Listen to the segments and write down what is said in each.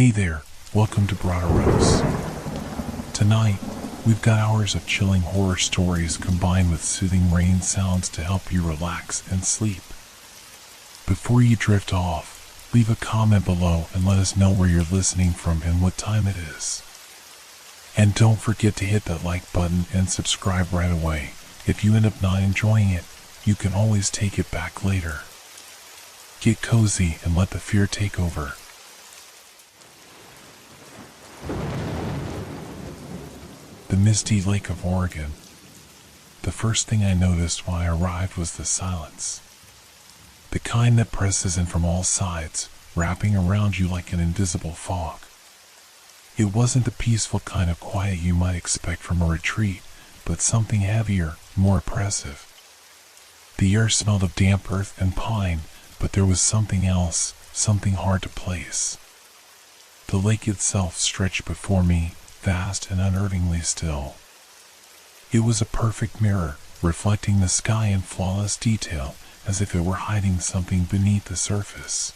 Hey there, welcome to Broderos. Tonight, we've got hours of chilling horror stories combined with soothing rain sounds to help you relax and sleep. Before you drift off, leave a comment below and let us know where you're listening from and what time it is. And don't forget to hit that like button and subscribe right away. If you end up not enjoying it, you can always take it back later. Get cozy and let the fear take over. The misty lake of Oregon. The first thing I noticed when I arrived was the silence. The kind that presses in from all sides, wrapping around you like an invisible fog. It wasn't the peaceful kind of quiet you might expect from a retreat, but something heavier, more oppressive. The air smelled of damp earth and pine, but there was something else, something hard to place. The lake itself stretched before me, vast and unearthingly still. It was a perfect mirror, reflecting the sky in flawless detail, as if it were hiding something beneath the surface.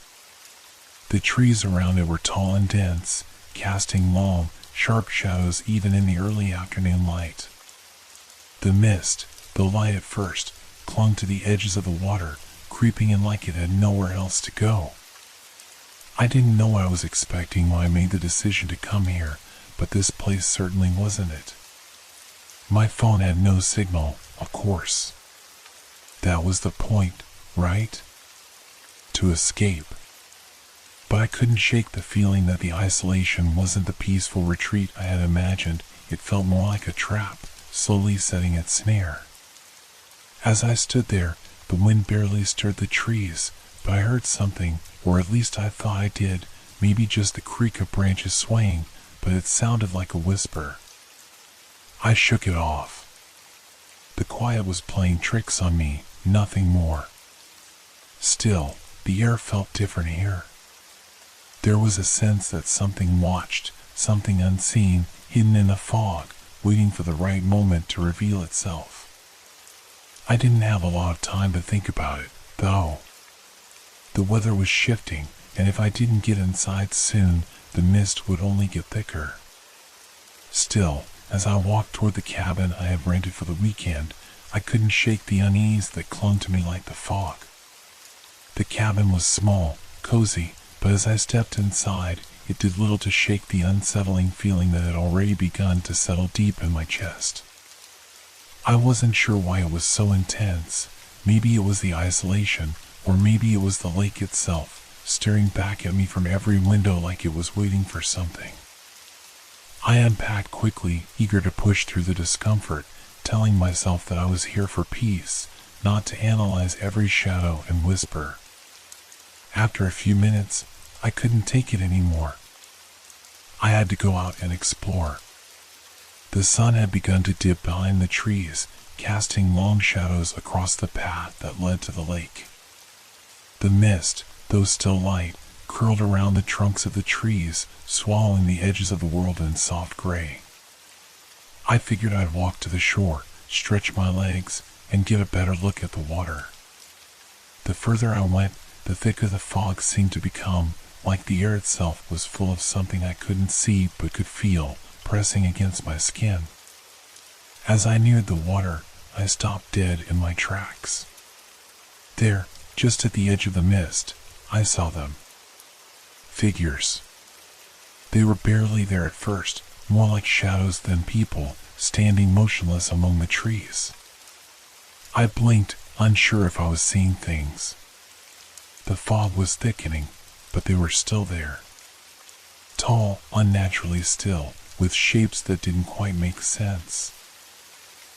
The trees around it were tall and dense, casting long, sharp shadows even in the early afternoon light. The mist, though light at first, clung to the edges of the water, creeping in like it had nowhere else to go. I didn't know what I was expecting when I made the decision to come here, but this place certainly wasn't it. My phone had no signal, of course. That was the point, right? To escape. But I couldn't shake the feeling that the isolation wasn't the peaceful retreat I had imagined. It felt more like a trap, slowly setting its snare. As I stood there, the wind barely stirred the trees, but I heard something, or at least I thought I did, maybe just the creak of branches swaying, but it sounded like a whisper. I shook it off. The quiet was playing tricks on me, nothing more. Still, the air felt different here. There was a sense that something watched, something unseen, hidden in the fog, waiting for the right moment to reveal itself. I didn't have a lot of time to think about it, though. The weather was shifting, and if I didn't get inside soon, the mist would only get thicker. Still, as I walked toward the cabin I had rented for the weekend, I couldn't shake the unease that clung to me like the fog. The cabin was small, cozy, but as I stepped inside, it did little to shake the unsettling feeling that had already begun to settle deep in my chest. I wasn't sure why it was so intense. Maybe it was the isolation, or maybe it was the lake itself, staring back at me from every window like it was waiting for something. I unpacked quickly, eager to push through the discomfort, telling myself that I was here for peace, not to analyze every shadow and whisper. After a few minutes, I couldn't take it anymore. I had to go out and explore. The sun had begun to dip behind the trees, casting long shadows across the path that led to the lake. The mist, though still light, curled around the trunks of the trees, swallowing the edges of the world in soft gray. I figured I'd walk to the shore, stretch my legs, and get a better look at the water. The further I went, the thicker the fog seemed to become, like the air itself was full of something I couldn't see but could feel, pressing against my skin. As I neared the water, I stopped dead in my tracks. There, just at the edge of the mist, I saw them. Figures. They were barely there at first, more like shadows than people, standing motionless among the trees. I blinked, unsure if I was seeing things. The fog was thickening, but they were still there. Tall, unnaturally still, with shapes that didn't quite make sense.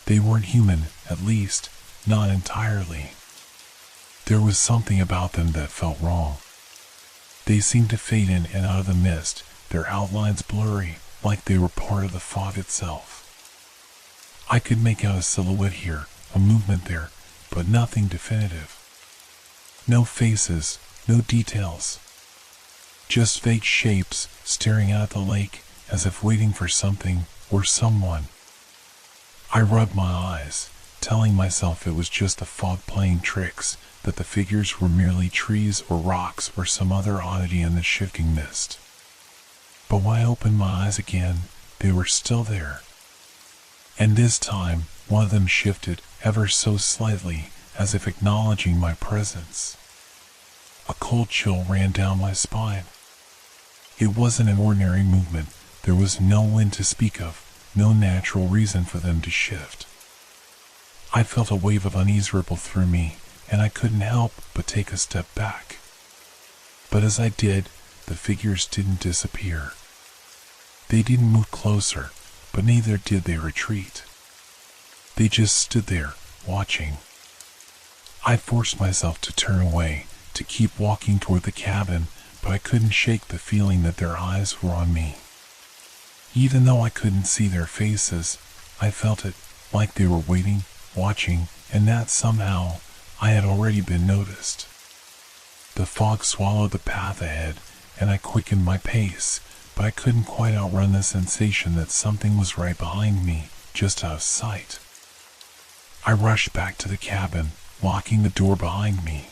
They weren't human, at least, not entirely. There was something about them that felt wrong. They seemed to fade in and out of the mist, their outlines blurry, like they were part of the fog itself. I could make out a silhouette here, a movement there, but nothing definitive. No faces, no details. Just vague shapes staring out at the lake as if waiting for something or someone. I rubbed my eyes, telling myself it was just the fog playing tricks, that the figures were merely trees or rocks or some other oddity in the shifting mist. But when I opened my eyes again, they were still there. And this time, one of them shifted ever so slightly, as if acknowledging my presence. A cold chill ran down my spine. It wasn't an ordinary movement. There was no wind to speak of, no natural reason for them to shift. I felt a wave of unease ripple through me, and I couldn't help but take a step back. But as I did, the figures didn't disappear. They didn't move closer, but neither did they retreat. They just stood there, watching. I forced myself to turn away, to keep walking toward the cabin, but I couldn't shake the feeling that their eyes were on me. Even though I couldn't see their faces, I felt it, like they were waiting, watching, and that somehow I had already been noticed. The fog swallowed the path ahead, and I quickened my pace, but I couldn't quite outrun the sensation that something was right behind me, just out of sight. I rushed back to the cabin, locking the door behind me.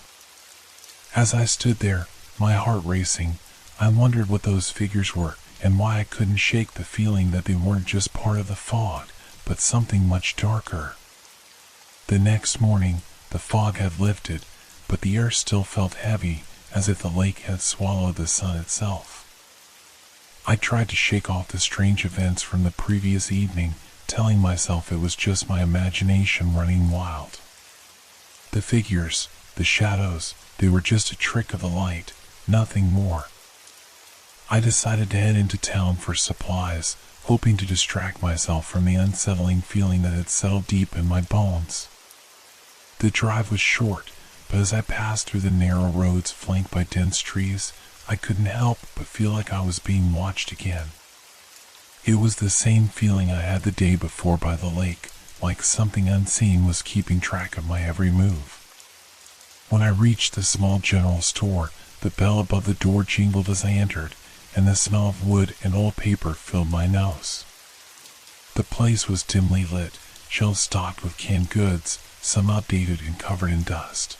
As I stood there, my heart racing, I wondered what those figures were and why I couldn't shake the feeling that they weren't just part of the fog, but something much darker. The next morning, the fog had lifted, but the air still felt heavy, as if the lake had swallowed the sun itself. I tried to shake off the strange events from the previous evening, telling myself it was just my imagination running wild. The figures, the shadows, they were just a trick of the light, nothing more. I decided to head into town for supplies, hoping to distract myself from the unsettling feeling that had settled deep in my bones. The drive was short, but as I passed through the narrow roads flanked by dense trees, I couldn't help but feel like I was being watched again. It was the same feeling I had the day before by the lake, like something unseen was keeping track of my every move. When I reached the small general store, the bell above the door jingled as I entered, and the smell of wood and old paper filled my nose. The place was dimly lit, shelves stocked with canned goods, some outdated and covered in dust.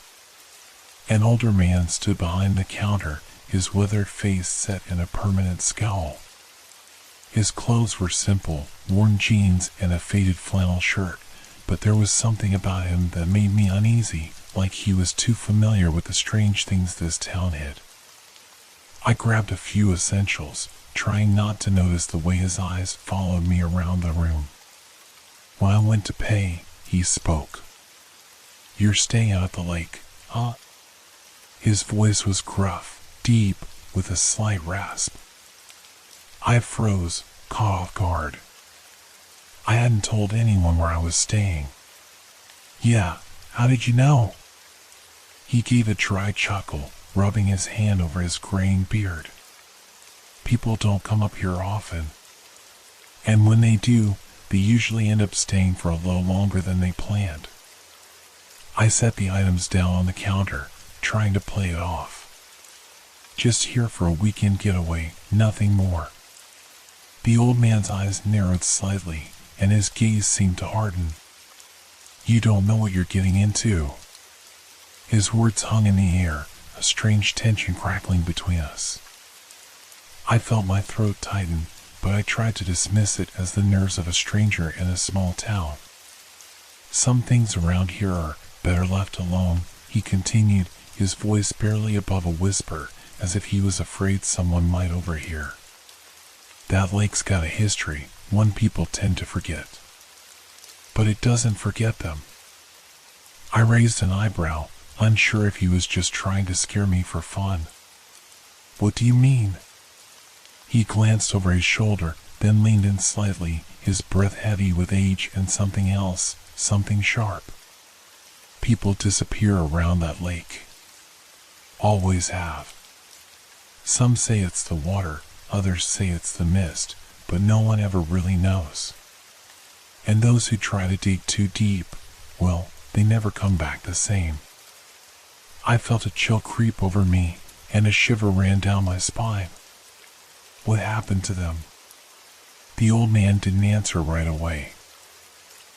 An older man stood behind the counter, his withered face set in a permanent scowl. His clothes were simple, worn jeans and a faded flannel shirt, but there was something about him that made me uneasy, like he was too familiar with the strange things this town hid. I grabbed a few essentials, trying not to notice the way his eyes followed me around the room. When I went to pay, he spoke. "You're staying out at the lake, huh?" His voice was gruff, deep, with a slight rasp. I froze, caught off guard. I hadn't told anyone where I was staying. "Yeah, how did you know?" He gave a dry chuckle, rubbing his hand over his graying beard. "People don't come up here often. And when they do, they usually end up staying for a little longer than they planned." I set the items down on the counter, trying to play it off. Just here for a weekend getaway, nothing more. The old man's eyes narrowed slightly, and his gaze seemed to harden. "You don't know what you're getting into." His words hung in the air, a strange tension crackling between us. I felt my throat tighten, but I tried to dismiss it as the nerves of a stranger in a small town. "Some things around here are better left alone," he continued, his voice barely above a whisper, as if he was afraid someone might overhear. "That lake's got a history, one people tend to forget. But it doesn't forget them." I raised an eyebrow, unsure if he was just trying to scare me for fun. "What do you mean?" He glanced over his shoulder, then leaned in slightly, his breath heavy with age and something else, something sharp. "People disappear around that lake. Always have. Some say it's the water, others say it's the mist, but no one ever really knows. And those who try to dig too deep, well, they never come back the same." I felt a chill creep over me, and a shiver ran down my spine. What happened to them? The old man didn't answer right away.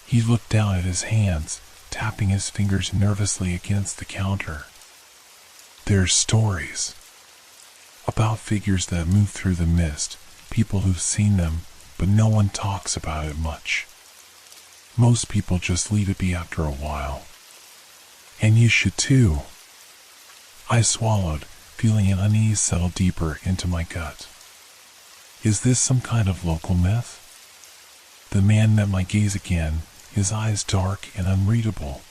He looked down at his hands, tapping his fingers nervously against the counter. "There's stories about figures that move through the mist, people who've seen them, but no one talks about it much. Most people just leave it be after a while. And you should too. I swallowed, feeling an unease settle deeper into my gut. Is this some kind of local myth? The man met my gaze again, his eyes dark and unreadable.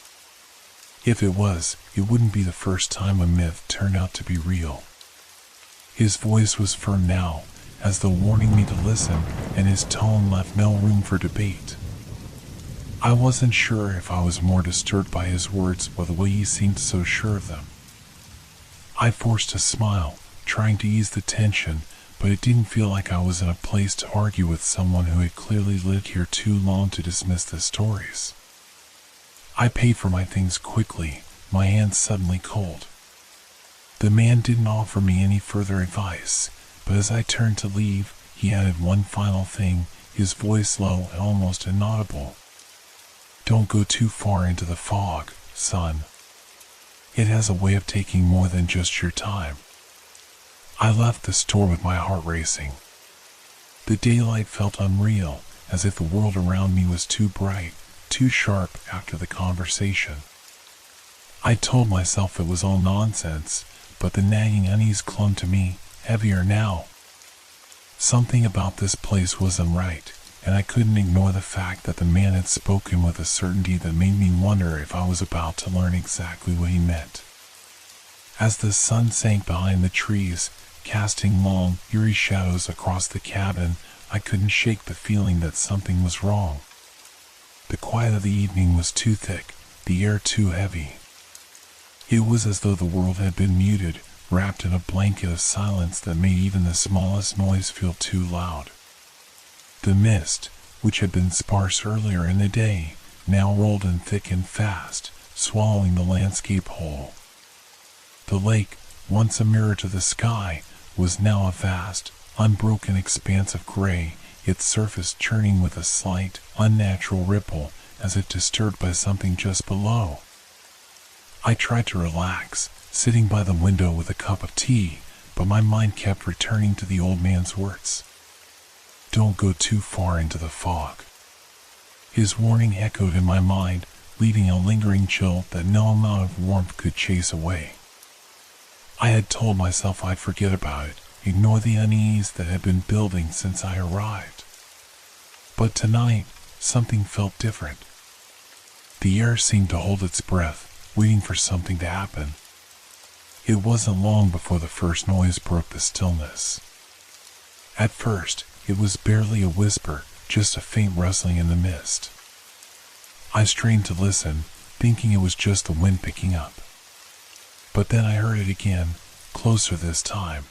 If it was, it wouldn't be the first time a myth turned out to be real. His voice was firm now, as though warning me to listen, and his tone left no room for debate. I wasn't sure if I was more disturbed by his words or the way he seemed so sure of them. I forced a smile, trying to ease the tension, but it didn't feel like I was in a place to argue with someone who had clearly lived here too long to dismiss the stories. I paid for my things quickly, my hands suddenly cold. The man didn't offer me any further advice, but as I turned to leave, he added one final thing, his voice low and almost inaudible. Don't go too far into the fog, son. It has a way of taking more than just your time. I left the store with my heart racing. The daylight felt unreal, as if the world around me was too bright, too sharp after the conversation. I told myself it was all nonsense, but the nagging unease clung to me, heavier now. Something about this place wasn't right, and I couldn't ignore the fact that the man had spoken with a certainty that made me wonder if I was about to learn exactly what he meant. As the sun sank behind the trees, casting long, eerie shadows across the cabin, I couldn't shake the feeling that something was wrong. The quiet of the evening was too thick, the air too heavy. It was as though the world had been muted, wrapped in a blanket of silence that made even the smallest noise feel too loud. The mist, which had been sparse earlier in the day, now rolled in thick and fast, swallowing the landscape whole. The lake, once a mirror to the sky, was now a vast, unbroken expanse of gray, its surface churning with a slight, unnatural ripple, as if disturbed by something just below. I tried to relax, sitting by the window with a cup of tea, but my mind kept returning to the old man's words. Don't go too far into the fog. His warning echoed in my mind, leaving a lingering chill that no amount of warmth could chase away. I had told myself I'd forget about it, ignore the unease that had been building since I arrived. But tonight, something felt different. The air seemed to hold its breath, waiting for something to happen. It wasn't long before the first noise broke the stillness. At first, it was barely a whisper, just a faint rustling in the mist. I strained to listen, thinking it was just the wind picking up. But then I heard it again, closer this time.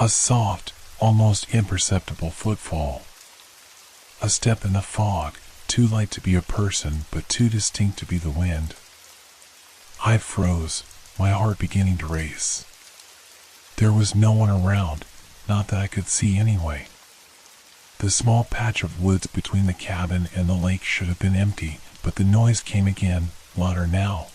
A soft, almost imperceptible footfall. A step in the fog, too light to be a person but too distinct to be the wind. I froze, my heart beginning to race. There was no one around, not that I could see anyway. The small patch of woods between the cabin and the lake should have been empty, but the noise came again, louder now.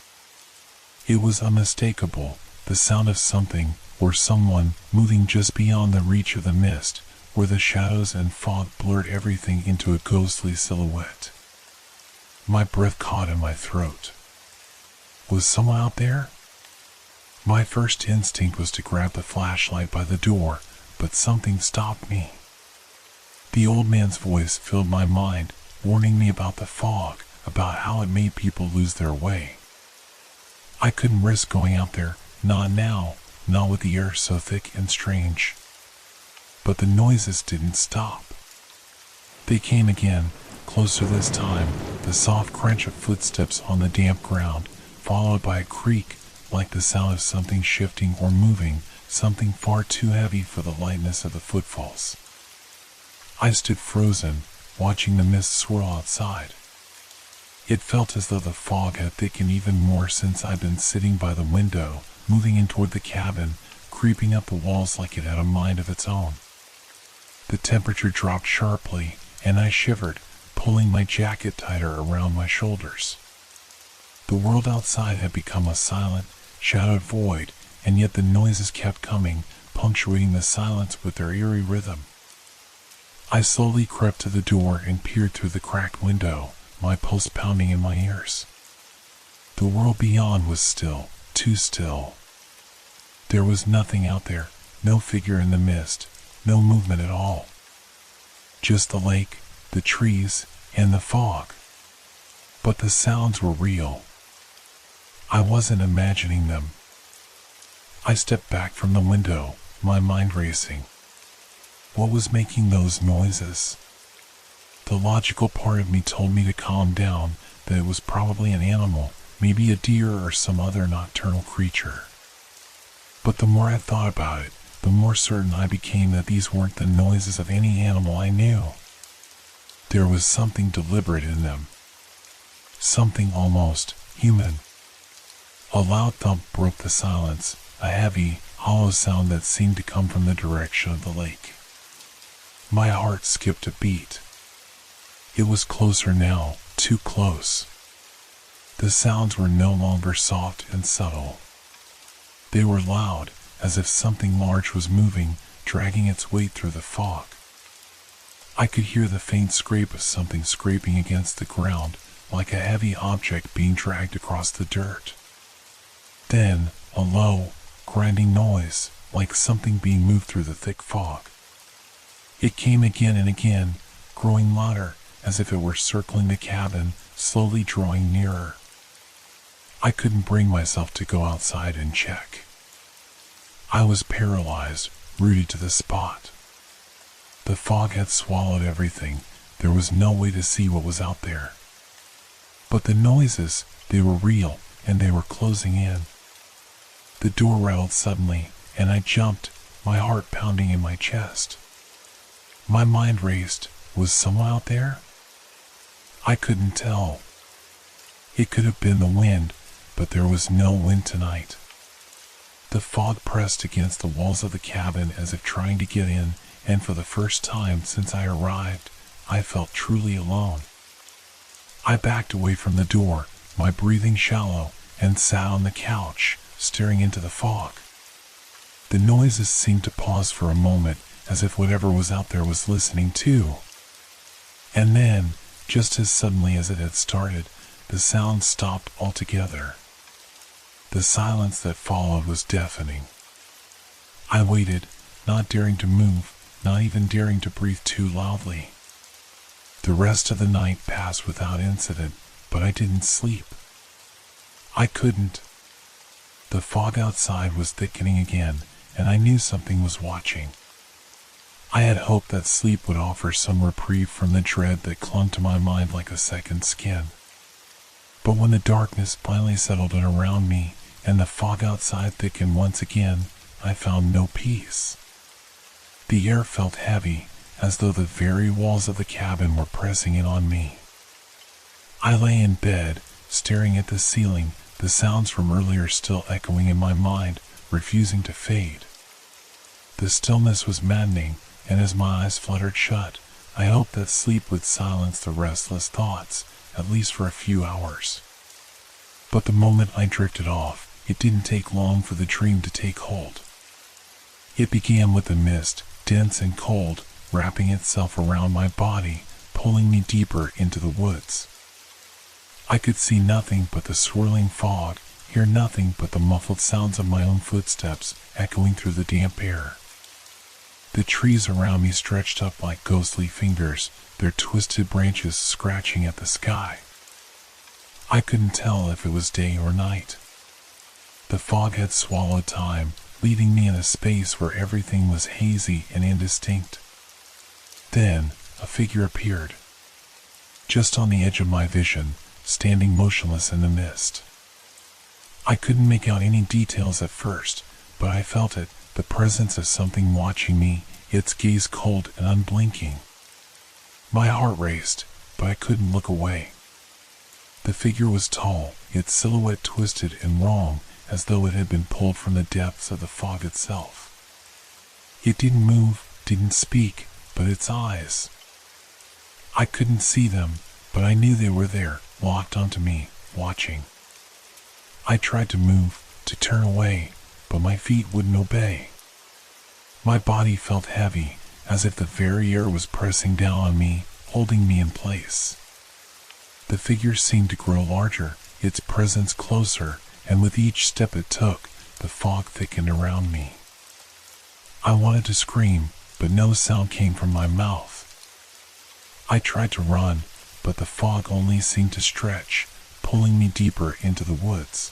It was unmistakable, the sound of something, or someone, moving just beyond the reach of the mist, where the shadows and fog blurred everything into a ghostly silhouette. My breath caught in my throat. Was someone out there? My first instinct was to grab the flashlight by the door, but something stopped me. The old man's voice filled my mind, warning me about the fog, about how it made people lose their way. I couldn't risk going out there, not now, not with the air so thick and strange. But the noises didn't stop. They came again, closer this time, the soft crunch of footsteps on the damp ground, followed by a creak, like the sound of something shifting or moving, something far too heavy for the lightness of the footfalls. I stood frozen, watching the mist swirl outside. It felt as though the fog had thickened even more since I'd been sitting by the window, moving in toward the cabin, creeping up the walls like it had a mind of its own. The temperature dropped sharply, and I shivered, pulling my jacket tighter around my shoulders. The world outside had become a silent, shadowed void, and yet the noises kept coming, punctuating the silence with their eerie rhythm. I slowly crept to the door and peered through the cracked window, my pulse pounding in my ears. The world beyond was still, too still. There was nothing out there, no figure in the mist, no movement at all. Just the lake, the trees, and the fog. But the sounds were real. I wasn't imagining them. I stepped back from the window, my mind racing. What was making those noises? The logical part of me told me to calm down, that it was probably an animal, maybe a deer or some other nocturnal creature. But the more I thought about it, the more certain I became that these weren't the noises of any animal I knew. There was something deliberate in them. Something almost human. A loud thump broke the silence, a heavy, hollow sound that seemed to come from the direction of the lake. My heart skipped a beat. It was closer now, too close. The sounds were no longer soft and subtle. They were loud, as if something large was moving, dragging its weight through the fog. I could hear the faint scrape of something scraping against the ground, like a heavy object being dragged across the dirt. Then, a low, grinding noise, like something being moved through the thick fog. It came again and again, growing louder, as if it were circling the cabin, slowly drawing nearer. I couldn't bring myself to go outside and check. I was paralyzed, rooted to the spot. The fog had swallowed everything. There was no way to see what was out there. But the noises, they were real, and they were closing in. The door rattled suddenly, and I jumped, my heart pounding in my chest. My mind raced. Was someone out there? I couldn't tell. It could have been the wind, but there was no wind tonight. The fog pressed against the walls of the cabin as if trying to get in, and for the first time since I arrived, I felt truly alone. I backed away from the door, my breathing shallow, and sat on the couch, staring into the fog. The noises seemed to pause for a moment, as if whatever was out there was listening too. And then, just as suddenly as it had started, the sound stopped altogether. The silence that followed was deafening. I waited, not daring to move, not even daring to breathe too loudly. The rest of the night passed without incident, but I didn't sleep. I couldn't. The fog outside was thickening again, and I knew something was watching. I had hoped that sleep would offer some reprieve from the dread that clung to my mind like a second skin. But when the darkness finally settled in around me, and the fog outside thickened once again, I found no peace. The air felt heavy, as though the very walls of the cabin were pressing in on me. I lay in bed, staring at the ceiling, the sounds from earlier still echoing in my mind, refusing to fade. The stillness was maddening, and as my eyes fluttered shut, I hoped that sleep would silence the restless thoughts, at least for a few hours. But the moment I drifted off, it didn't take long for the dream to take hold. It began with a mist, dense and cold, wrapping itself around my body, pulling me deeper into the woods. I could see nothing but the swirling fog, hear nothing but the muffled sounds of my own footsteps echoing through the damp air. The trees around me stretched up like ghostly fingers, their twisted branches scratching at the sky. I couldn't tell if it was day or night. The fog had swallowed time, leaving me in a space where everything was hazy and indistinct. Then, a figure appeared, just on the edge of my vision, standing motionless in the mist. I couldn't make out any details at first, but I felt it, the presence of something watching me, its gaze cold and unblinking. My heart raced, but I couldn't look away. The figure was tall, its silhouette twisted and wrong, as though it had been pulled from the depths of the fog itself. It didn't move, didn't speak, but its eyes. I couldn't see them, but I knew they were there, locked onto me, watching. I tried to move, to turn away, but my feet wouldn't obey. My body felt heavy, as if the very air was pressing down on me, holding me in place. The figure seemed to grow larger, its presence closer, and with each step it took, the fog thickened around me. I wanted to scream, but no sound came from my mouth. I tried to run, but the fog only seemed to stretch, pulling me deeper into the woods.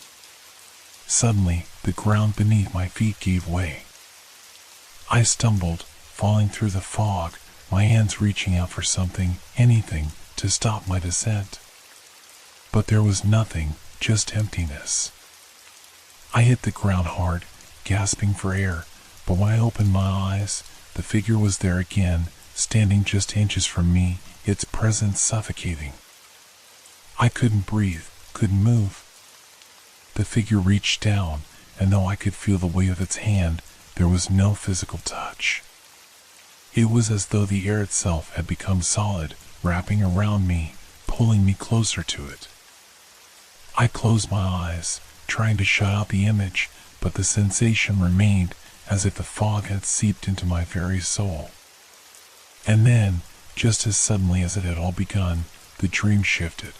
Suddenly, the ground beneath my feet gave way. I stumbled, falling through the fog, my hands reaching out for something, anything, to stop my descent. But there was nothing, just emptiness. I hit the ground hard, gasping for air, but when I opened my eyes, the figure was there again, standing just inches from me, its presence suffocating. I couldn't breathe, couldn't move. The figure reached down, and though I could feel the weight of its hand, there was no physical touch. It was as though the air itself had become solid, wrapping around me, pulling me closer to it. I closed my eyes, trying to shut out the image, but the sensation remained, as if the fog had seeped into my very soul. And then, just as suddenly as it had all begun, the dream shifted.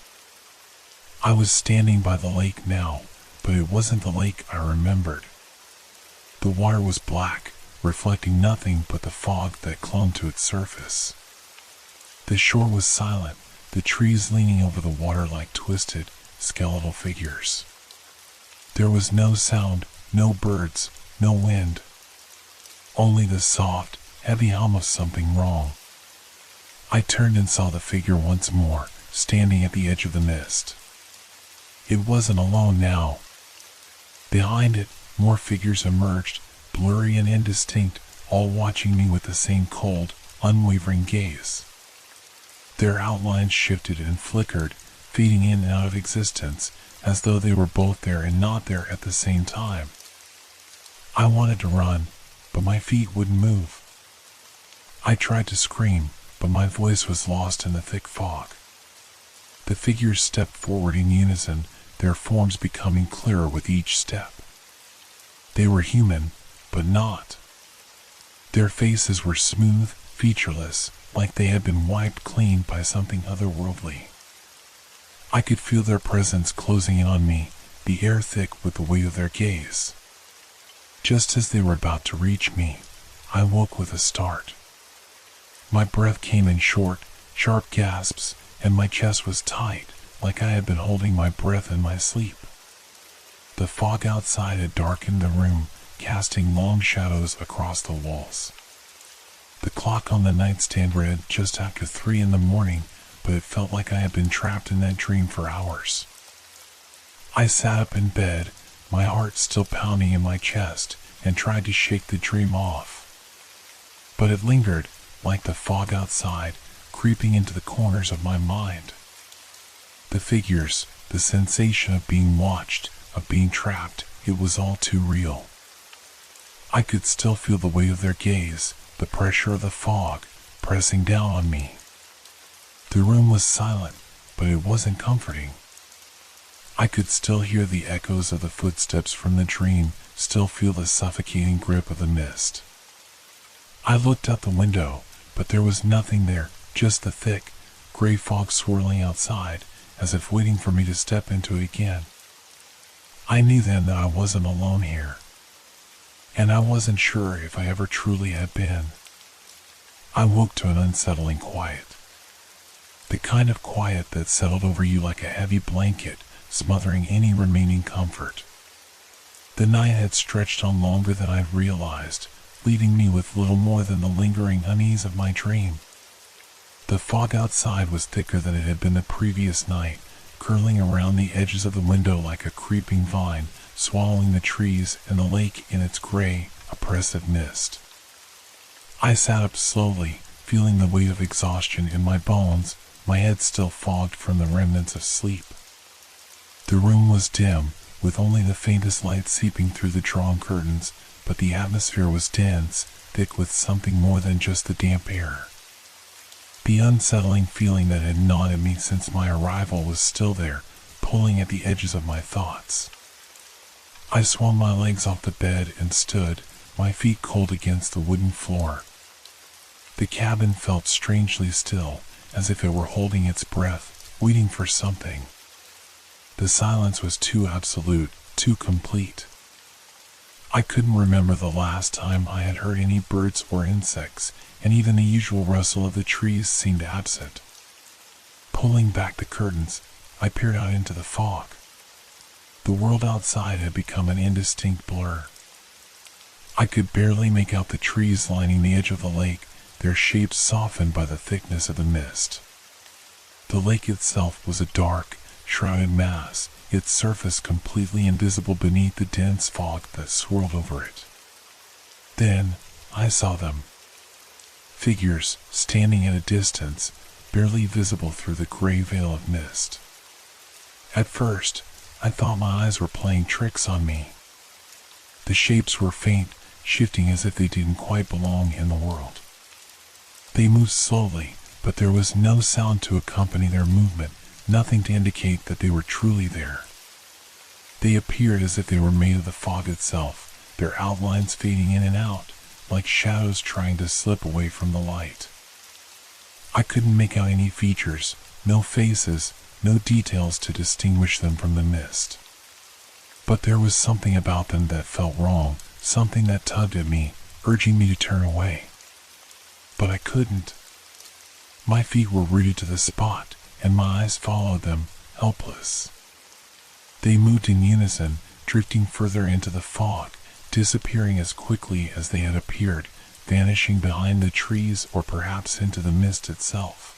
I was standing by the lake now, but it wasn't the lake I remembered. The water was black, reflecting nothing but the fog that clung to its surface. The shore was silent, the trees leaning over the water like twisted, skeletal figures. There was no sound, no birds, no wind. Only the soft, heavy hum of something wrong. I turned and saw the figure once more, standing at the edge of the mist. It wasn't alone now. Behind it, more figures emerged, blurry and indistinct, all watching me with the same cold, unwavering gaze. Their outlines shifted and flickered, fading in and out of existence, as though they were both there and not there at the same time. I wanted to run, but my feet wouldn't move. I tried to scream, but my voice was lost in the thick fog. The figures stepped forward in unison, their forms becoming clearer with each step. They were human, but not. Their faces were smooth, featureless, like they had been wiped clean by something otherworldly. I could feel their presence closing in on me, the air thick with the weight of their gaze. Just as they were about to reach me, I woke with a start. My breath came in short, sharp gasps, and my chest was tight, like I had been holding my breath in my sleep. The fog outside had darkened the room, casting long shadows across the walls. The clock on the nightstand read just after 3 in the morning, but it felt like I had been trapped in that dream for hours. I sat up in bed, my heart still pounding in my chest, and tried to shake the dream off. But it lingered, like the fog outside, creeping into the corners of my mind. The figures, the sensation of being watched, of being trapped, it was all too real. I could still feel the weight of their gaze, the pressure of the fog, pressing down on me. The room was silent, but it wasn't comforting. I could still hear the echoes of the footsteps from the dream, still feel the suffocating grip of the mist. I looked out the window, but there was nothing there, just the thick, gray fog swirling outside, as if waiting for me to step into it again. I knew then that I wasn't alone here, and I wasn't sure if I ever truly had been. I woke to an unsettling quiet. The kind of quiet that settled over you like a heavy blanket, smothering any remaining comfort. The night had stretched on longer than I realized, leaving me with little more than the lingering unease of my dream. The fog outside was thicker than it had been the previous night, curling around the edges of the window like a creeping vine, swallowing the trees and the lake in its gray, oppressive mist. I sat up slowly, feeling the weight of exhaustion in my bones, my head still fogged from the remnants of sleep. The room was dim, with only the faintest light seeping through the drawn curtains, but the atmosphere was dense, thick with something more than just the damp air. The unsettling feeling that had gnawed at me since my arrival was still there, pulling at the edges of my thoughts. I swung my legs off the bed and stood, my feet cold against the wooden floor. The cabin felt strangely still, as if it were holding its breath, waiting for something. The silence was too absolute, too complete. I couldn't remember the last time I had heard any birds or insects, and even the usual rustle of the trees seemed absent. Pulling back the curtains, I peered out into the fog. The world outside had become an indistinct blur. I could barely make out the trees lining the edge of the lake, their shapes softened by the thickness of the mist. The lake itself was a dark, shrouded mass, its surface completely invisible beneath the dense fog that swirled over it. Then, I saw them. Figures standing at a distance, barely visible through the gray veil of mist. At first, I thought my eyes were playing tricks on me. The shapes were faint, shifting as if they didn't quite belong in the world. They moved slowly, but there was no sound to accompany their movement, nothing to indicate that they were truly there. They appeared as if they were made of the fog itself, their outlines fading in and out, like shadows trying to slip away from the light. I couldn't make out any features, no faces, no details to distinguish them from the mist. But there was something about them that felt wrong, something that tugged at me, urging me to turn away. But I couldn't. My feet were rooted to the spot, and my eyes followed them, helpless. They moved in unison, drifting further into the fog, disappearing as quickly as they had appeared, vanishing behind the trees or perhaps into the mist itself.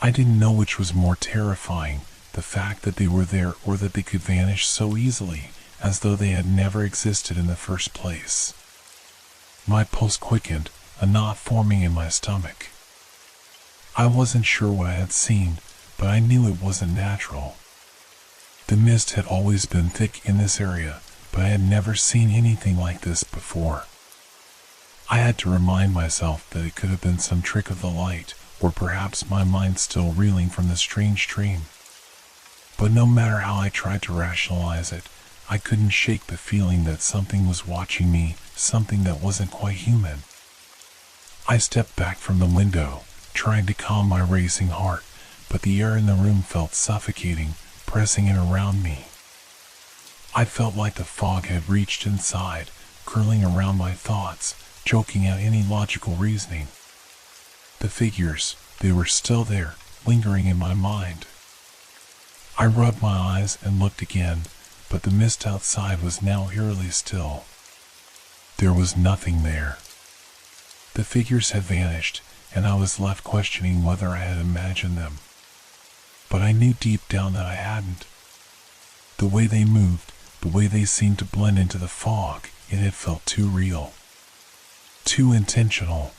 I didn't know which was more terrifying, the fact that they were there or that they could vanish so easily, as though they had never existed in the first place. My pulse quickened, a knot forming in my stomach. I wasn't sure what I had seen, but I knew it wasn't natural. The mist had always been thick in this area, but I had never seen anything like this before. I had to remind myself that it could have been some trick of the light, or perhaps my mind still reeling from the strange dream. But no matter how I tried to rationalize it, I couldn't shake the feeling that something was watching me, something that wasn't quite human. I stepped back from the window, trying to calm my racing heart, but the air in the room felt suffocating, pressing in around me. I felt like the fog had reached inside, curling around my thoughts, choking out any logical reasoning. The figures, they were still there, lingering in my mind. I rubbed my eyes and looked again, but the mist outside was now eerily still. There was nothing there. The figures had vanished, and I was left questioning whether I had imagined them. But I knew deep down that I hadn't. The way they moved, the way they seemed to blend into the fog, it had felt too real. Too intentional.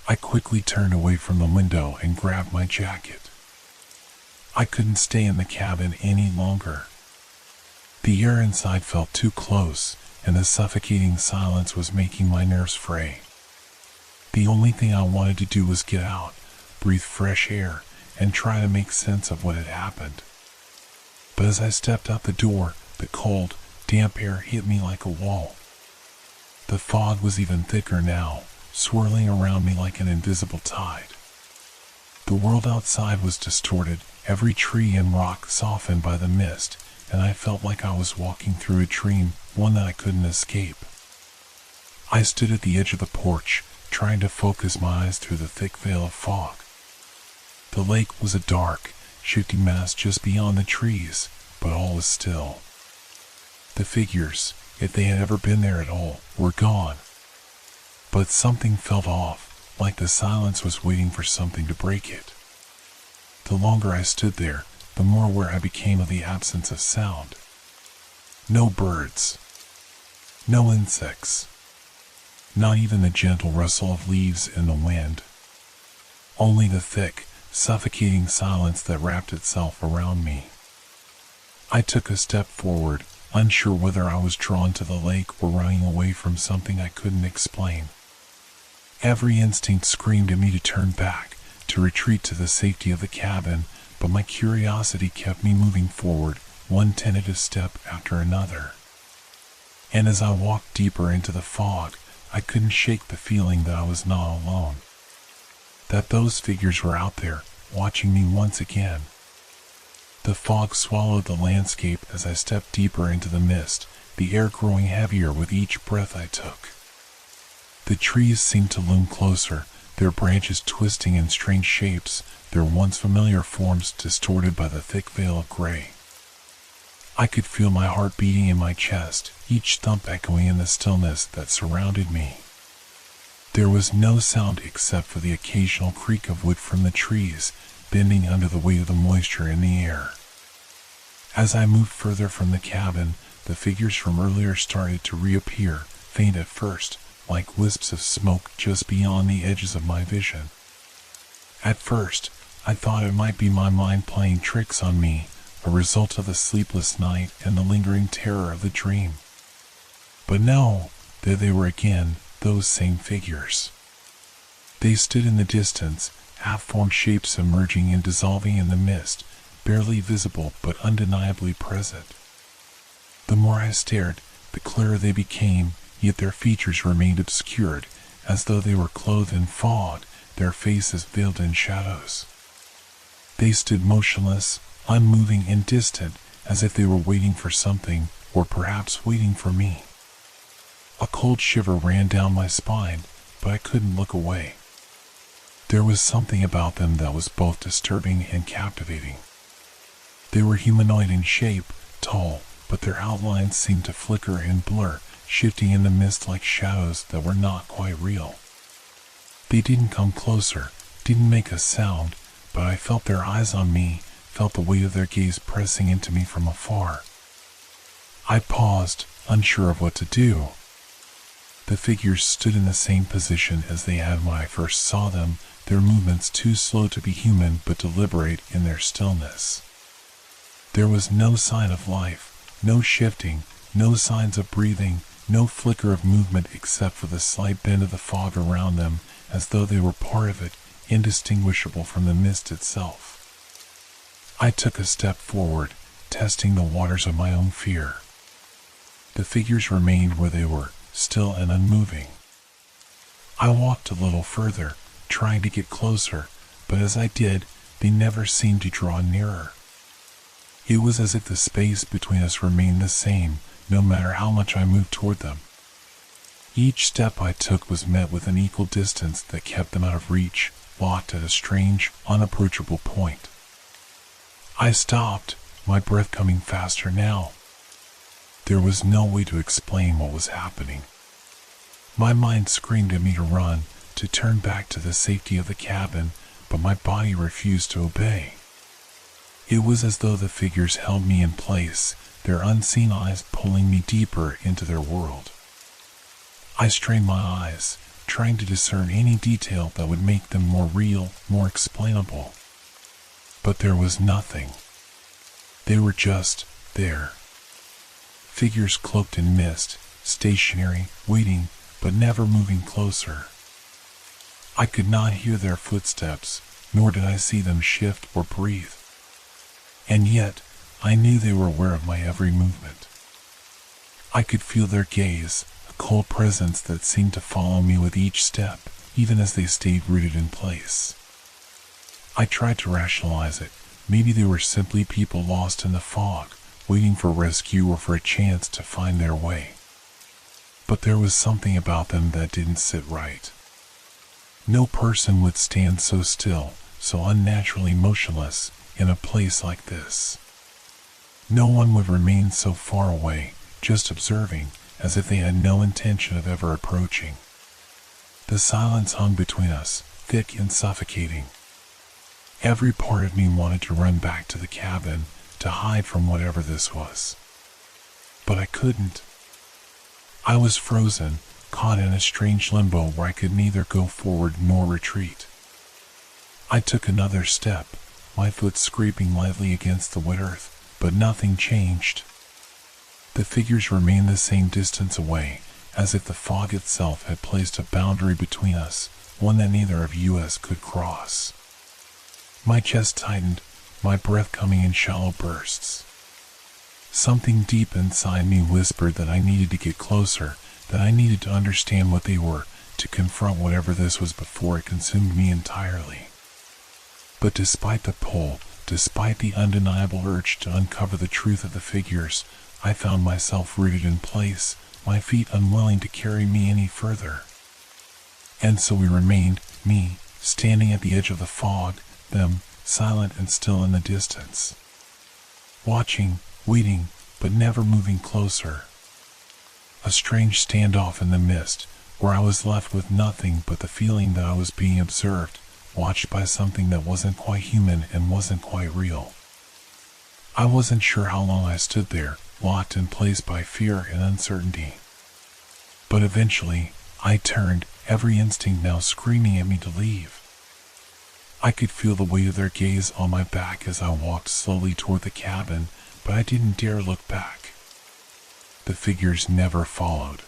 I quickly turned away from the window and grabbed my jacket. I couldn't stay in the cabin any longer. The air inside felt too close, and the suffocating silence was making my nerves fray. The only thing I wanted to do was get out, breathe fresh air, and try to make sense of what had happened. But as I stepped out the door, the cold, damp air hit me like a wall. The fog was even thicker now, swirling around me like an invisible tide. The world outside was distorted, every tree and rock softened by the mist, and I felt like I was walking through a dream, one that I couldn't escape. I stood at the edge of the porch, trying to focus my eyes through the thick veil of fog. The lake was a dark, shifting mass just beyond the trees, but all was still. The figures, if they had ever been there at all, were gone. But something felt off, like the silence was waiting for something to break it. The longer I stood there, the more aware I became of the absence of sound. No birds. No insects. Not even the gentle rustle of leaves in the wind. Only the thick, suffocating silence that wrapped itself around me. I took a step forward, unsure whether I was drawn to the lake or running away from something I couldn't explain. Every instinct screamed at me to turn back, to retreat to the safety of the cabin, but my curiosity kept me moving forward, one tentative step after another. And as I walked deeper into the fog, I couldn't shake the feeling that I was not alone. That those figures were out there, watching me once again. The fog swallowed the landscape as I stepped deeper into the mist, the air growing heavier with each breath I took. The trees seemed to loom closer, their branches twisting in strange shapes, their once familiar forms distorted by the thick veil of gray. I could feel my heart beating in my chest, each thump echoing in the stillness that surrounded me. There was no sound except for the occasional creak of wood from the trees, bending under the weight of the moisture in the air. As I moved further from the cabin, the figures from earlier started to reappear, faint at first, like wisps of smoke just beyond the edges of my vision. At first, I thought it might be my mind playing tricks on me, a result of the sleepless night and the lingering terror of the dream. But no, there they were again, those same figures. They stood in the distance, half-formed shapes emerging and dissolving in the mist, barely visible but undeniably present. The more I stared, the clearer they became, yet their features remained obscured, as though they were clothed in fog, their faces veiled in shadows. They stood motionless, unmoving and distant, as if they were waiting for something, or perhaps waiting for me. A cold shiver ran down my spine, but I couldn't look away. There was something about them that was both disturbing and captivating. They were humanoid in shape, tall, but their outlines seemed to flicker and blur, shifting in the mist like shadows that were not quite real. They didn't come closer, didn't make a sound, but I felt their eyes on me, felt the weight of their gaze pressing into me from afar. I paused, unsure of what to do. The figures stood in the same position as they had when I first saw them, their movements too slow to be human but deliberate in their stillness. There was no sign of life, no shifting, no signs of breathing, no flicker of movement except for the slight bend of the fog around them, as though they were part of it, indistinguishable from the mist itself. I took a step forward, testing the waters of my own fear. The figures remained where they were, still and unmoving. I walked a little further, trying to get closer, but as I did, they never seemed to draw nearer. It was as if the space between us remained the same, no matter how much I moved toward them. Each step I took was met with an equal distance that kept them out of reach, locked at a strange, unapproachable point. I stopped, my breath coming faster now. There was no way to explain what was happening. My mind screamed at me to run, to turn back to the safety of the cabin, but my body refused to obey. It was as though the figures held me in place, their unseen eyes pulling me deeper into their world. I strained my eyes, trying to discern any detail that would make them more real, more explainable. But there was nothing. They were just there. Figures cloaked in mist, stationary, waiting, but never moving closer. I could not hear their footsteps, nor did I see them shift or breathe. And yet, I knew they were aware of my every movement. I could feel their gaze, a cold presence that seemed to follow me with each step, even as they stayed rooted in place. I tried to rationalize it. Maybe they were simply people lost in the fog, waiting for rescue or for a chance to find their way. But there was something about them that didn't sit right. No person would stand so still, so unnaturally motionless, in a place like this. No one would remain so far away, just observing, as if they had no intention of ever approaching. The silence hung between us, thick and suffocating. Every part of me wanted to run back to the cabin, to hide from whatever this was. But I couldn't. I was frozen, caught in a strange limbo where I could neither go forward nor retreat. I took another step, my foot scraping lightly against the wet earth, but nothing changed. The figures remained the same distance away, as if the fog itself had placed a boundary between us, one that neither of us could cross. My chest tightened, my breath coming in shallow bursts. Something deep inside me whispered that I needed to get closer, that I needed to understand what they were, to confront whatever this was before it consumed me entirely. But despite the pull, despite the undeniable urge to uncover the truth of the figures, I found myself rooted in place, my feet unwilling to carry me any further. And so we remained, me, standing at the edge of the fog, them, silent and still in the distance. Watching, waiting, but never moving closer. A strange standoff in the mist, where I was left with nothing but the feeling that I was being observed, watched by something that wasn't quite human and wasn't quite real. I wasn't sure how long I stood there, locked in place by fear and uncertainty. But eventually, I turned, every instinct now screaming at me to leave. I could feel the weight of their gaze on my back as I walked slowly toward the cabin, but I didn't dare look back. The figures never followed.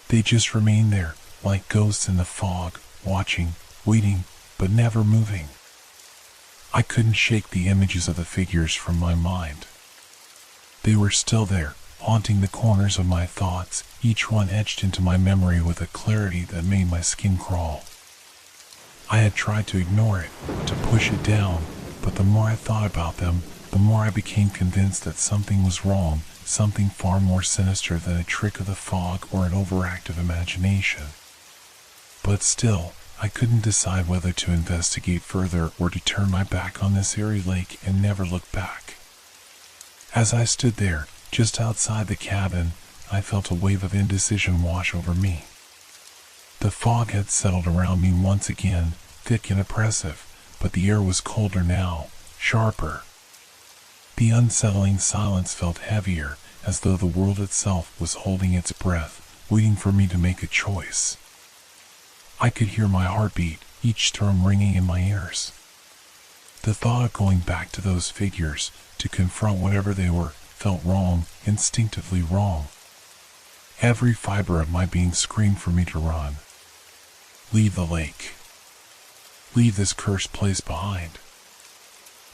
They just remained there, like ghosts in the fog, watching, waiting, but never moving. I couldn't shake the images of the figures from my mind. They were still there, haunting the corners of my thoughts, each one etched into my memory with a clarity that made my skin crawl. I had tried to ignore it, to push it down, but the more I thought about them, the more I became convinced that something was wrong, something far more sinister than a trick of the fog or an overactive imagination. But still, I couldn't decide whether to investigate further or to turn my back on this eerie lake and never look back. As I stood there, just outside the cabin, I felt a wave of indecision wash over me. The fog had settled around me once again, thick and oppressive, but the air was colder now, sharper. The unsettling silence felt heavier, as though the world itself was holding its breath, waiting for me to make a choice. I could hear my heartbeat, each drum ringing in my ears. The thought of going back to those figures, to confront whatever they were, felt wrong, instinctively wrong. Every fiber of my being screamed for me to run. Leave the lake. Leave this cursed place behind.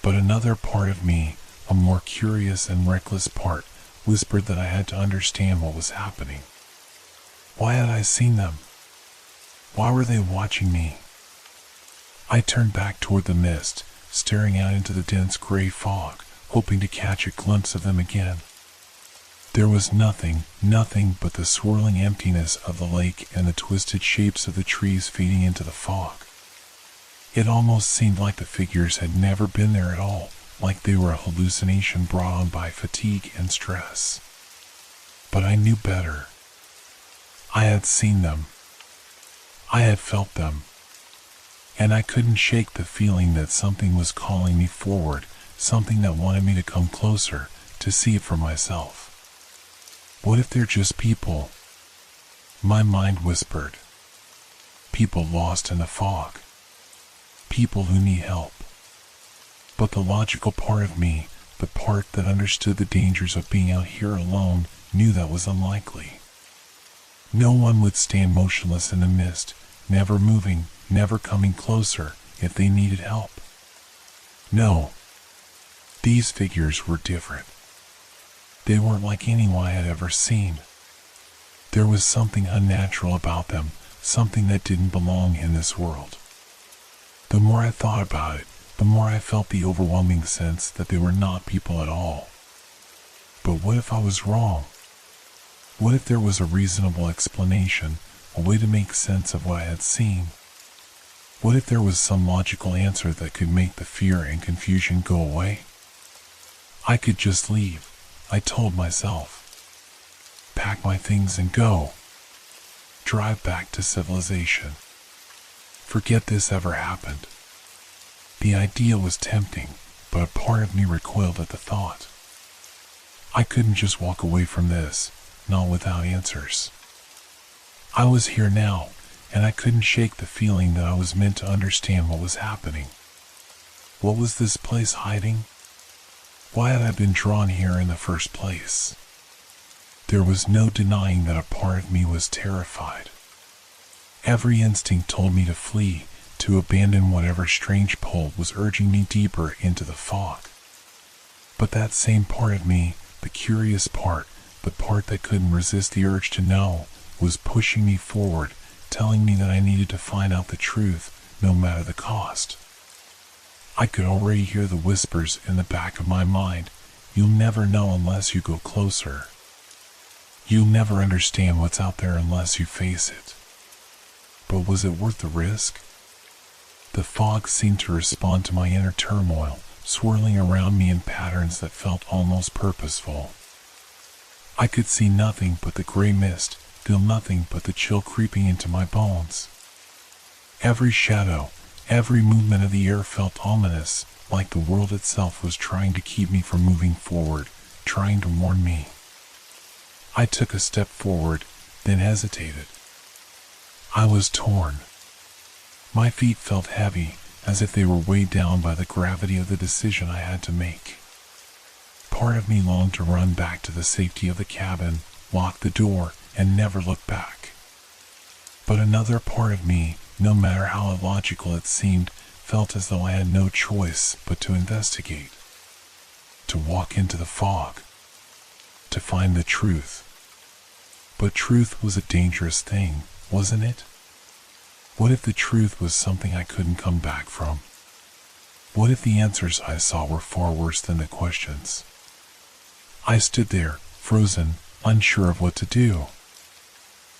But another part of me, a more curious and reckless part, whispered that I had to understand what was happening. Why had I seen them? Why were they watching me? I turned back toward the mist, staring out into the dense gray fog, hoping to catch a glimpse of them again. There was nothing but the swirling emptiness of the lake and the twisted shapes of the trees fading into the fog. It almost seemed like the figures had never been there at all, like they were a hallucination brought on by fatigue and stress. But I knew better. I had seen them. I had felt them. And I couldn't shake the feeling that something was calling me forward, something that wanted me to come closer, to see it for myself. What if they're just people? My mind whispered. People lost in the fog. People who need help. But the logical part of me, the part that understood the dangers of being out here alone, knew that was unlikely. No one would stand motionless in the mist, never moving, never coming closer, if they needed help. No. These figures were different. They weren't like anyone I had ever seen. There was something unnatural about them, something that didn't belong in this world. The more I thought about it, the more I felt the overwhelming sense that they were not people at all. But what if I was wrong? What if there was a reasonable explanation, a way to make sense of what I had seen? What if there was some logical answer that could make the fear and confusion go away? I could just leave, I told myself. Pack my things and go. Drive back to civilization. Forget this ever happened. The idea was tempting, but a part of me recoiled at the thought. I couldn't just walk away from this, not without answers. I was here now, and I couldn't shake the feeling that I was meant to understand what was happening. What was this place hiding? Why had I been drawn here in the first place? There was no denying that a part of me was terrified. Every instinct told me to flee, to abandon whatever strange pull was urging me deeper into the fog. But that same part of me, the curious part, the part that couldn't resist the urge to know, was pushing me forward, telling me that I needed to find out the truth, no matter the cost. I could already hear the whispers in the back of my mind. You'll never know unless you go closer. You'll never understand what's out there unless you face it. But was it worth the risk? The fog seemed to respond to my inner turmoil, swirling around me in patterns that felt almost purposeful. I could see nothing but the gray mist, feel nothing but the chill creeping into my bones. Every shadow, every movement of the air felt ominous, like the world itself was trying to keep me from moving forward, trying to warn me. I took a step forward, then hesitated. I was torn. My feet felt heavy, as if they were weighed down by the gravity of the decision I had to make. Part of me longed to run back to the safety of the cabin, lock the door, and never look back. But another part of me, no matter how illogical it seemed, felt as though I had no choice but to investigate, to walk into the fog, to find the truth. But truth was a dangerous thing, wasn't it? What if the truth was something I couldn't come back from? What if the answers I saw were far worse than the questions? I stood there, frozen, unsure of what to do.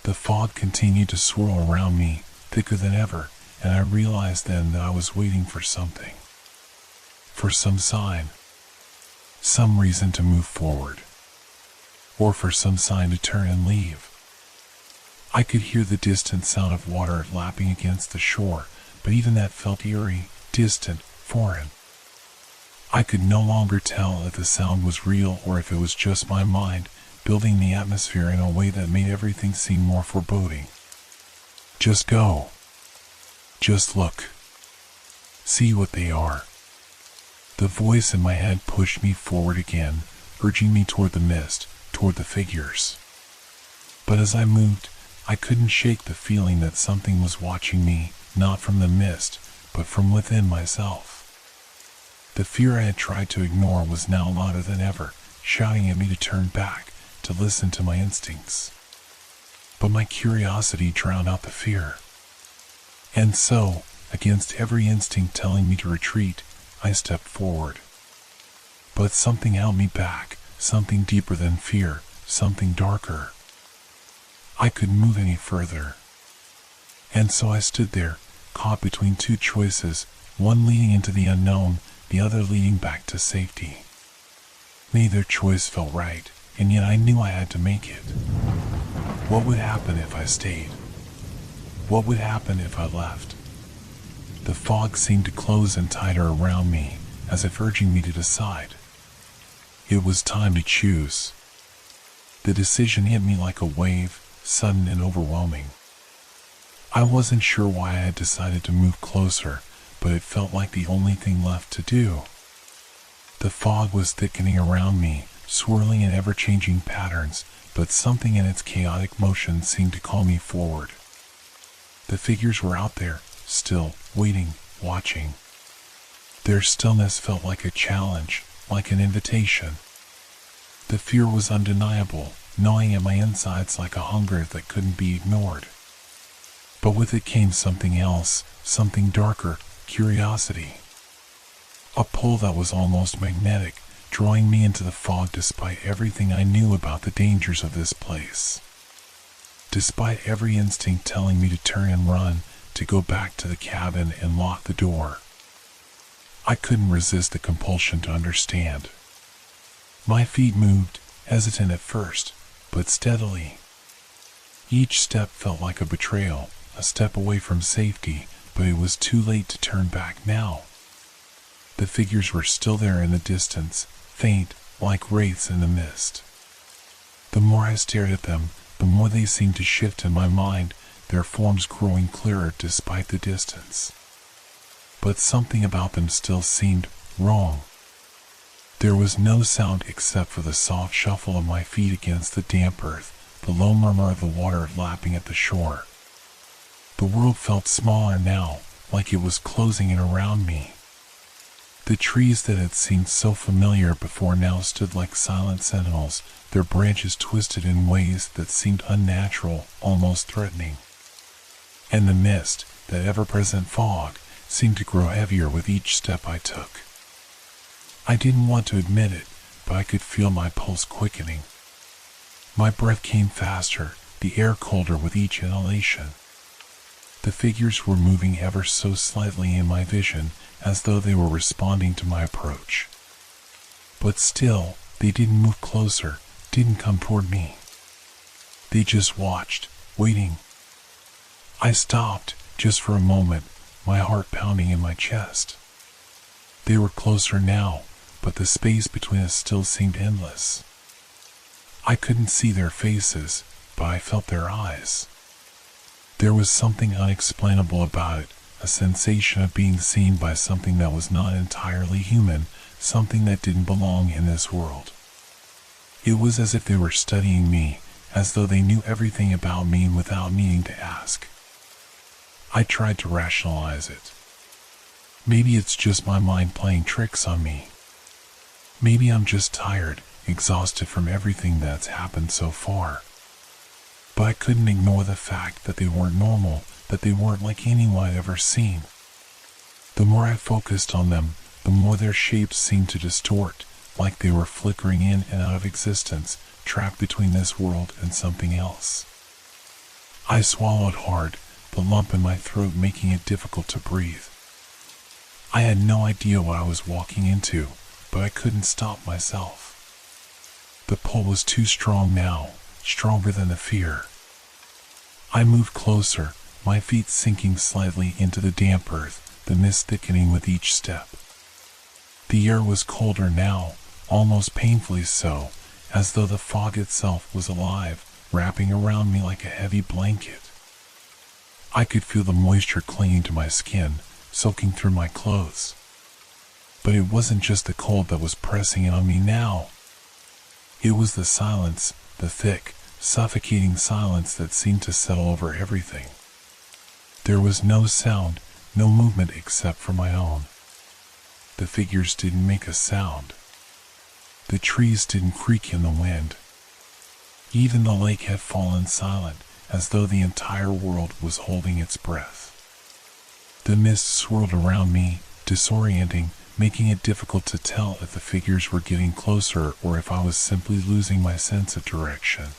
The fog continued to swirl around me, thicker than ever, and I realized then that I was waiting for something. For some sign. Some reason to move forward. Or for some sign to turn and leave. I could hear the distant sound of water lapping against the shore, but even that felt eerie, distant, foreign. I could no longer tell if the sound was real or if it was just my mind, building the atmosphere in a way that made everything seem more foreboding. Just go. Just look. See what they are. The voice in my head pushed me forward again, urging me toward the mist, toward the figures. But as I moved, I couldn't shake the feeling that something was watching me, not from the mist, but from within myself. The fear I had tried to ignore was now louder than ever, shouting at me to turn back, to listen to my instincts. But my curiosity drowned out the fear. And so, against every instinct telling me to retreat, I stepped forward. But something held me back, something deeper than fear, something darker. I couldn't move any further. And so I stood there, caught between two choices, one leading into the unknown, the other leading back to safety. Neither choice felt right, and yet I knew I had to make it. What would happen if I stayed? What would happen if I left? The fog seemed to close in tighter around me, as if urging me to decide. It was time to choose. The decision hit me like a wave, sudden and overwhelming. I wasn't sure why I had decided to move closer, but it felt like the only thing left to do. The fog was thickening around me, swirling in ever-changing patterns, but something in its chaotic motion seemed to call me forward. The figures were out there, still, waiting, watching. Their stillness felt like a challenge, like an invitation. The fear was undeniable, gnawing at my insides like a hunger that couldn't be ignored. But with it came something else, something darker, curiosity. A pull that was almost magnetic, drawing me into the fog despite everything I knew about the dangers of this place. Despite every instinct telling me to turn and run, to go back to the cabin and lock the door. I couldn't resist the compulsion to understand. My feet moved, hesitant at first, but steadily. Each step felt like a betrayal, a step away from safety, but it was too late to turn back now. The figures were still there in the distance, faint, like wraiths in the mist. The more I stared at them, the more they seemed to shift in my mind, their forms growing clearer despite the distance. But something about them still seemed wrong. There was no sound except for the soft shuffle of my feet against the damp earth, the low murmur of the water lapping at the shore. The world felt smaller now, like it was closing in around me. The trees that had seemed so familiar before now stood like silent sentinels, their branches twisted in ways that seemed unnatural, almost threatening. And the mist, that ever-present fog, seemed to grow heavier with each step I took. I didn't want to admit it, but I could feel my pulse quickening. My breath came faster, the air colder with each inhalation. The figures were moving ever so slightly in my vision, as though they were responding to my approach. But still, they didn't move closer, didn't come toward me. They just watched, waiting. I stopped, just for a moment, my heart pounding in my chest. They were closer now, but the space between us still seemed endless. I couldn't see their faces, but I felt their eyes. There was something unexplainable about it, a sensation of being seen by something that was not entirely human, something that didn't belong in this world. It was as if they were studying me, as though they knew everything about me without needing to ask. I tried to rationalize it. Maybe it's just my mind playing tricks on me. Maybe I'm just tired, exhausted from everything that's happened so far. But I couldn't ignore the fact that they weren't normal, that they weren't like anyone I'd ever seen. The more I focused on them, the more their shapes seemed to distort, like they were flickering in and out of existence, trapped between this world and something else. I swallowed hard, the lump in my throat making it difficult to breathe. I had no idea what I was walking into, but I couldn't stop myself. The pull was too strong now, stronger than the fear. I moved closer, my feet sinking slightly into the damp earth, the mist thickening with each step. The air was colder now, almost painfully so, as though the fog itself was alive, wrapping around me like a heavy blanket. I could feel the moisture clinging to my skin, soaking through my clothes. But it wasn't just the cold that was pressing in on me now. It was the silence, the thick, suffocating silence that seemed to settle over everything. There was no sound, no movement except for my own. The figures didn't make a sound. The trees didn't creak in the wind. Even the lake had fallen silent, as though the entire world was holding its breath. The mist swirled around me, disorienting, making it difficult to tell if the figures were getting closer or if I was simply losing my sense of direction.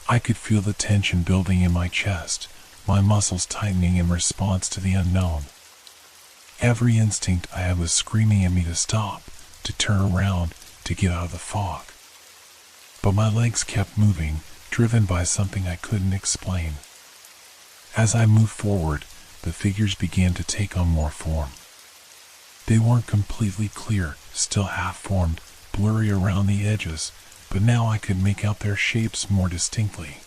I could feel the tension building in my chest, my muscles tightening in response to the unknown. Every instinct I had was screaming at me to stop, to turn around, to get out of the fog. But my legs kept moving, driven by something I couldn't explain. As I moved forward, the figures began to take on more form. They weren't completely clear, still half-formed, blurry around the edges, but now I could make out their shapes more distinctly.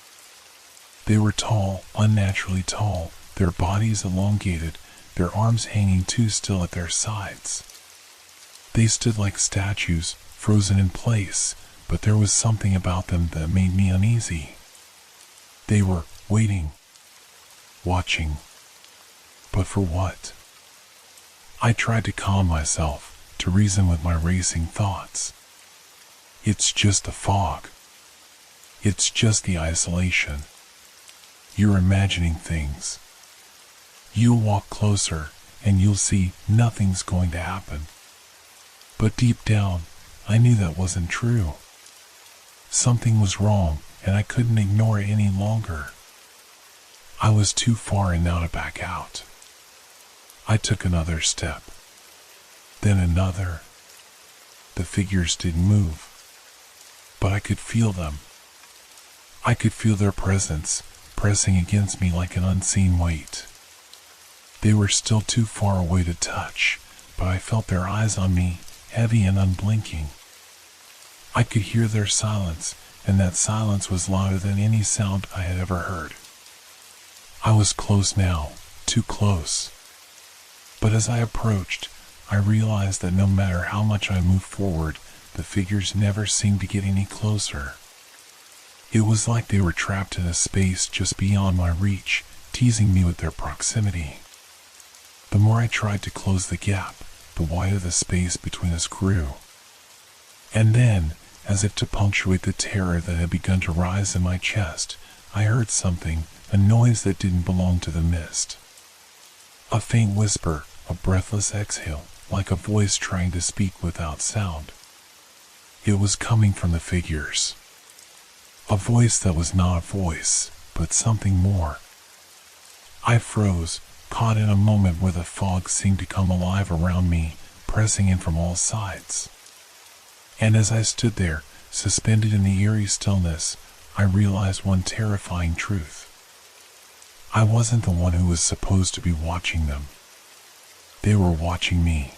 They were tall, unnaturally tall, their bodies elongated, their arms hanging too still at their sides. They stood like statues, frozen in place, but there was something about them that made me uneasy. They were waiting, watching. But for what? I tried to calm myself, to reason with my racing thoughts. It's just the fog. It's just the isolation. You're imagining things. You'll walk closer, and you'll see nothing's going to happen. But deep down, I knew that wasn't true. Something was wrong, and I couldn't ignore it any longer. I was too far in now to back out. I took another step. Then another. The figures didn't move. But I could feel them. I could feel their presence, pressing against me like an unseen weight. They were still too far away to touch, but I felt their eyes on me, heavy and unblinking. I could hear their silence, and that silence was louder than any sound I had ever heard. I was close now, too close. But as I approached, I realized that no matter how much I moved forward, the figures never seemed to get any closer. It was like they were trapped in a space just beyond my reach, teasing me with their proximity. The more I tried to close the gap, the wider the space between us grew. And then, as if to punctuate the terror that had begun to rise in my chest, I heard something, a noise that didn't belong to the mist. A faint whisper, a breathless exhale, like a voice trying to speak without sound. It was coming from the figures. A voice that was not a voice, but something more. I froze, caught in a moment where the fog seemed to come alive around me, pressing in from all sides. And as I stood there, suspended in the eerie stillness, I realized one terrifying truth. I wasn't the one who was supposed to be watching them. They were watching me.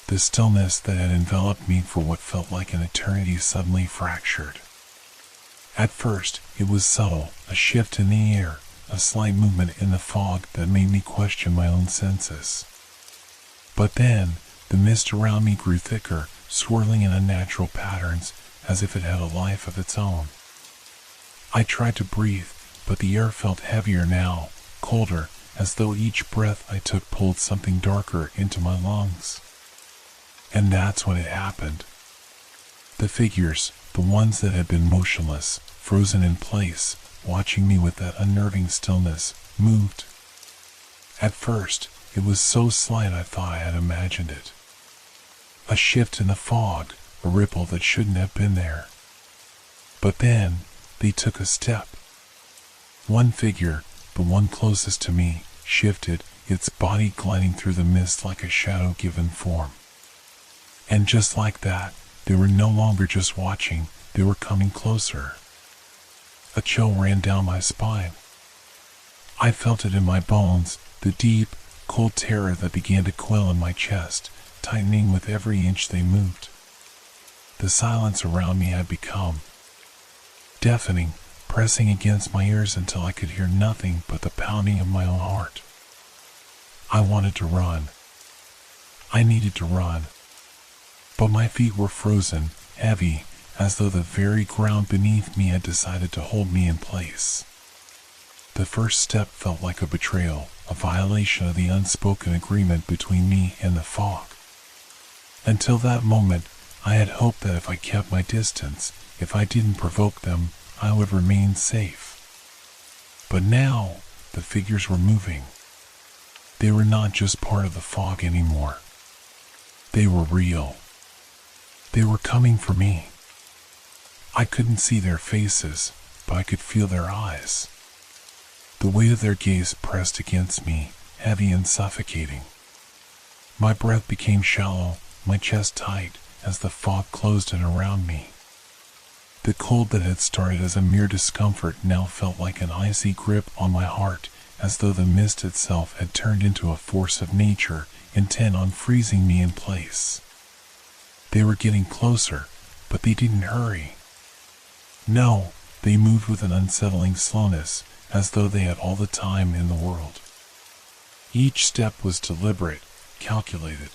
The stillness that had enveloped me for what felt like an eternity suddenly fractured. At first, it was subtle, a shift in the air, a slight movement in the fog that made me question my own senses. But then, the mist around me grew thicker, swirling in unnatural patterns, as if it had a life of its own. I tried to breathe, but the air felt heavier now, colder, as though each breath I took pulled something darker into my lungs. And that's when it happened. The figures, the ones that had been motionless, frozen in place, watching me with that unnerving stillness, moved. At first, it was so slight I thought I had imagined it. A shift in the fog, a ripple that shouldn't have been there. But then, they took a step. One figure, the one closest to me, shifted, its body gliding through the mist like a shadow given form. And just like that, they were no longer just watching, they were coming closer. A chill ran down my spine. I felt it in my bones, the deep, cold terror that began to quell in my chest, tightening with every inch they moved. The silence around me had become deafening, pressing against my ears until I could hear nothing but the pounding of my own heart. I wanted to run. I needed to run. But my feet were frozen, heavy, as though the very ground beneath me had decided to hold me in place. The first step felt like a betrayal, a violation of the unspoken agreement between me and the fog. Until that moment, I had hoped that if I kept my distance, if I didn't provoke them, I would remain safe. But now, the figures were moving. They were not just part of the fog anymore. They were real. They were coming for me. I couldn't see their faces, but I could feel their eyes. The weight of their gaze pressed against me, heavy and suffocating. My breath became shallow, my chest tight, as the fog closed in around me. The cold that had started as a mere discomfort now felt like an icy grip on my heart, as though the mist itself had turned into a force of nature, intent on freezing me in place. They were getting closer, but they didn't hurry. No, they moved with an unsettling slowness, as though they had all the time in the world. Each step was deliberate, calculated.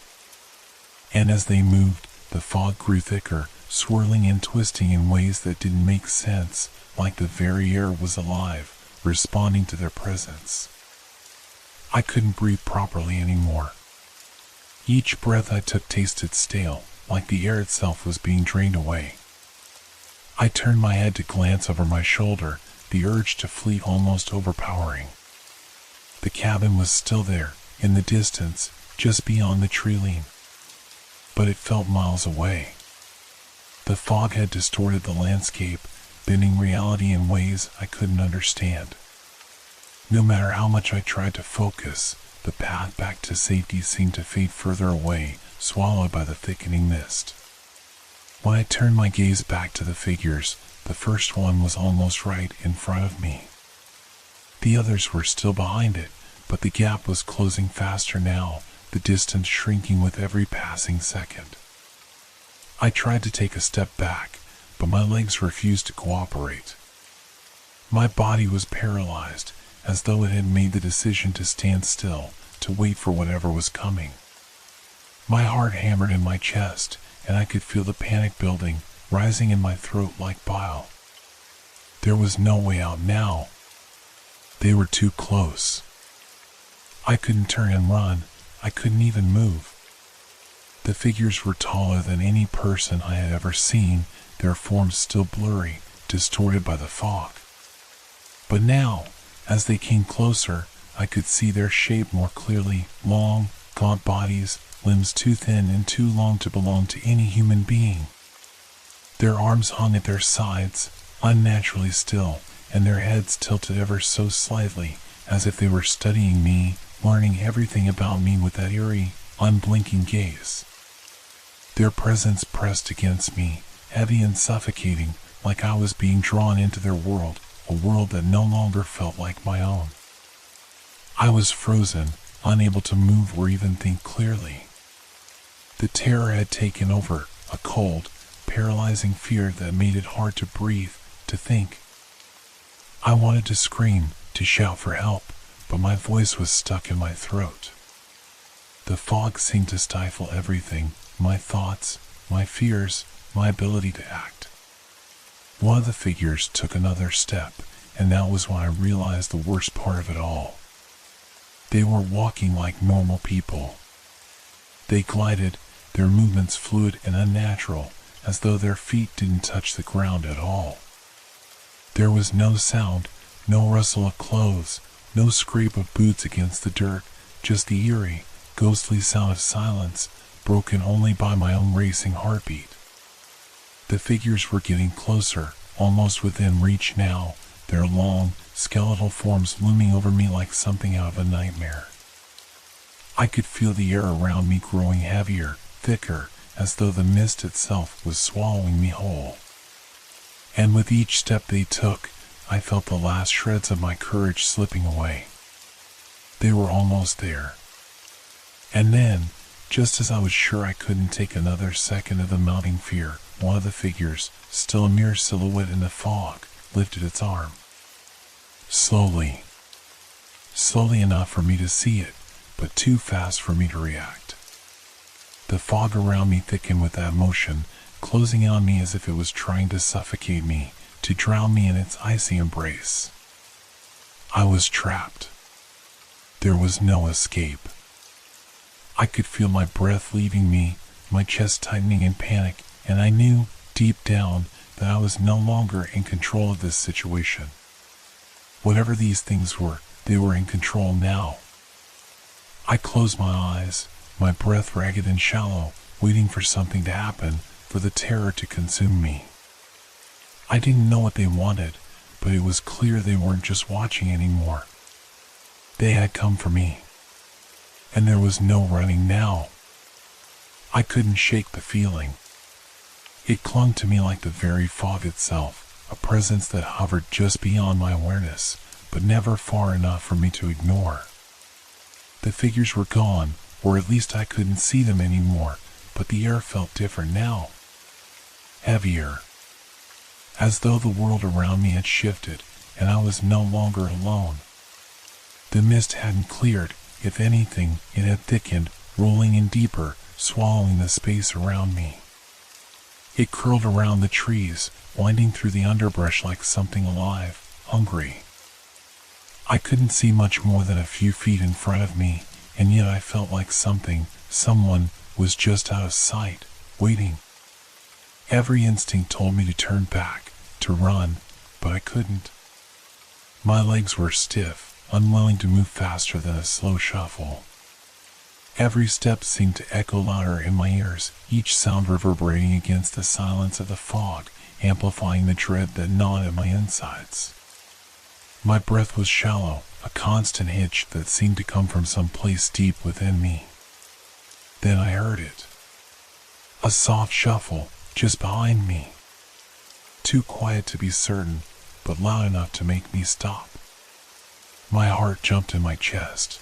And as they moved, the fog grew thicker, swirling and twisting in ways that didn't make sense, like the very air was alive, responding to their presence. I couldn't breathe properly anymore. Each breath I took tasted stale, like the air itself was being drained away. I turned my head to glance over my shoulder, the urge to flee almost overpowering. The cabin was still there, in the distance, just beyond the tree line. But it felt miles away. The fog had distorted the landscape, bending reality in ways I couldn't understand. No matter how much I tried to focus, the path back to safety seemed to fade further away, swallowed by the thickening mist. When I turned my gaze back to the figures, the first one was almost right in front of me. The others were still behind it, but the gap was closing faster now, the distance shrinking with every passing second. I tried to take a step back, but my legs refused to cooperate. My body was paralyzed, as though it had made the decision to stand still, to wait for whatever was coming. My heart hammered in my chest, and I could feel the panic building, rising in my throat like bile. There was no way out now. They were too close. I couldn't turn and run. I couldn't even move. The figures were taller than any person I had ever seen, their forms still blurry, distorted by the fog. But now, as they came closer, I could see their shape more clearly: long, gaunt bodies, limbs too thin and too long to belong to any human being. Their arms hung at their sides, unnaturally still, and their heads tilted ever so slightly, as if they were studying me, learning everything about me with that eerie, unblinking gaze. Their presence pressed against me, heavy and suffocating, like I was being drawn into their world, a world that no longer felt like my own. I was frozen, unable to move or even think clearly. The terror had taken over, a cold, paralyzing fear that made it hard to breathe, to think. I wanted to scream, to shout for help, but my voice was stuck in my throat. The fog seemed to stifle everything: my thoughts, my fears, my ability to act. One of the figures took another step, and that was when I realized the worst part of it all. They were walking like normal people. They glided, their movements fluid and unnatural, as though their feet didn't touch the ground at all. There was no sound, no rustle of clothes, no scrape of boots against the dirt, just the eerie, ghostly sound of silence, broken only by my own racing heartbeat. The figures were getting closer, almost within reach now, their long, skeletal forms looming over me like something out of a nightmare. I could feel the air around me growing heavier, thicker, as though the mist itself was swallowing me whole. And with each step they took, I felt the last shreds of my courage slipping away. They were almost there. And then, just as I was sure I couldn't take another second of the mounting fear, one of the figures, still a mere silhouette in the fog, lifted its arm. Slowly. Slowly enough for me to see it, but too fast for me to react. The fog around me thickened with that motion, closing on me as if it was trying to suffocate me, to drown me in its icy embrace. I was trapped. There was no escape. I could feel my breath leaving me, my chest tightening in panic, and I knew, deep down, that I was no longer in control of this situation. Whatever these things were, they were in control now. I closed my eyes, my breath ragged and shallow, waiting for something to happen, for the terror to consume me. I didn't know what they wanted, but it was clear they weren't just watching anymore. They had come for me. And there was no running now. I couldn't shake the feeling. It clung to me like the very fog itself, a presence that hovered just beyond my awareness, but never far enough for me to ignore. The figures were gone, or at least I couldn't see them anymore, but the air felt different now. Heavier. As though the world around me had shifted, and I was no longer alone. The mist hadn't cleared. If anything, it had thickened, rolling in deeper, swallowing the space around me. It curled around the trees, winding through the underbrush like something alive, hungry. I couldn't see much more than a few feet in front of me, and yet I felt like someone, was just out of sight, waiting. Every instinct told me to turn back, to run, but I couldn't. My legs were stiff, unwilling to move faster than a slow shuffle. Every step seemed to echo louder in my ears, each sound reverberating against the silence of the fog, amplifying the dread that gnawed at my insides. My breath was shallow, a constant hitch that seemed to come from some place deep within me. Then I heard it. A soft shuffle, just behind me. Too quiet to be certain, but loud enough to make me stop. My heart jumped in my chest.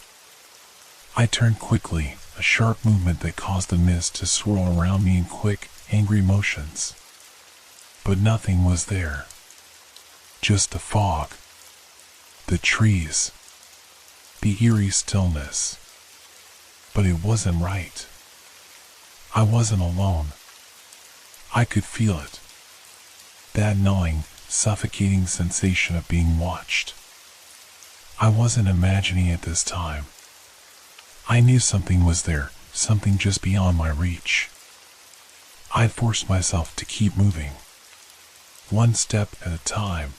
I turned quickly, a sharp movement that caused the mist to swirl around me in quick, angry motions. But nothing was there. Just the fog. The trees. The eerie stillness. But it wasn't right. I wasn't alone. I could feel it. That gnawing, suffocating sensation of being watched. I wasn't imagining it this time. I knew something was there, something just beyond my reach. I forced myself to keep moving, one step at a time.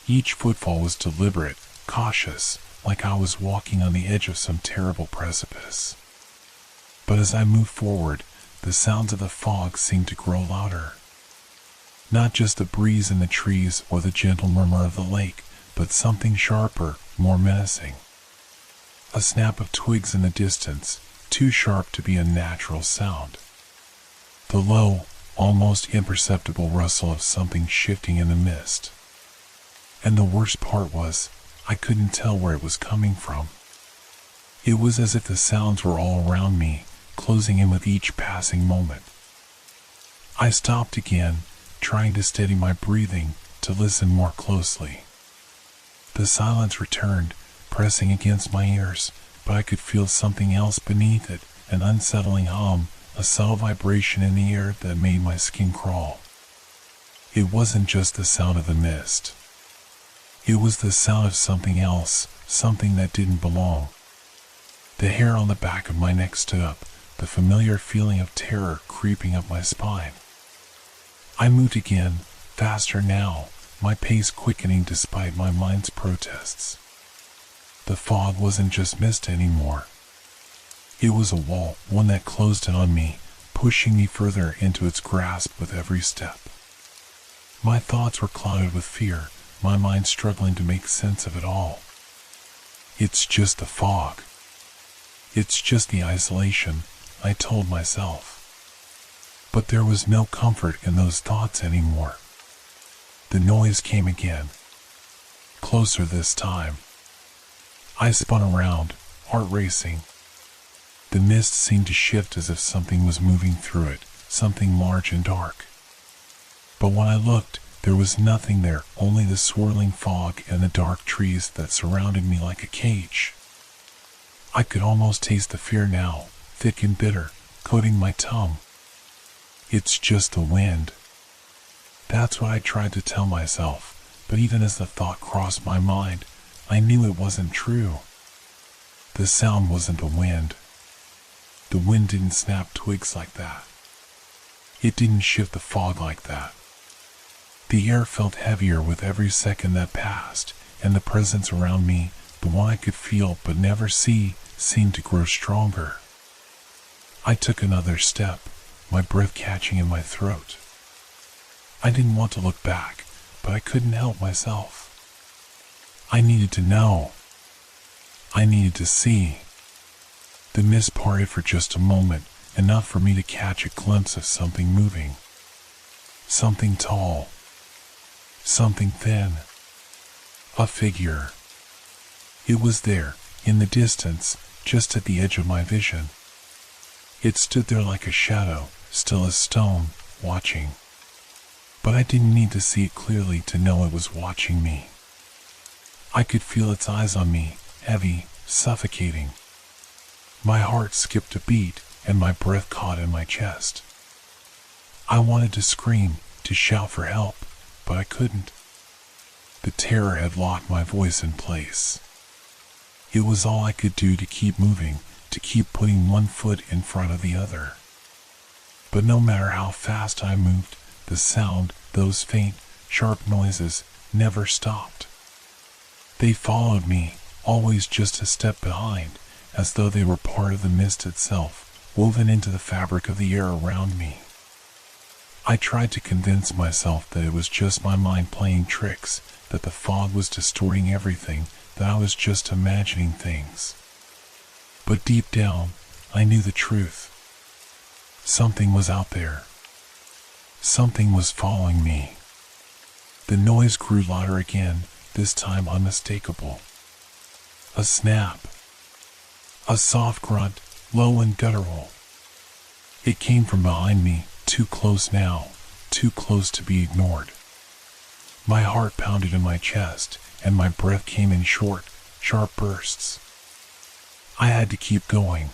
Each footfall was deliberate, cautious, like I was walking on the edge of some terrible precipice. But as I moved forward, the sounds of the fog seemed to grow louder. Not just the breeze in the trees or the gentle murmur of the lake, but something sharper, more menacing. A snap of twigs in the distance, too sharp to be a natural sound. The low, almost imperceptible rustle of something shifting in the mist. And the worst part was, I couldn't tell where it was coming from. It was as if the sounds were all around me, closing in with each passing moment. I stopped again, trying to steady my breathing, to listen more closely. The silence returned, pressing against my ears, but I could feel something else beneath it, an unsettling hum, a subtle vibration in the air that made my skin crawl. It wasn't just the sound of the mist. It was the sound of something else, something that didn't belong. The hair on the back of my neck stood up, the familiar feeling of terror creeping up my spine. I moved again, faster now, my pace quickening despite my mind's protests. The fog wasn't just mist anymore. It was a wall, one that closed in on me, pushing me further into its grasp with every step. My thoughts were clouded with fear, my mind struggling to make sense of it all. It's just the fog. It's just the isolation, I told myself. But there was no comfort in those thoughts anymore. The noise came again. Closer this time. I spun around, heart racing. The mist seemed to shift as if something was moving through it, something large and dark. But when I looked, there was nothing there, only the swirling fog and the dark trees that surrounded me like a cage. I could almost taste the fear now, thick and bitter, coating my tongue. It's just the wind. That's what I tried to tell myself, but even as the thought crossed my mind, I knew it wasn't true. The sound wasn't the wind. The wind didn't snap twigs like that. It didn't shift the fog like that. The air felt heavier with every second that passed, and the presence around me, the one I could feel but never see, seemed to grow stronger. I took another step, my breath catching in my throat. I didn't want to look back, but I couldn't help myself. I needed to know. I needed to see. The mist parted for just a moment, enough for me to catch a glimpse of something moving. Something tall. Something thin. A figure. It was there, in the distance, just at the edge of my vision. It stood there like a shadow, still as stone, watching. But I didn't need to see it clearly to know it was watching me. I could feel its eyes on me, heavy, suffocating. My heart skipped a beat, and my breath caught in my chest. I wanted to scream, to shout for help, but I couldn't. The terror had locked my voice in place. It was all I could do to keep moving, to keep putting one foot in front of the other. But no matter how fast I moved, the sound, those faint, sharp noises, never stopped. They followed me, always just a step behind, as though they were part of the mist itself, woven into the fabric of the air around me. I tried to convince myself that it was just my mind playing tricks, that the fog was distorting everything, that I was just imagining things. But deep down, I knew the truth. Something was out there. Something was following me. The noise grew louder again, this time unmistakable. A snap. A soft grunt, low and guttural. It came from behind me, too close now, too close to be ignored. My heart pounded in my chest, and my breath came in short, sharp bursts. I had to keep going.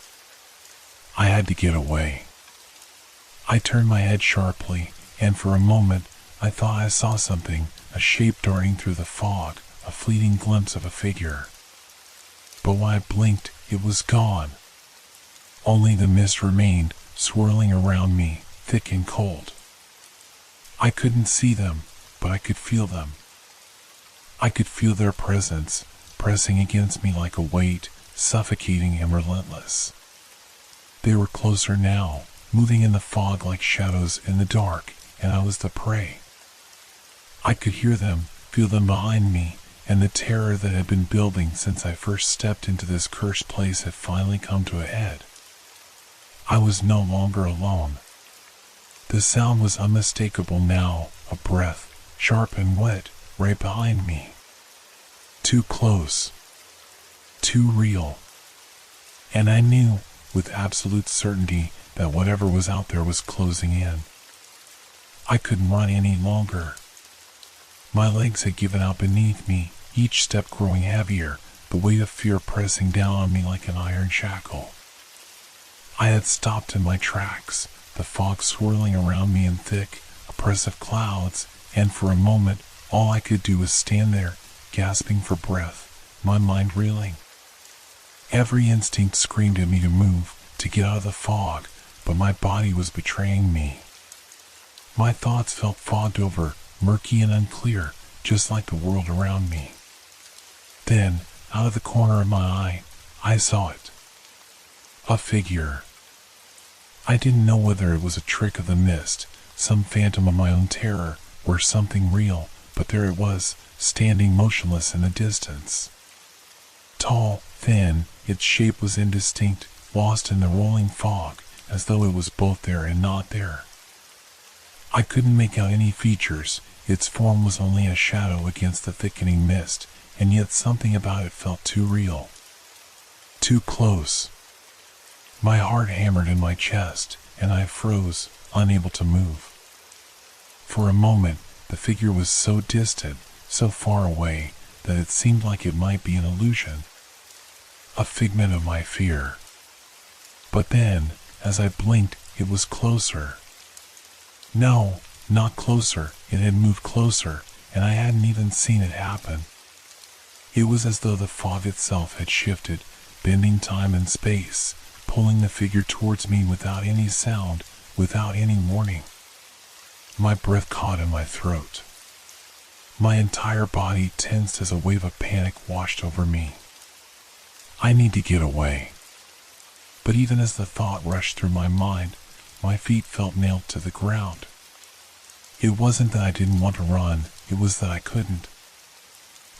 I had to get away. I turned my head sharply, and for a moment, I thought I saw something, a shape darting through the fog, a fleeting glimpse of a figure. But when I blinked, it was gone. Only the mist remained, swirling around me, thick and cold. I couldn't see them, but I could feel them. I could feel their presence, pressing against me like a weight, suffocating and relentless. They were closer now, moving in the fog like shadows in the dark, and I was the prey. I could hear them, feel them behind me, and the terror that had been building since I first stepped into this cursed place had finally come to a head. I was no longer alone. The sound was unmistakable now, a breath, sharp and wet, right behind me. Too close. Too real. And I knew, with absolute certainty, that whatever was out there was closing in. I couldn't run any longer. My legs had given out beneath me, each step growing heavier, the weight of fear pressing down on me like an iron shackle. I had stopped in my tracks, the fog swirling around me in thick, oppressive clouds, and for a moment, all I could do was stand there, gasping for breath, my mind reeling. Every instinct screamed at me to move, to get out of the fog, but my body was betraying me. My thoughts felt fogged over, murky and unclear, just like the world around me. Then, out of the corner of my eye, I saw it. A figure. I didn't know whether it was a trick of the mist, some phantom of my own terror, or something real, but there it was, standing motionless in the distance. Tall, thin, its shape was indistinct, lost in the rolling fog, as though it was both there and not there. I couldn't make out any features, its form was only a shadow against the thickening mist, and yet something about it felt too real. Too close. My heart hammered in my chest, and I froze, unable to move. For a moment, the figure was so distant, so far away, that it seemed like it might be an illusion. A figment of my fear. But then, as I blinked, it was closer. No, not closer, it had moved closer, and I hadn't even seen it happen. It was as though the fog itself had shifted, bending time and space, pulling the figure towards me without any sound, without any warning. My breath caught in my throat. My entire body tensed as a wave of panic washed over me. I need to get away. But even as the thought rushed through my mind, my feet felt nailed to the ground. It wasn't that I didn't want to run, it was that I couldn't.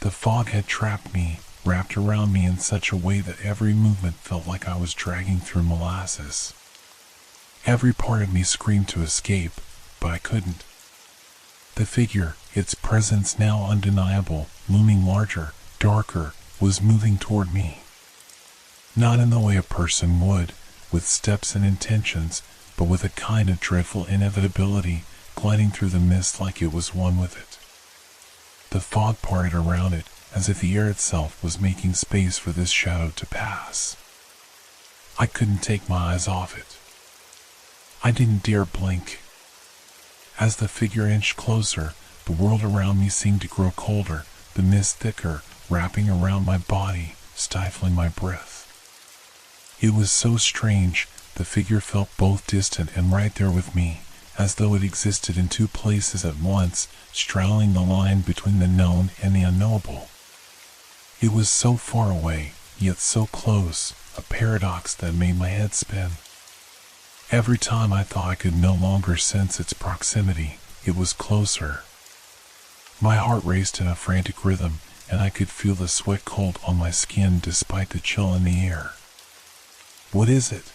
The fog had trapped me, wrapped around me in such a way that every movement felt like I was dragging through molasses. Every part of me screamed to escape, but I couldn't. The figure, its presence now undeniable, looming larger, darker, was moving toward me. Not in the way a person would, with steps and intentions, but with a kind of dreadful inevitability, gliding through the mist like it was one with it. The fog parted around it, as if the air itself was making space for this shadow to pass. I couldn't take my eyes off it. I didn't dare blink. As the figure inched closer, the world around me seemed to grow colder, the mist thicker, wrapping around my body, stifling my breath. It was so strange, the figure felt both distant and right there with me, as though it existed in two places at once, straddling the line between the known and the unknowable. It was so far away, yet so close, a paradox that made my head spin. Every time I thought I could no longer sense its proximity, it was closer. My heart raced in a frantic rhythm, and I could feel the sweat cold on my skin despite the chill in the air. What is it?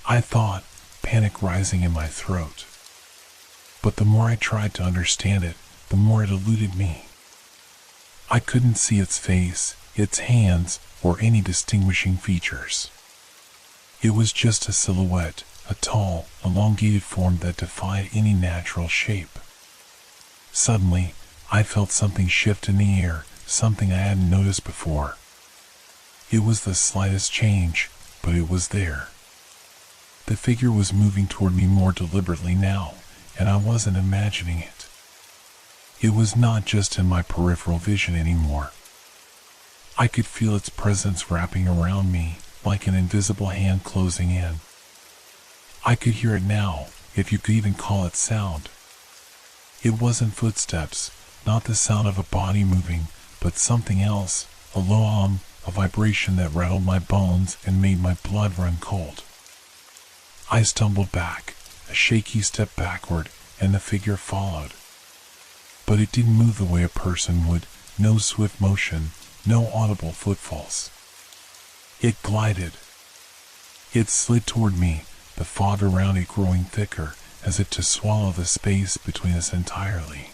I thought, panic rising in my throat. But the more I tried to understand it, the more it eluded me. I couldn't see its face, its hands, or any distinguishing features. It was just a silhouette, a tall, elongated form that defied any natural shape. Suddenly, I felt something shift in the air, something I hadn't noticed before. It was the slightest change, but it was there. The figure was moving toward me more deliberately now, and I wasn't imagining it. It was not just in my peripheral vision anymore. I could feel its presence wrapping around me, like an invisible hand closing in. I could hear it now, if you could even call it sound. It wasn't footsteps, not the sound of a body moving, but something else, a low hum, a vibration that rattled my bones and made my blood run cold. I stumbled back, a shaky step backward, and the figure followed. But it didn't move the way a person would, no swift motion, no audible footfalls. It glided. It slid toward me, the fog around it growing thicker, as if to swallow the space between us entirely.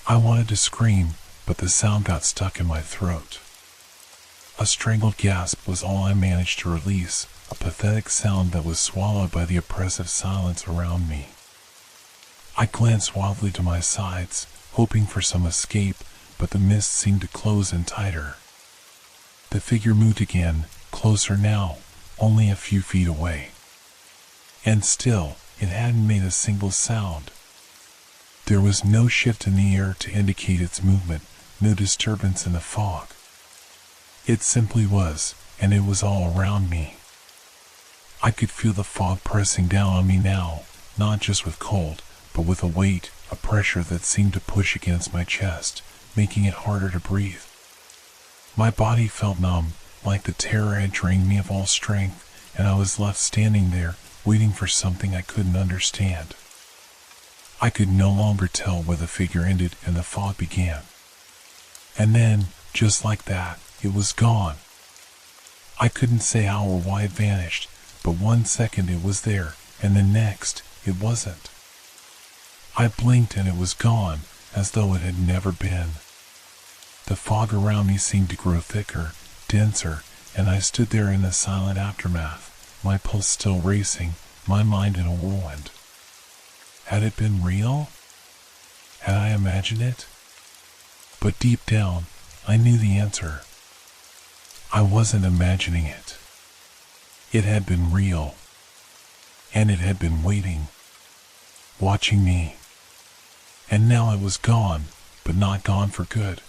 I wanted to scream, but the sound got stuck in my throat. A strangled gasp was all I managed to release, a pathetic sound that was swallowed by the oppressive silence around me. I glanced wildly to my sides, hoping for some escape, but the mist seemed to close in tighter. The figure moved again, closer now, only a few feet away. And still, it hadn't made a single sound. There was no shift in the air to indicate its movement, no disturbance in the fog. It simply was, and it was all around me. I could feel the fog pressing down on me now, not just with cold, but with a weight, a pressure that seemed to push against my chest, making it harder to breathe. My body felt numb, like the terror had drained me of all strength, and I was left standing there, waiting for something I couldn't understand. I could no longer tell where the figure ended and the fog began. And then, just like that, it was gone. I couldn't say how or why it vanished, but 1 second it was there, and the next, it wasn't. I blinked and it was gone, as though it had never been. The fog around me seemed to grow thicker, denser, and I stood there in the silent aftermath, my pulse still racing, my mind in a whirlwind. Had it been real? Had I imagined it? But deep down, I knew the answer. I wasn't imagining it. It had been real. And it had been waiting, watching me. And now it was gone, but not gone for good.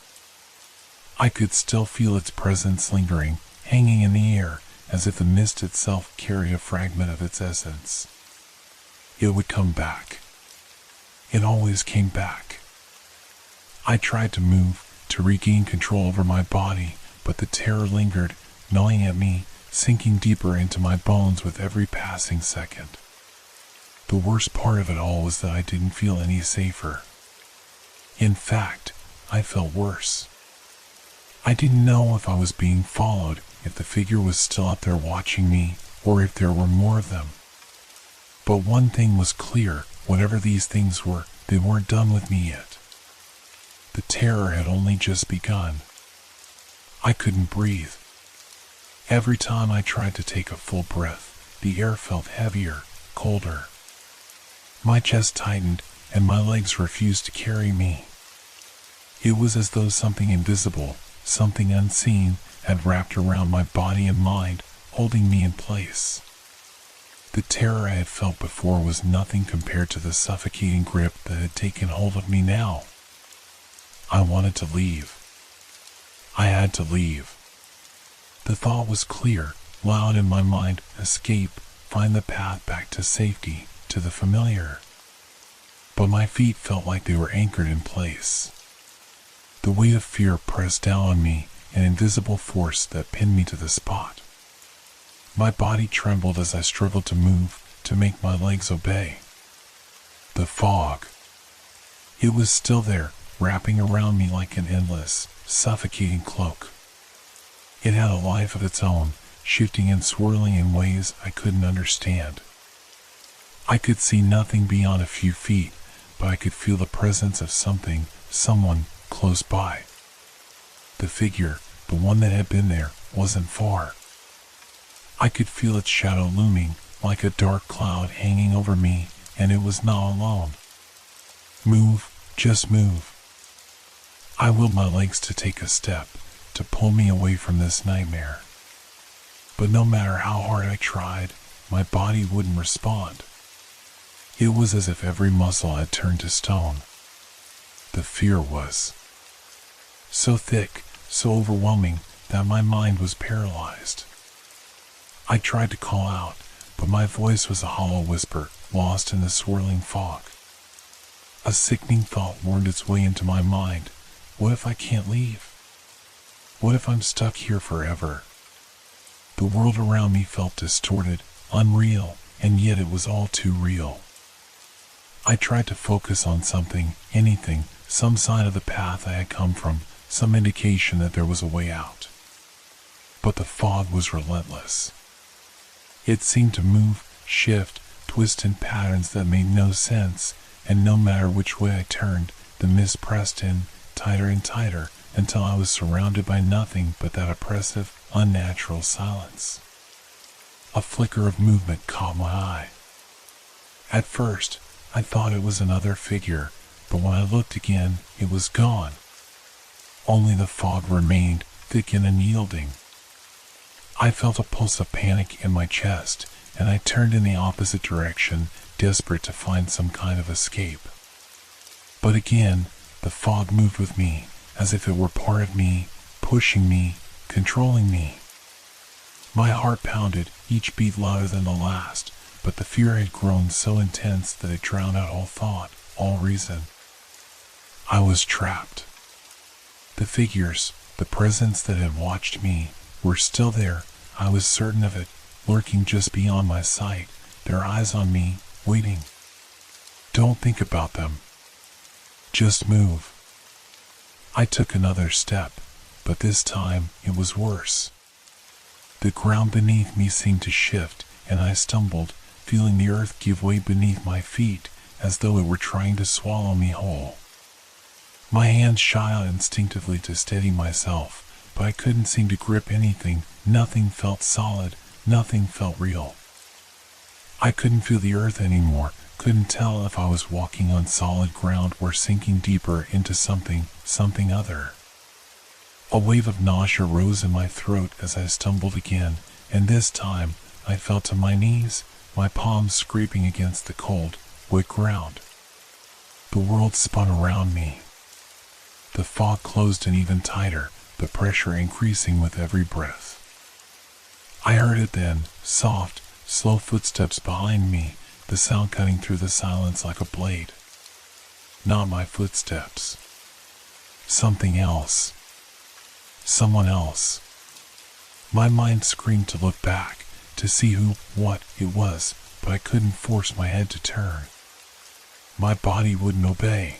I could still feel its presence lingering, hanging in the air, as if the mist itself carried a fragment of its essence. It would come back. It always came back. I tried to move, to regain control over my body, but the terror lingered, gnawing at me, sinking deeper into my bones with every passing second. The worst part of it all was that I didn't feel any safer. In fact, I felt worse. I didn't know if I was being followed, if the figure was still up there watching me, or if there were more of them. But one thing was clear, whatever these things were, they weren't done with me yet. The terror had only just begun. I couldn't breathe. Every time I tried to take a full breath, the air felt heavier, colder. My chest tightened, and my legs refused to carry me. It was as though something invisible, something unseen, had wrapped around my body and mind, holding me in place. The terror I had felt before was nothing compared to the suffocating grip that had taken hold of me now. I wanted to leave. I had to leave. The thought was clear, loud in my mind: escape, find the path back to safety, to the familiar. But my feet felt like they were anchored in place. The weight of fear pressed down on me, an invisible force that pinned me to the spot. My body trembled as I struggled to move, to make my legs obey. The fog. It was still there, wrapping around me like an endless, suffocating cloak. It had a life of its own, shifting and swirling in ways I couldn't understand. I could see nothing beyond a few feet, but I could feel the presence of something, someone, close by. The figure, the one that had been there, wasn't far. I could feel its shadow looming, like a dark cloud hanging over me, and it was not alone. Move, just move. I willed my legs to take a step, to pull me away from this nightmare. But no matter how hard I tried, my body wouldn't respond. It was as if every muscle had turned to stone. The fear was so thick, so overwhelming, that my mind was paralyzed. I tried to call out, but my voice was a hollow whisper, lost in the swirling fog. A sickening thought wormed its way into my mind. What if I can't leave? What if I'm stuck here forever? The world around me felt distorted, unreal, and yet it was all too real. I tried to focus on something, anything, some sign of the path I had come from, some indication that there was a way out. But the fog was relentless. It seemed to move, shift, twist in patterns that made no sense, and no matter which way I turned, the mist pressed in, tighter and tighter, until I was surrounded by nothing but that oppressive, unnatural silence. A flicker of movement caught my eye. At first, I thought it was another figure, but when I looked again, it was gone. Only the fog remained, thick and unyielding. I felt a pulse of panic in my chest, and I turned in the opposite direction, desperate to find some kind of escape. But again, the fog moved with me, as if it were part of me, pushing me, controlling me. My heart pounded, each beat louder than the last, but the fear had grown so intense that it drowned out all thought, all reason. I was trapped. The figures, the presence that had watched me, were still there. I was certain of it, lurking just beyond my sight, their eyes on me, waiting. Don't think about them. Just move. I took another step, but this time it was worse. The ground beneath me seemed to shift, and I stumbled, feeling the earth give way beneath my feet, as though it were trying to swallow me whole. My hands shot out instinctively to steady myself, but I couldn't seem to grip anything. Nothing felt solid, nothing felt real. I couldn't feel the earth anymore, couldn't tell if I was walking on solid ground or sinking deeper into something other. A wave of nausea rose in my throat as I stumbled again, and this time I fell to my knees, my palms scraping against the cold, wet ground. The world spun around me. The fog closed in even tighter, the pressure increasing with every breath. I heard it then, soft, slow footsteps behind me, the sound cutting through the silence like a blade. Not my footsteps. Something else. Someone else. My mind screamed to look back, to see what it was, but I couldn't force my head to turn. My body wouldn't obey.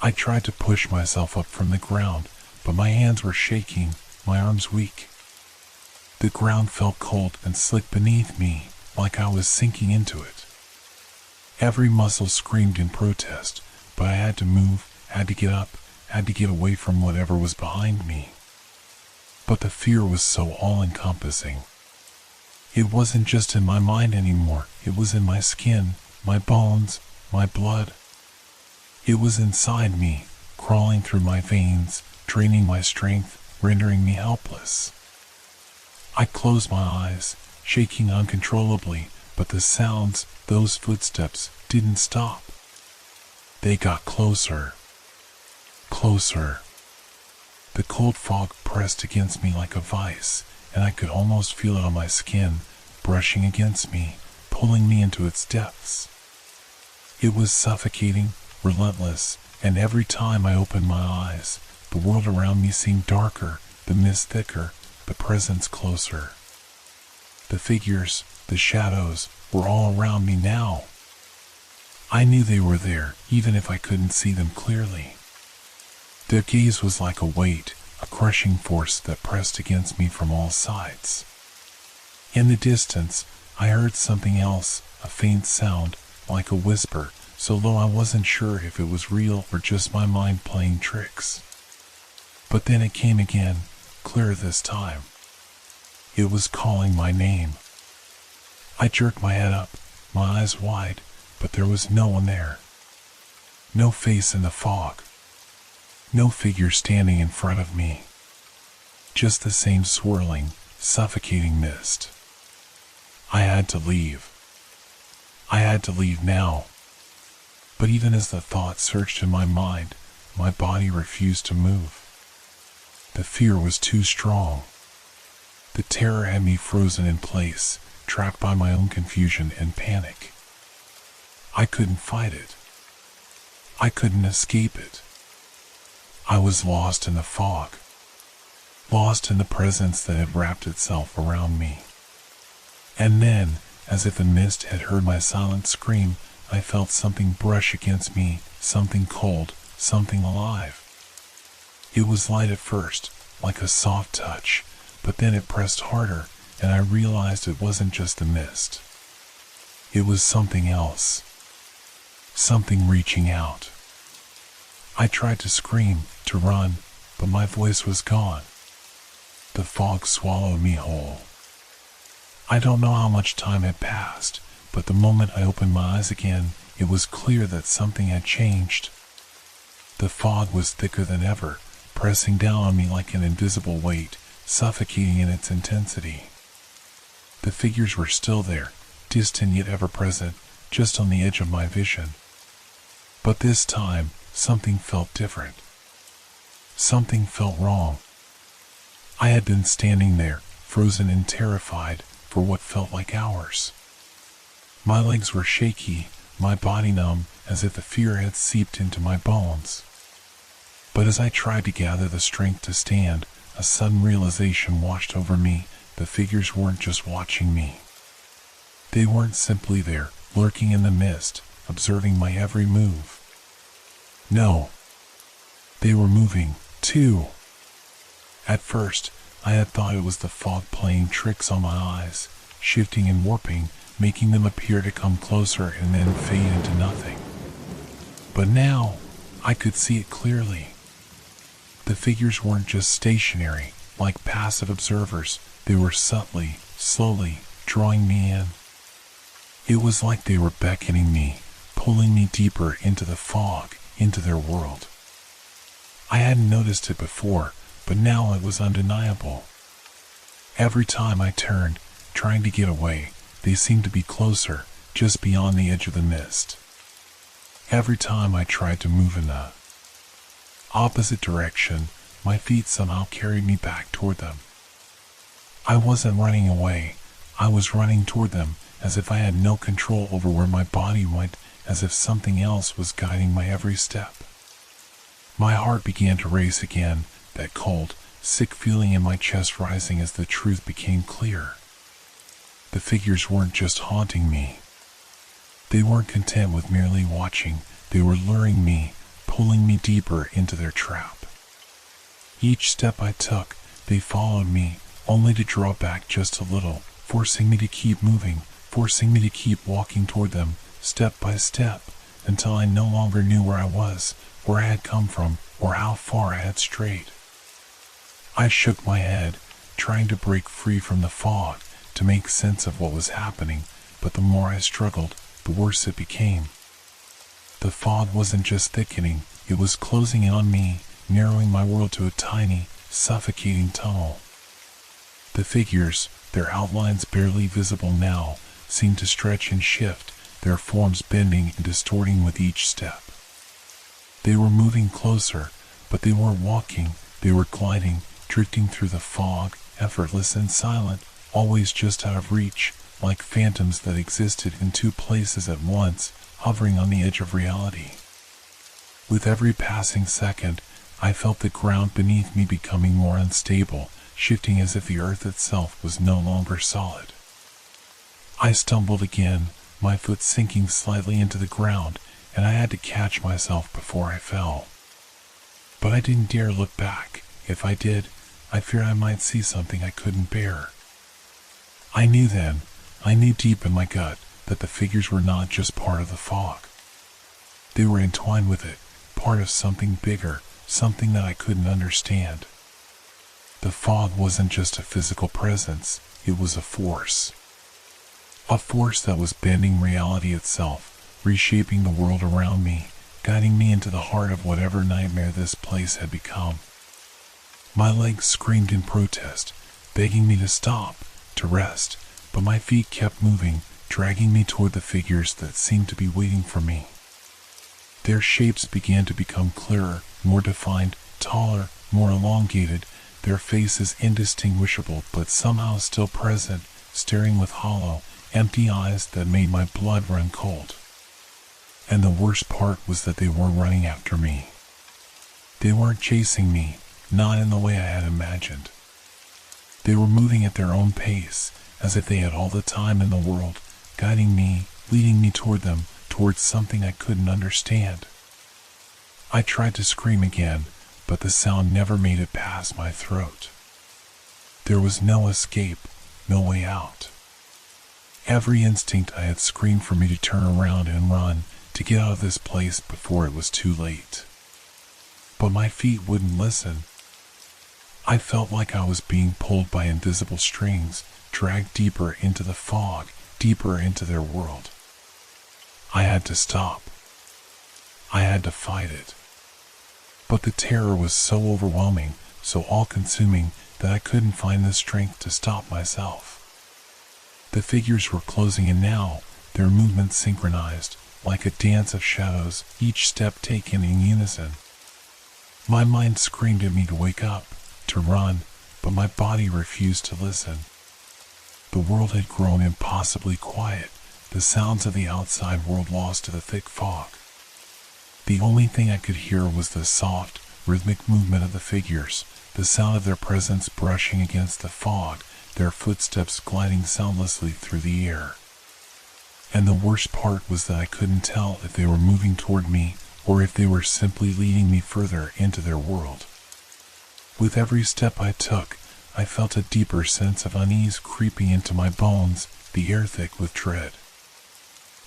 I tried to push myself up from the ground, but my hands were shaking, my arms weak. The ground felt cold and slick beneath me, like I was sinking into it. Every muscle screamed in protest, but I had to move, had to get up, had to get away from whatever was behind me. But the fear was so all-encompassing. It wasn't just in my mind anymore, it was in my skin, my bones, my blood. It was inside me, crawling through my veins, draining my strength, rendering me helpless. I closed my eyes, shaking uncontrollably, but the sounds, those footsteps, didn't stop. They got closer. Closer. The cold fog pressed against me like a vice, and I could almost feel it on my skin, brushing against me, pulling me into its depths. It was suffocating, relentless, and every time I opened my eyes, the world around me seemed darker, the mist thicker, the presence closer. The figures, the shadows, were all around me now. I knew they were there, even if I couldn't see them clearly. Their gaze was like a weight, a crushing force that pressed against me from all sides. In the distance, I heard something else, a faint sound, like a whisper, so low I wasn't sure if it was real or just my mind playing tricks. But then it came again, clearer this time. It was calling my name. I jerked my head up, my eyes wide, but there was no one there. No face in the fog. No figure standing in front of me. Just the same swirling, suffocating mist. I had to leave. I had to leave now. But even as the thought surged in my mind, my body refused to move. The fear was too strong. The terror had me frozen in place, trapped by my own confusion and panic. I couldn't fight it. I couldn't escape it. I was lost in the fog, lost in the presence that had wrapped itself around me. And then, as if the mist had heard my silent scream, I felt something brush against me, something cold, something alive. It was light at first, like a soft touch, but then it pressed harder, and I realized it wasn't just the mist. It was something else. Something reaching out. I tried to scream, to run, but my voice was gone. The fog swallowed me whole. I don't know how much time had passed, but the moment I opened my eyes again, it was clear that something had changed. The fog was thicker than ever, pressing down on me like an invisible weight, suffocating in its intensity. The figures were still there, distant yet ever present, just on the edge of my vision. But this time, something felt different. Something felt wrong. I had been standing there, frozen and terrified, for what felt like hours. My legs were shaky, my body numb, as if the fear had seeped into my bones. But as I tried to gather the strength to stand, a sudden realization washed over me. The figures weren't just watching me. They weren't simply there, lurking in the mist, observing my every move. No. They were moving, too. At first, I had thought it was the fog playing tricks on my eyes, shifting and warping, making them appear to come closer and then fade into nothing. But now, I could see it clearly. The figures weren't just stationary, like passive observers. They were subtly, slowly, drawing me in. It was like they were beckoning me, pulling me deeper into the fog, into their world. I hadn't noticed it before, but now it was undeniable. Every time I turned, trying to get away, they seemed to be closer, just beyond the edge of the mist. Every time I tried to move in the opposite direction, my feet somehow carried me back toward them. I wasn't running away, I was running toward them, as if I had no control over where my body went, as if something else was guiding my every step. My heart began to race again, that cold, sick feeling in my chest rising as the truth became clear. The figures weren't just haunting me. They weren't content with merely watching, they were luring me, pulling me deeper into their trap. Each step I took, they followed me, only to draw back just a little, forcing me to keep moving, forcing me to keep walking toward them, step by step, until I no longer knew where I was, where I had come from, or how far I had strayed. I shook my head, trying to break free from the fog, to make sense of what was happening, but the more I struggled, the worse it became. The fog wasn't just thickening, it was closing in on me, narrowing my world to a tiny, suffocating tunnel. The figures, their outlines barely visible now, seemed to stretch and shift, their forms bending and distorting with each step. They were moving closer, but they weren't walking, they were gliding, drifting through the fog, effortless and silent, always just out of reach, like phantoms that existed in two places at once, hovering on the edge of reality. With every passing second, I felt the ground beneath me becoming more unstable, shifting as if the earth itself was no longer solid. I stumbled again, my foot sinking slightly into the ground, and I had to catch myself before I fell. But I didn't dare look back. If I did, I feared I might see something I couldn't bear. I knew then, I knew deep in my gut, that the figures were not just part of the fog. They were entwined with it, part of something bigger, something that I couldn't understand. The fog wasn't just a physical presence, it was a force. A force that was bending reality itself, reshaping the world around me, guiding me into the heart of whatever nightmare this place had become. My legs screamed in protest, begging me to stop, to rest, but my feet kept moving, dragging me toward the figures that seemed to be waiting for me. Their shapes began to become clearer, more defined, taller, more elongated. their faces indistinguishable but somehow still present, staring with hollow, empty eyes that made my blood run cold. And the worst part was that they were running after me. They weren't chasing me, not in the way I had imagined. They were moving at their own pace, as if they had all the time in the world, guiding me, leading me toward them, towards something I couldn't understand. I tried to scream again, but the sound never made it past my throat. There was no escape, no way out. Every instinct I had screamed for me to turn around and run, to get out of this place before it was too late. But my feet wouldn't listen. I felt like I was being pulled by invisible strings, dragged deeper into the fog, deeper into their world. I had to stop. I had to fight it. But the terror was so overwhelming, so all-consuming, that I couldn't find the strength to stop myself. The figures were closing in now, their movements synchronized, like a dance of shadows, each step taken in unison. My mind screamed at me to wake up, to run, but my body refused to listen. The world had grown impossibly quiet, the sounds of the outside world lost to the thick fog. The only thing I could hear was the soft, rhythmic movement of the figures, the sound of their presence brushing against the fog, their footsteps gliding soundlessly through the air. And the worst part was that I couldn't tell if they were moving toward me or if they were simply leading me further into their world. With every step I took, I felt a deeper sense of unease creeping into my bones, the air thick with dread.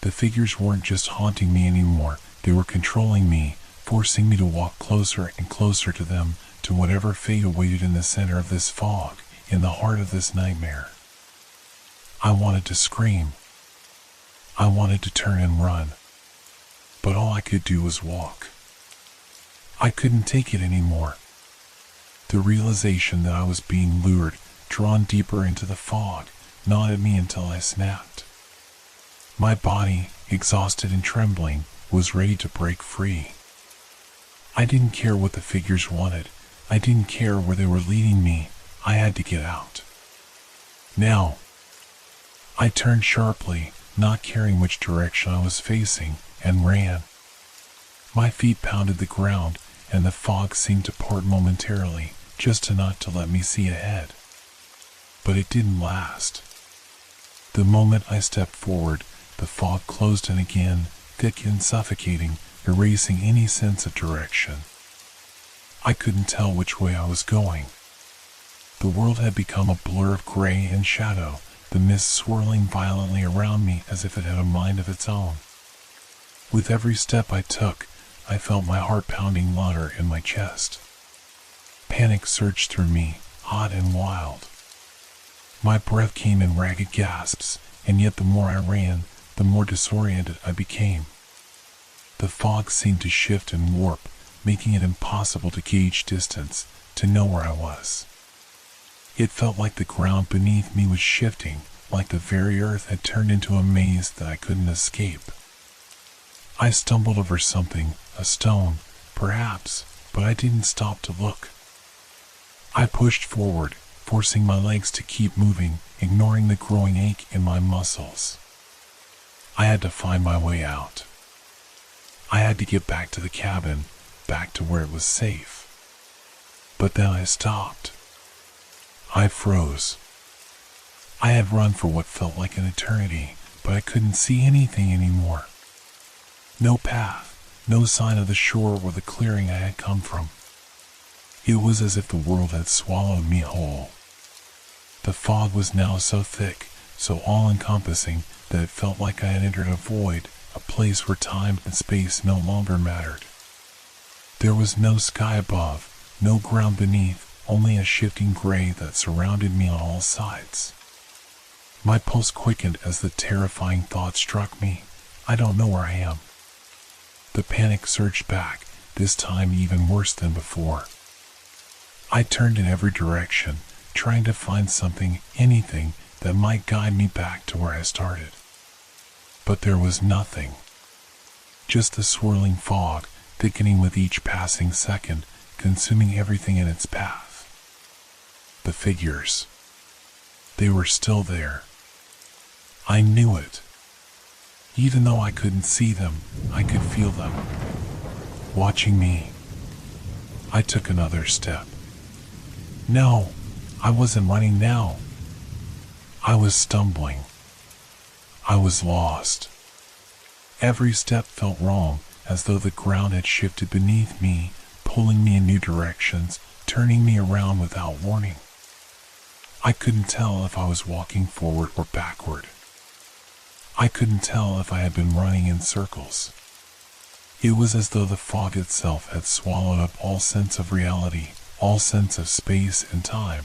The figures weren't just haunting me anymore, they were controlling me, forcing me to walk closer and closer to them, to whatever fate awaited in the center of this fog, in the heart of this nightmare. I wanted to scream. I wanted to turn and run. But all I could do was walk. I couldn't take it anymore. The realization that I was being lured, drawn deeper into the fog, gnawed at me until I snapped. My body, exhausted and trembling, was ready to break free. I didn't care what the figures wanted. I didn't care where they were leading me. I had to get out. Now. I turned sharply, not caring which direction I was facing, and ran. My feet pounded the ground, and the fog seemed to part momentarily, just enough to let me see ahead. But it didn't last. The moment I stepped forward, the fog closed in again, thick and suffocating, erasing any sense of direction. I couldn't tell which way I was going. The world had become a blur of gray and shadow, the mist swirling violently around me as if it had a mind of its own. With every step I took, I felt my heart pounding louder in my chest. Panic surged through me, hot and wild. My breath came in ragged gasps, and yet the more I ran, the more disoriented I became. The fog seemed to shift and warp, making it impossible to gauge distance, to know where I was. It felt like the ground beneath me was shifting, like the very earth had turned into a maze that I couldn't escape. I stumbled over something, a stone, perhaps, but I didn't stop to look. I pushed forward, forcing my legs to keep moving, ignoring the growing ache in my muscles. I had to find my way out. I had to get back to the cabin, back to where it was safe. But then I stopped. I froze. I had run for what felt like an eternity, but I couldn't see anything anymore. No path, no sign of the shore or the clearing I had come from. It was as if the world had swallowed me whole. The fog was now so thick, so all-encompassing, that it felt like I had entered a void, a place where time and space no longer mattered. There was no sky above, no ground beneath, only a shifting gray that surrounded me on all sides. My pulse quickened as the terrifying thought struck me. I don't know where I am. The panic surged back, this time even worse than before. I turned in every direction, trying to find something, anything, that might guide me back to where I started. But there was nothing. Just the swirling fog, thickening with each passing second, consuming everything in its path. The figures. They were still there. I knew it. Even though I couldn't see them, I could feel them. Watching me. I took another step. No, I wasn't running now. I was stumbling. I was lost. Every step felt wrong, as though the ground had shifted beneath me, pulling me in new directions, turning me around without warning. I couldn't tell if I was walking forward or backward. I couldn't tell if I had been running in circles. It was as though the fog itself had swallowed up all sense of reality, all sense of space and time.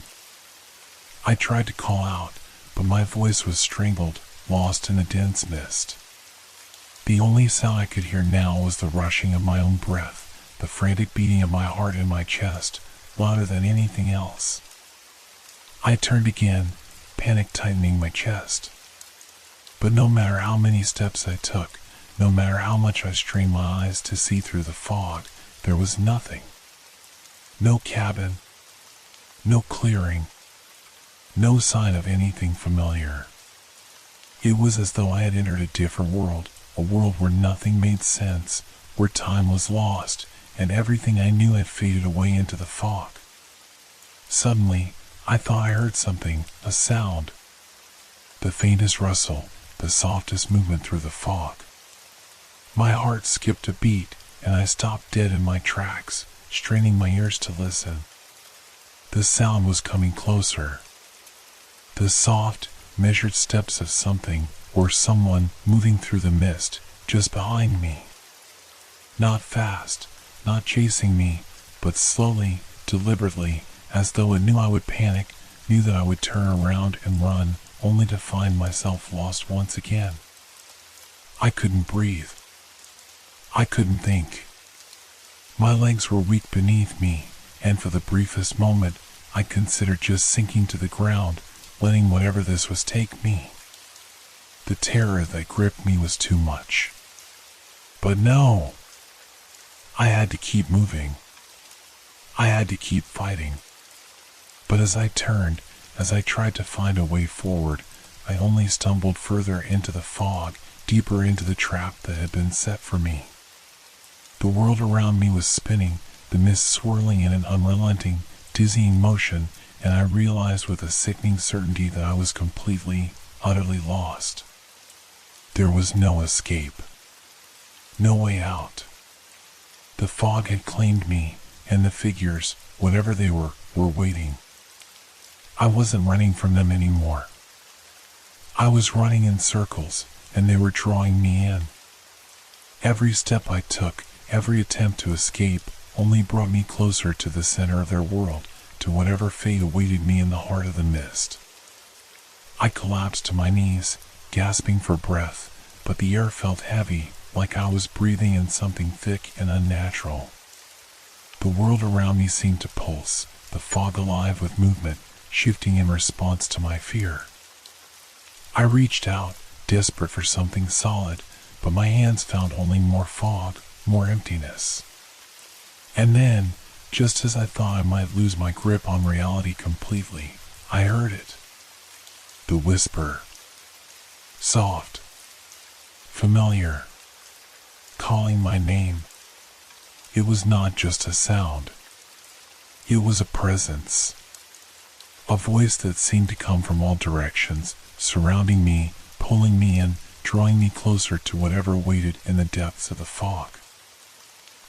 I tried to call out, but my voice was strangled, lost in a dense mist. The only sound I could hear now was the rushing of my own breath, the frantic beating of my heart in my chest, louder than anything else. I turned again, panic tightening my chest. But no matter how many steps I took, no matter how much I strained my eyes to see through the fog, there was nothing. No cabin, no clearing, no sign of anything familiar. It was as though I had entered a different world, a world where nothing made sense, where time was lost, and everything I knew had faded away into the fog. Suddenly, I thought I heard something, a sound. The faintest rustle, the softest movement through the fog. My heart skipped a beat, and I stopped dead in my tracks, straining my ears to listen. The sound was coming closer. The soft, measured steps of something, or someone, moving through the mist, just behind me. Not fast, not chasing me, but slowly, deliberately, as though it knew I would panic, knew that I would turn around and run, only to find myself lost once again. I couldn't breathe. I couldn't think. My legs were weak beneath me, and for the briefest moment, I considered just sinking to the ground, letting whatever this was take me. The terror that gripped me was too much. But no! I had to keep moving. I had to keep fighting. But as I turned, as I tried to find a way forward, I only stumbled further into the fog, deeper into the trap that had been set for me. The world around me was spinning, the mist swirling in an unrelenting, dizzying motion, and I realized with a sickening certainty that I was completely, utterly lost. There was no escape. No way out. The fog had claimed me, and the figures, whatever they were waiting. I wasn't running from them anymore. I was running in circles, and they were drawing me in. Every step I took, every attempt to escape, only brought me closer to the center of their world, to whatever fate awaited me in the heart of the mist. I collapsed to my knees, gasping for breath, but the air felt heavy, like I was breathing in something thick and unnatural. The world around me seemed to pulse, the fog alive with movement, shifting in response to my fear. I reached out, desperate for something solid, but my hands found only more fog, more emptiness. And then, just as I thought I might lose my grip on reality completely, I heard it. The whisper. Soft. Familiar. Calling my name. It was not just a sound. It was a presence. A voice that seemed to come from all directions, surrounding me, pulling me in, drawing me closer to whatever waited in the depths of the fog.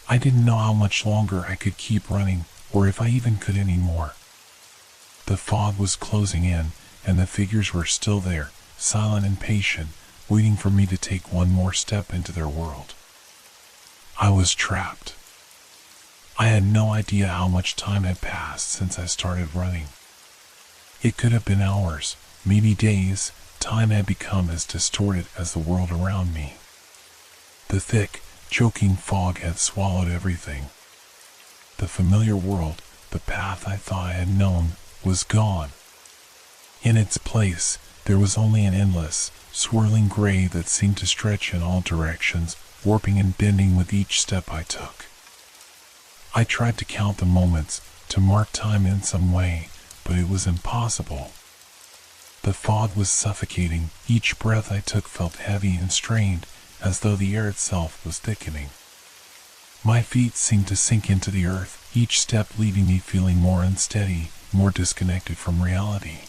I didn't know how much longer I could keep running, or if I even could anymore. The fog was closing in, and the figures were still there, silent and patient, waiting for me to take one more step into their world. I was trapped. I had no idea how much time had passed since I started running. It could have been hours, maybe days. Time had become as distorted as the world around me. The thick, choking fog had swallowed everything. The familiar world, the path I thought I had known, was gone. In its place, there was only an endless, swirling gray that seemed to stretch in all directions, warping and bending with each step I took. I tried to count the moments, to mark time in some way, but it was impossible. The fog was suffocating. Each breath I took felt heavy and strained, as though the air itself was thickening. My feet seemed to sink into the earth, each step leaving me feeling more unsteady, more disconnected from reality.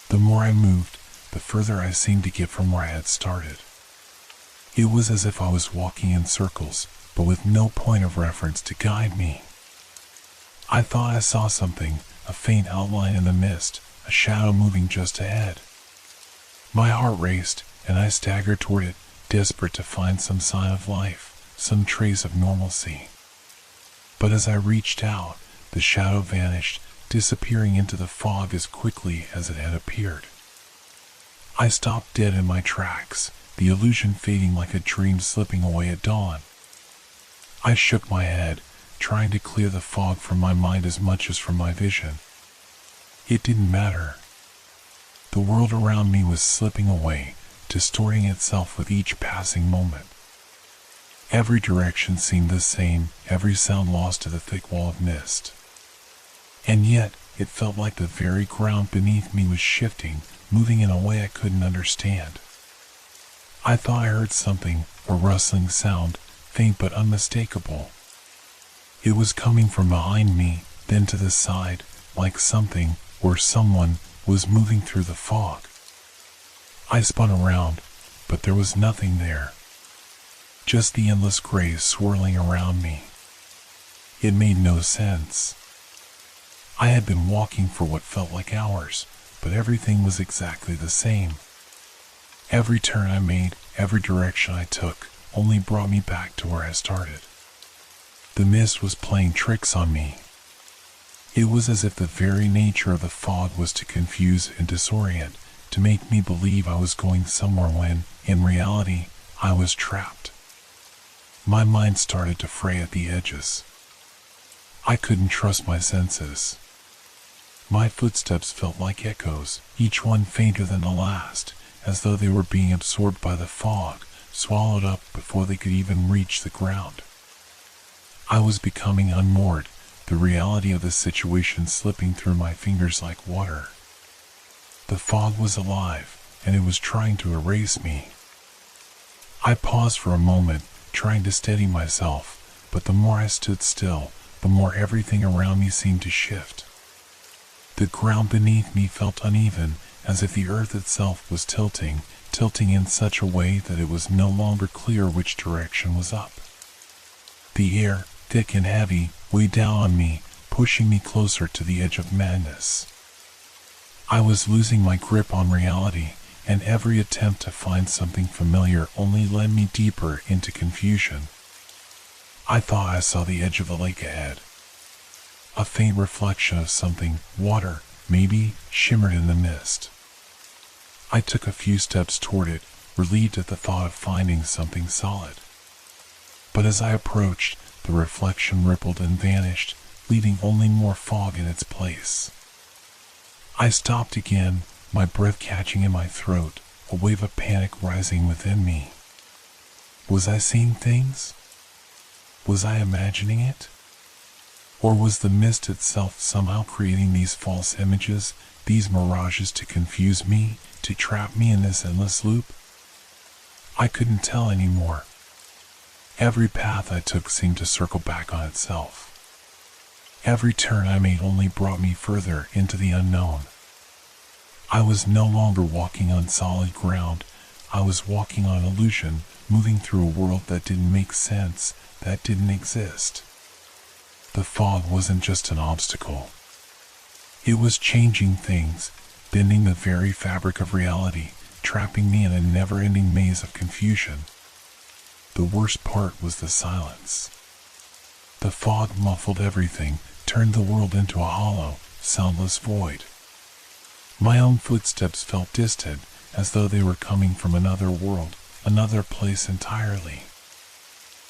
The more I moved, the further I seemed to get from where I had started. It was as if I was walking in circles, but with no point of reference to guide me. I thought I saw something, a faint outline in the mist, a shadow moving just ahead. My heart raced, and I staggered toward it, desperate to find some sign of life, some trace of normalcy. But as I reached out, the shadow vanished, disappearing into the fog as quickly as it had appeared. I stopped dead in my tracks, the illusion fading like a dream slipping away at dawn. I shook my head, trying to clear the fog from my mind as much as from my vision. It didn't matter. The world around me was slipping away, distorting itself with each passing moment. Every direction seemed the same, every sound lost to the thick wall of mist. And yet, it felt like the very ground beneath me was shifting, moving in a way I couldn't understand. I thought I heard something, a rustling sound, faint but unmistakable. It was coming from behind me, then to the side, like something, or someone, was moving through the fog. I spun around, but there was nothing there. Just the endless gray swirling around me. It made no sense. I had been walking for what felt like hours, but everything was exactly the same. Every turn I made, every direction I took, only brought me back to where I started. The mist was playing tricks on me. It was as if the very nature of the fog was to confuse and disorient, to make me believe I was going somewhere when, in reality, I was trapped. My mind started to fray at the edges. I couldn't trust my senses. My footsteps felt like echoes, each one fainter than the last, as though they were being absorbed by the fog, swallowed up before they could even reach the ground. I was becoming unmoored, the reality of the situation slipping through my fingers like water. The fog was alive, and it was trying to erase me. I paused for a moment, trying to steady myself, but the more I stood still, the more everything around me seemed to shift. The ground beneath me felt uneven, as if the earth itself was tilting in such a way that it was no longer clear which direction was up. The air, thick and heavy, weighed down on me, pushing me closer to the edge of madness. I was losing my grip on reality, and every attempt to find something familiar only led me deeper into confusion. I thought I saw the edge of the lake ahead. A faint reflection of something, water, maybe, shimmered in the mist. I took a few steps toward it, relieved at the thought of finding something solid. But as I approached, the reflection rippled and vanished, leaving only more fog in its place. I stopped again, my breath catching in my throat, a wave of panic rising within me. Was I seeing things? Was I imagining it? Or was the mist itself somehow creating these false images, these mirages to confuse me, to trap me in this endless loop? I couldn't tell anymore. Every path I took seemed to circle back on itself. Every turn I made only brought me further into the unknown. I was no longer walking on solid ground. I was walking on illusion, moving through a world that didn't make sense, that didn't exist. The fog wasn't just an obstacle. It was changing things, bending the very fabric of reality, trapping me in a never-ending maze of confusion. The worst part was the silence. The fog muffled everything, turned the world into a hollow, soundless void. My own footsteps felt distant, as though they were coming from another world, another place entirely.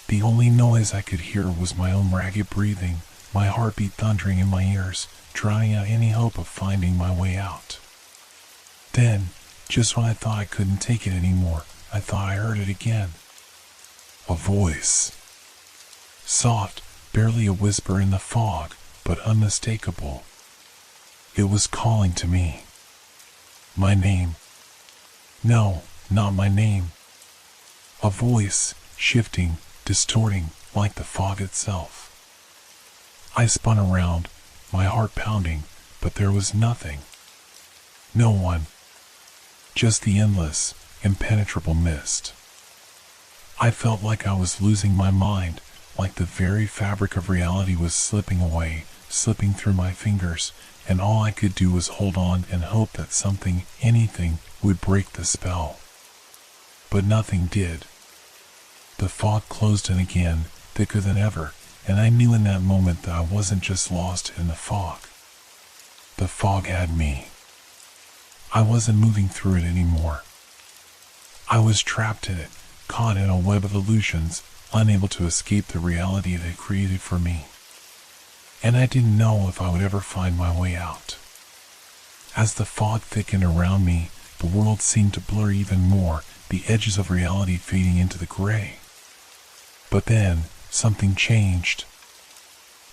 The only noise I could hear was my own ragged breathing, my heartbeat thundering in my ears, drowning out any hope of finding my way out. Then, just when I thought I couldn't take it anymore, I thought I heard it again. A voice. Soft, barely a whisper in the fog, but unmistakable. It was calling to me. My name. No, not my name. A voice, shifting, distorting, like the fog itself. I spun around, my heart pounding, but there was nothing. No one. Just the endless, impenetrable mist. I felt like I was losing my mind, like the very fabric of reality was slipping away, slipping through my fingers, and all I could do was hold on and hope that something, anything, would break the spell. But nothing did. The fog closed in again, thicker than ever, and I knew in that moment that I wasn't just lost in the fog. The fog had me. I wasn't moving through it anymore. I was trapped in it, caught in a web of illusions, unable to escape the reality it had created for me. And I didn't know if I would ever find my way out. As the fog thickened around me, the world seemed to blur even more, the edges of reality fading into the gray. But then, something changed.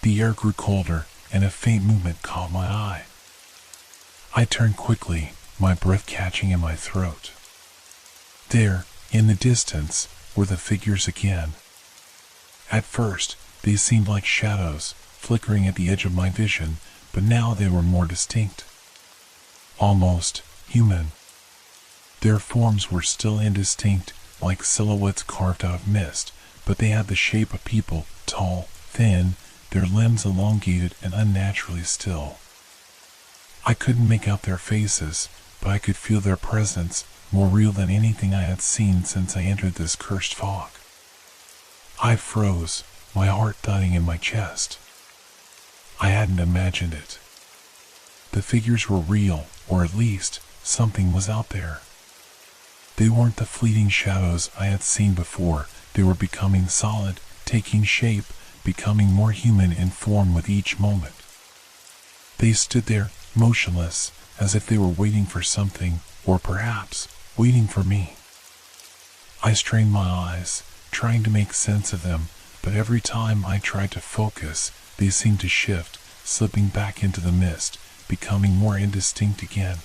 The air grew colder, and a faint movement caught my eye. I turned quickly, my breath catching in my throat. There, in the distance, were the figures again. At first, they seemed like shadows, flickering at the edge of my vision, but now they were more distinct. Almost human. Their forms were still indistinct, like silhouettes carved out of mist, but they had the shape of people, tall, thin, their limbs elongated and unnaturally still. I couldn't make out their faces, but I could feel their presence, more real than anything I had seen since I entered this cursed fog. I froze, my heart thudding in my chest. I hadn't imagined it. The figures were real, or at least, something was out there. They weren't the fleeting shadows I had seen before. They were becoming solid, taking shape, becoming more human in form with each moment. They stood there, motionless, as if they were waiting for something, or perhaps, waiting for me. I strained my eyes, trying to make sense of them, but every time I tried to focus, they seemed to shift, slipping back into the mist, becoming more indistinct again.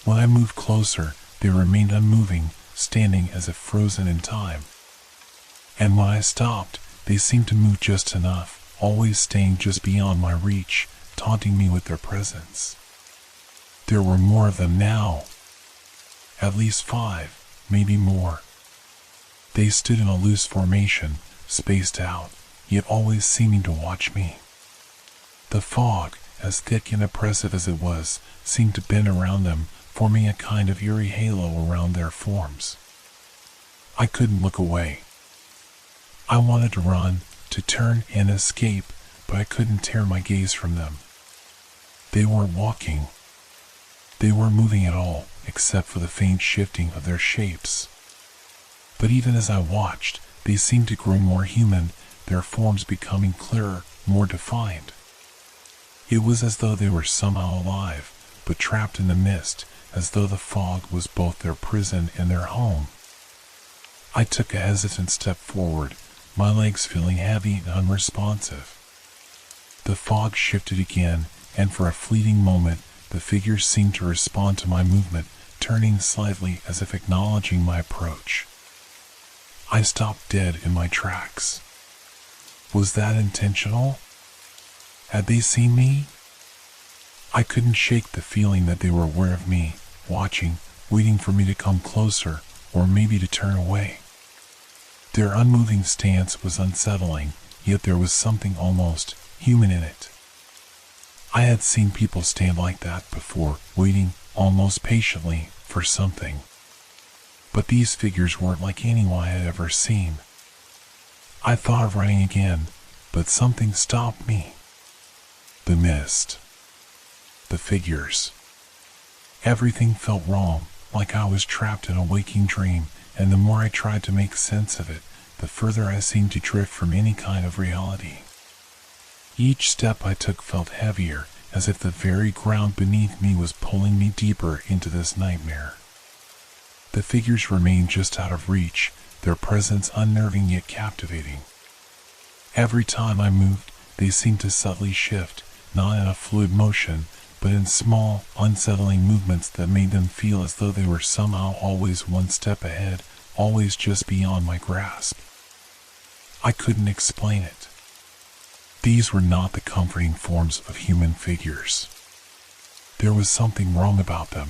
When I moved closer, they remained unmoving, standing as if frozen in time. And when I stopped, they seemed to move just enough, always staying just beyond my reach, taunting me with their presence. There were more of them now. At least 5, maybe more. They stood in a loose formation, spaced out, yet always seeming to watch me. The fog, as thick and oppressive as it was, seemed to bend around them, forming a kind of eerie halo around their forms. I couldn't look away. I wanted to run, to turn and escape, but I couldn't tear my gaze from them. They weren't walking. They weren't moving at all, except for the faint shifting of their shapes. But even as I watched, they seemed to grow more human, their forms becoming clearer, more defined. It was as though they were somehow alive, but trapped in the mist, as though the fog was both their prison and their home. I took a hesitant step forward, my legs feeling heavy and unresponsive. The fog shifted again, and for a fleeting moment, the figures seemed to respond to my movement, turning slightly as if acknowledging my approach. I stopped dead in my tracks. Was that intentional? Had they seen me? I couldn't shake the feeling that they were aware of me, watching, waiting for me to come closer, or maybe to turn away. Their unmoving stance was unsettling, yet there was something almost human in it. I had seen people stand like that before, waiting, almost patiently, for something. But these figures weren't like anyone I had ever seen. I thought of running again, but something stopped me. The mist. The figures. Everything felt wrong, like I was trapped in a waking dream, and the more I tried to make sense of it, the further I seemed to drift from any kind of reality. Each step I took felt heavier, as if the very ground beneath me was pulling me deeper into this nightmare. The figures remained just out of reach, their presence unnerving yet captivating. Every time I moved, they seemed to subtly shift, not in a fluid motion, but in small, unsettling movements that made them feel as though they were somehow always one step ahead, always just beyond my grasp. I couldn't explain it. These were not the comforting forms of human figures. There was something wrong about them.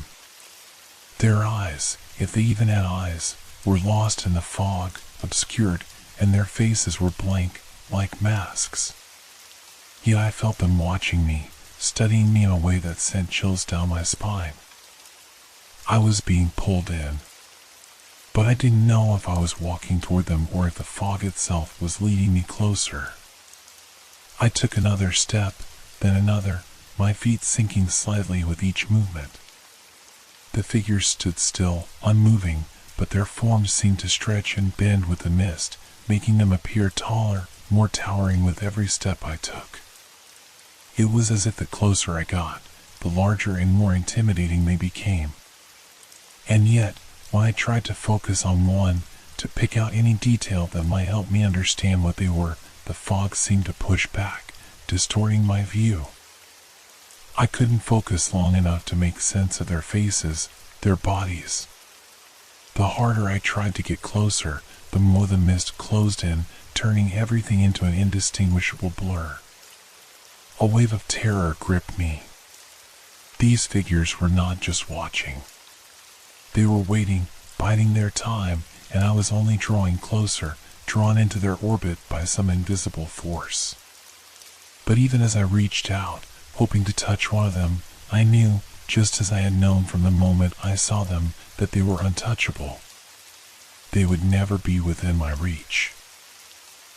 Their eyes, if they even had eyes, were lost in the fog, obscured, and their faces were blank, like masks. Yet I felt them watching me, studying me in a way that sent chills down my spine. I was being pulled in, but I didn't know if I was walking toward them or if the fog itself was leading me closer. I took another step, then another, my feet sinking slightly with each movement. The figures stood still, unmoving, but their forms seemed to stretch and bend with the mist, making them appear taller, more towering with every step I took. It was as if the closer I got, the larger and more intimidating they became. And yet, when I tried to focus on one, to pick out any detail that might help me understand what they were, the fog seemed to push back, distorting my view. I couldn't focus long enough to make sense of their faces, their bodies. The harder I tried to get closer, the more the mist closed in, turning everything into an indistinguishable blur. A wave of terror gripped me. These figures were not just watching. They were waiting, biding their time, and I was only drawing closer, drawn into their orbit by some invisible force. But even as I reached out, hoping to touch one of them, I knew, just as I had known from the moment I saw them, that they were untouchable. They would never be within my reach.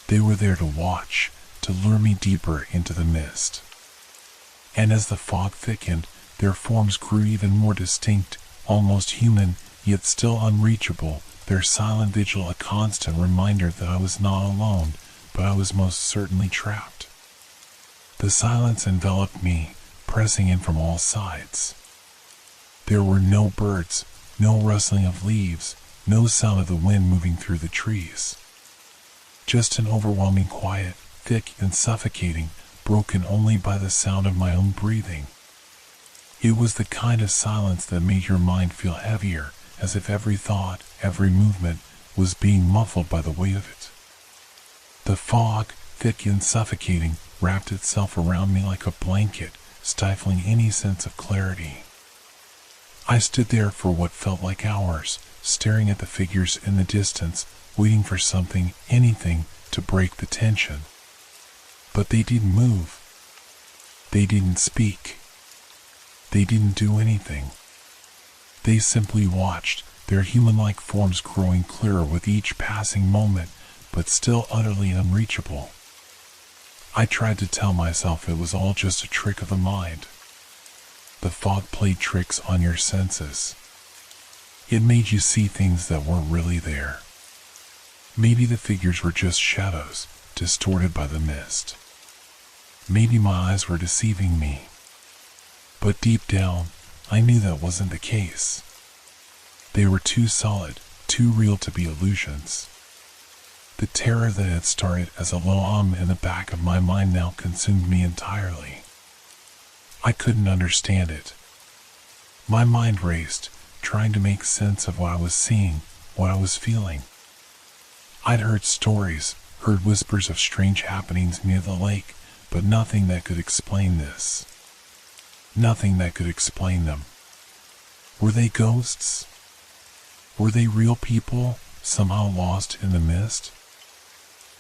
They were there to watch, to lure me deeper into the mist. And as the fog thickened, their forms grew even more distinct, almost human, yet still unreachable, their silent vigil a constant reminder that I was not alone, but I was most certainly trapped. The silence enveloped me, pressing in from all sides. There were no birds, no rustling of leaves, no sound of the wind moving through the trees. Just an overwhelming quiet, thick and suffocating, broken only by the sound of my own breathing. It was the kind of silence that made your mind feel heavier, as if every thought, every movement, was being muffled by the weight of it. The fog, thick and suffocating, wrapped itself around me like a blanket, stifling any sense of clarity. I stood there for what felt like hours, staring at the figures in the distance, waiting for something, anything, to break the tension. But they didn't move. They didn't speak. They didn't do anything. They simply watched, their human-like forms growing clearer with each passing moment, but still utterly unreachable. I tried to tell myself it was all just a trick of the mind. The fog played tricks on your senses. It made you see things that weren't really there. Maybe the figures were just shadows, distorted by the mist. Maybe my eyes were deceiving me. But deep down, I knew that wasn't the case. They were too solid, too real to be illusions. The terror that had started as a low in the back of my mind now consumed me entirely. I couldn't understand it. My mind raced, trying to make sense of what I was seeing, what I was feeling. I'd heard stories, heard whispers of strange happenings near the lake, but nothing that could explain this. Nothing that could explain them. Were they ghosts? Were they real people, somehow lost in the mist?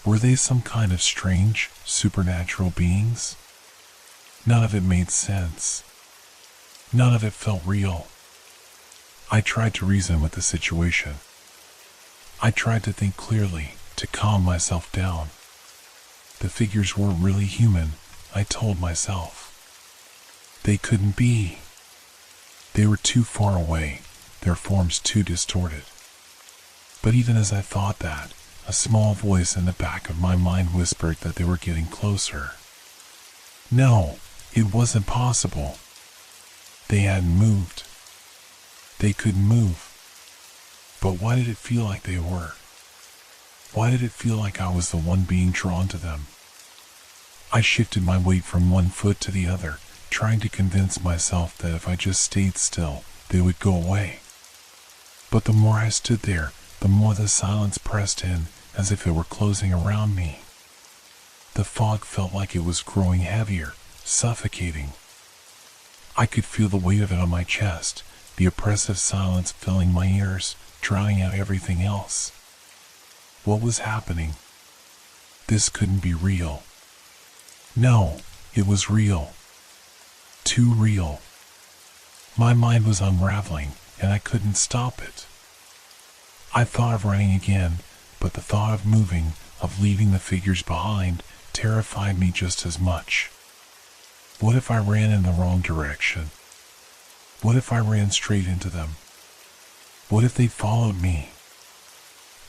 Were they some kind of strange, supernatural beings? None of it made sense. None of it felt real. I tried to reason with the situation. I tried to think clearly, to calm myself down. The figures weren't really human, I told myself. They couldn't be. They were too far away, their forms too distorted. But even as I thought that, a small voice in the back of my mind whispered that they were getting closer. No, it wasn't possible. They hadn't moved. They couldn't move. But why did it feel like they were? Why did it feel like I was the one being drawn to them? I shifted my weight from one foot to the other, trying to convince myself that if I just stayed still, they would go away. But the more I stood there, the more the silence pressed in, as if it were closing around me. The fog felt like it was growing heavier, suffocating. I could feel the weight of it on my chest, the oppressive silence filling my ears, drowning out everything else. What was happening? This couldn't be real. No, it was real. Too real. My mind was unraveling, and I couldn't stop it. I thought of running again, but the thought of moving, of leaving the figures behind, terrified me just as much. What if I ran in the wrong direction? What if I ran straight into them? What if they followed me?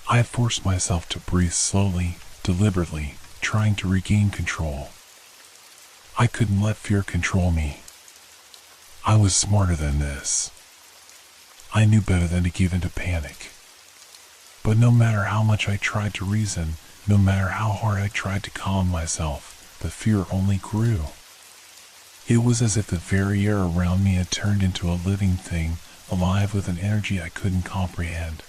I forced myself to breathe slowly, deliberately, trying to regain control. I couldn't let fear control me. I was smarter than this. I knew better than to give in to panic. But no matter how much I tried to reason, no matter how hard I tried to calm myself, the fear only grew. It was as if the very air around me had turned into a living thing, alive with an energy I couldn't comprehend.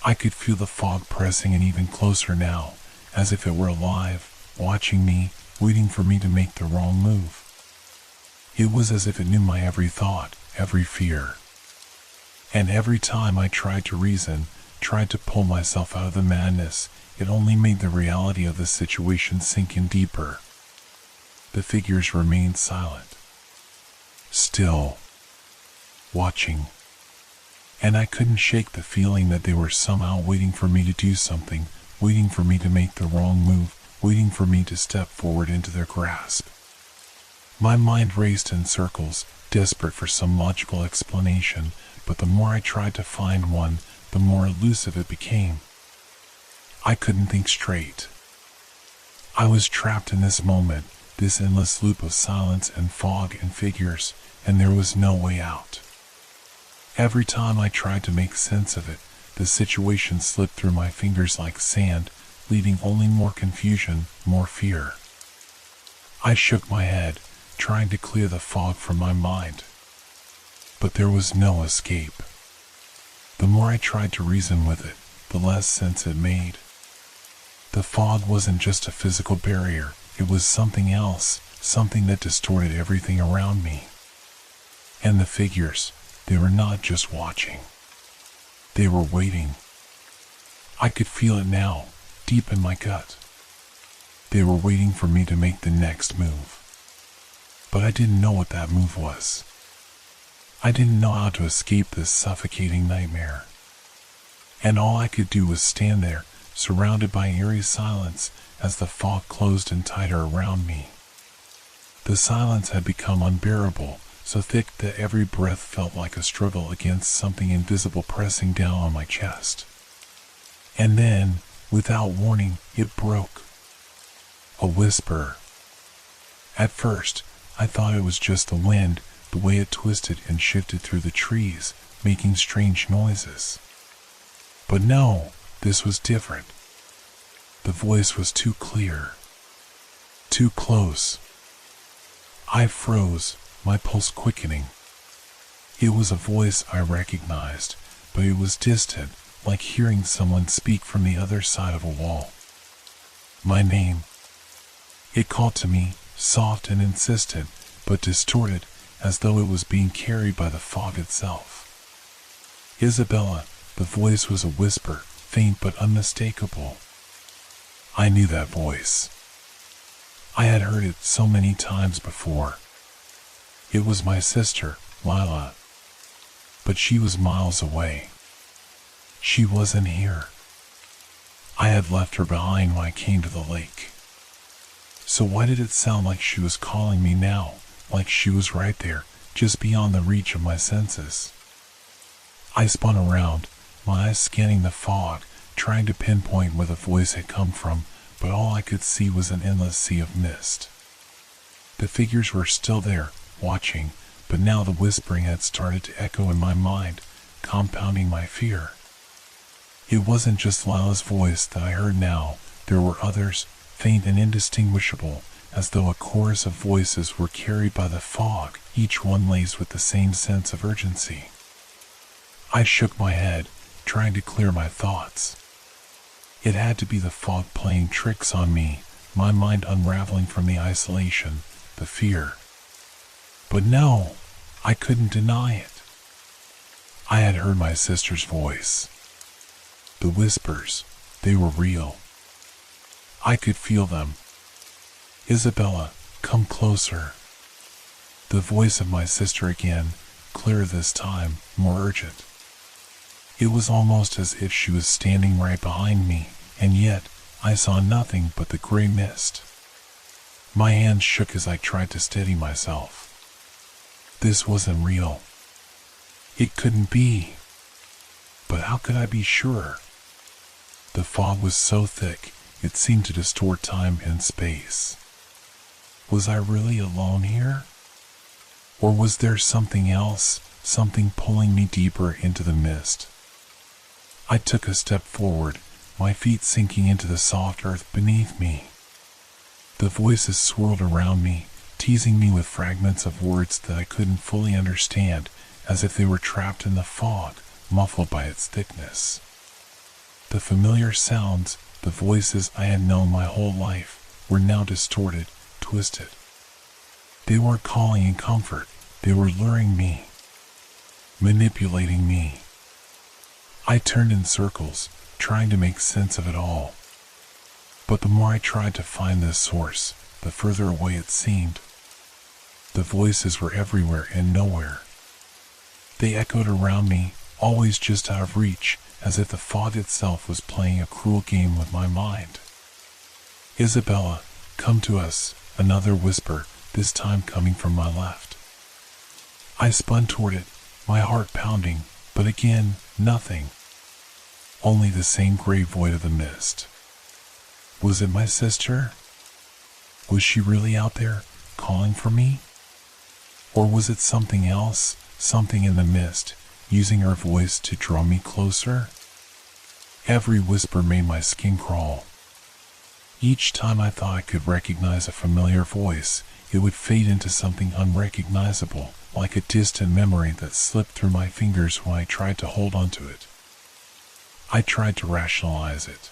I could feel the fog pressing in even closer now, as if it were alive, watching me, waiting for me to make the wrong move. It was as if it knew my every thought, every fear. And every time I tried to reason, tried to pull myself out of the madness, it only made the reality of the situation sink in deeper. The figures remained silent. Still. Watching. And I couldn't shake the feeling that they were somehow waiting for me to do something, waiting for me to make the wrong move, waiting for me to step forward into their grasp. My mind raced in circles, desperate for some logical explanation, but the more I tried to find one, the more elusive it became. I couldn't think straight. I was trapped in this moment, this endless loop of silence and fog and figures, and there was no way out. Every time I tried to make sense of it, the situation slipped through my fingers like sand, leaving only more confusion, more fear. I shook my head, trying to clear the fog from my mind. But there was no escape. The more I tried to reason with it, the less sense it made. The fog wasn't just a physical barrier, it was something else, something that distorted everything around me. And the figures, they were not just watching. They were waiting. I could feel it now, deep in my gut. They were waiting for me to make the next move. But I didn't know what that move was. I didn't know how to escape this suffocating nightmare. And all I could do was stand there, surrounded by eerie silence, as the fog closed in tighter around me. The silence had become unbearable, so thick that every breath felt like a struggle against something invisible pressing down on my chest. And then, without warning, it broke. A whisper. At first, I thought it was just the wind, the way it twisted and shifted through the trees, making strange noises. But no, this was different. The voice was too clear. Too close. I froze, my pulse quickening. It was a voice I recognized, but it was distant, like hearing someone speak from the other side of a wall. My name. It called to me, soft and insistent, but distorted, as though it was being carried by the fog itself. Isabella, the voice was a whisper, faint but unmistakable. I knew that voice. I had heard it so many times before. It was my sister, Lila. But she was miles away. She wasn't here. I had left her behind when I came to the lake. So why did it sound like she was calling me now, like she was right there, just beyond the reach of my senses? I spun around, my eyes scanning the fog, trying to pinpoint where the voice had come from, but all I could see was an endless sea of mist. The figures were still there, watching, but now the whispering had started to echo in my mind, compounding my fear. It wasn't just Lila's voice that I heard now, there were others, faint and indistinguishable, as though a chorus of voices were carried by the fog, each one laced with the same sense of urgency. I shook my head, trying to clear my thoughts. It had to be the fog playing tricks on me, my mind unraveling from the isolation, the fear. But no, I couldn't deny it. I had heard my sister's voice. The whispers, they were real. I could feel them. "Isabella, come closer." The voice of my sister again, clearer this time, more urgent. It was almost as if she was standing right behind me, and yet I saw nothing but the gray mist. My hands shook as I tried to steady myself. This wasn't real. It couldn't be. But how could I be sure? The fog was so thick, it seemed to distort time and space. Was I really alone here? Or was there something else, something pulling me deeper into the mist? I took a step forward, my feet sinking into the soft earth beneath me. The voices swirled around me, teasing me with fragments of words that I couldn't fully understand, as if they were trapped in the fog, muffled by its thickness. The familiar sounds, the voices I had known my whole life, were now distorted, twisted. They weren't calling in comfort, they were luring me, manipulating me. I turned in circles, trying to make sense of it all. But the more I tried to find this source, the further away it seemed. The voices were everywhere and nowhere. They echoed around me, always just out of reach, as if the fog itself was playing a cruel game with my mind. "Isabella, come to us," another whisper, this time coming from my left. I spun toward it, my heart pounding, but again, nothing. Only the same gray void of the mist. Was it my sister? Was she really out there, calling for me? Or was it something else, something in the mist, using her voice to draw me closer? Every whisper made my skin crawl. Each time I thought I could recognize a familiar voice, it would fade into something unrecognizable, like a distant memory that slipped through my fingers when I tried to hold onto it. I tried to rationalize it.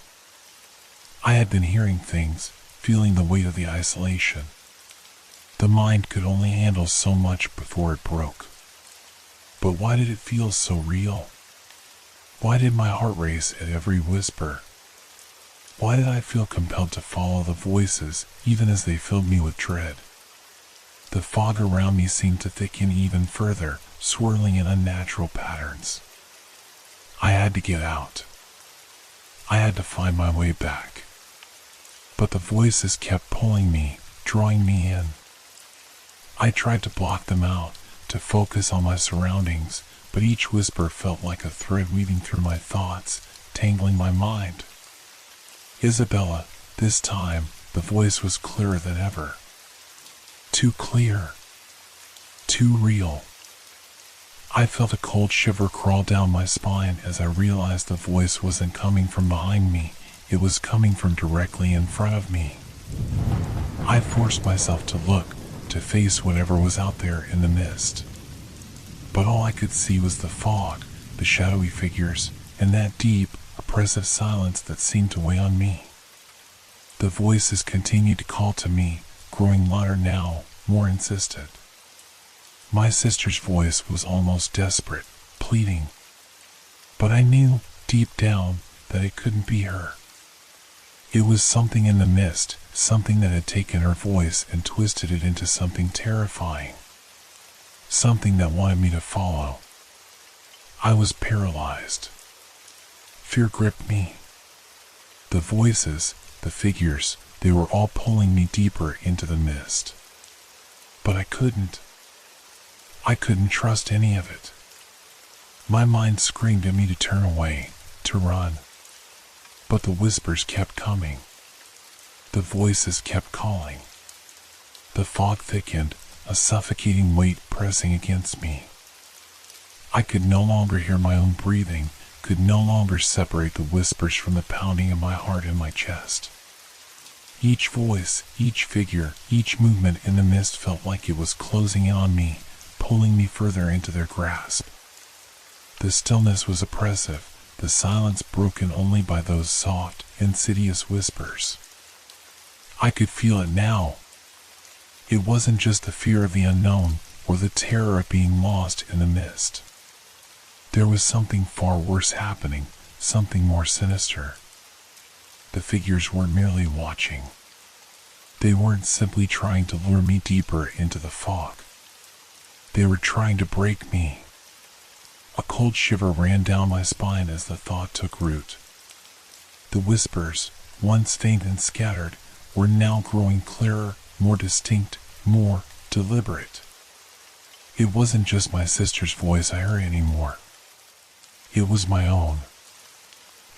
I had been hearing things, feeling the weight of the isolation. The mind could only handle so much before it broke. But why did it feel so real? Why did my heart race at every whisper? Why did I feel compelled to follow the voices, even as they filled me with dread? The fog around me seemed to thicken even further, swirling in unnatural patterns. I had to get out. I had to find my way back. But the voices kept pulling me, drawing me in. I tried to block them out, to focus on my surroundings, but each whisper felt like a thread weaving through my thoughts, tangling my mind. "Isabella," this time, the voice was clearer than ever. Too clear. Too real. I felt a cold shiver crawl down my spine as I realized the voice wasn't coming from behind me, it was coming from directly in front of me. I forced myself to look, to face whatever was out there in the mist. But all I could see was the fog, the shadowy figures, and that deep, oppressive silence that seemed to weigh on me. The voices continued to call to me, growing louder now, more insistent. My sister's voice was almost desperate, pleading. But I knew, deep down, that it couldn't be her. It was something in the mist, something that had taken her voice and twisted it into something terrifying. Something that wanted me to follow. I was paralyzed. Fear gripped me. The voices, the figures, they were all pulling me deeper into the mist. But I couldn't trust any of it. My mind screamed at me to turn away, to run. But the whispers kept coming. The voices kept calling. The fog thickened, a suffocating weight pressing against me. I could no longer hear my own breathing, could no longer separate the whispers from the pounding of my heart in my chest. Each voice, each figure, each movement in the mist felt like it was closing in on me, pulling me further into their grasp. The stillness was oppressive, the silence broken only by those soft, insidious whispers. I could feel it now. It wasn't just the fear of the unknown or the terror of being lost in the mist. There was something far worse happening, something more sinister. The figures weren't merely watching. They weren't simply trying to lure me deeper into the fog. They were trying to break me. A cold shiver ran down my spine as the thought took root. The whispers, once faint and scattered, were now growing clearer, more distinct, more deliberate. It wasn't just my sister's voice I heard anymore. It was my own.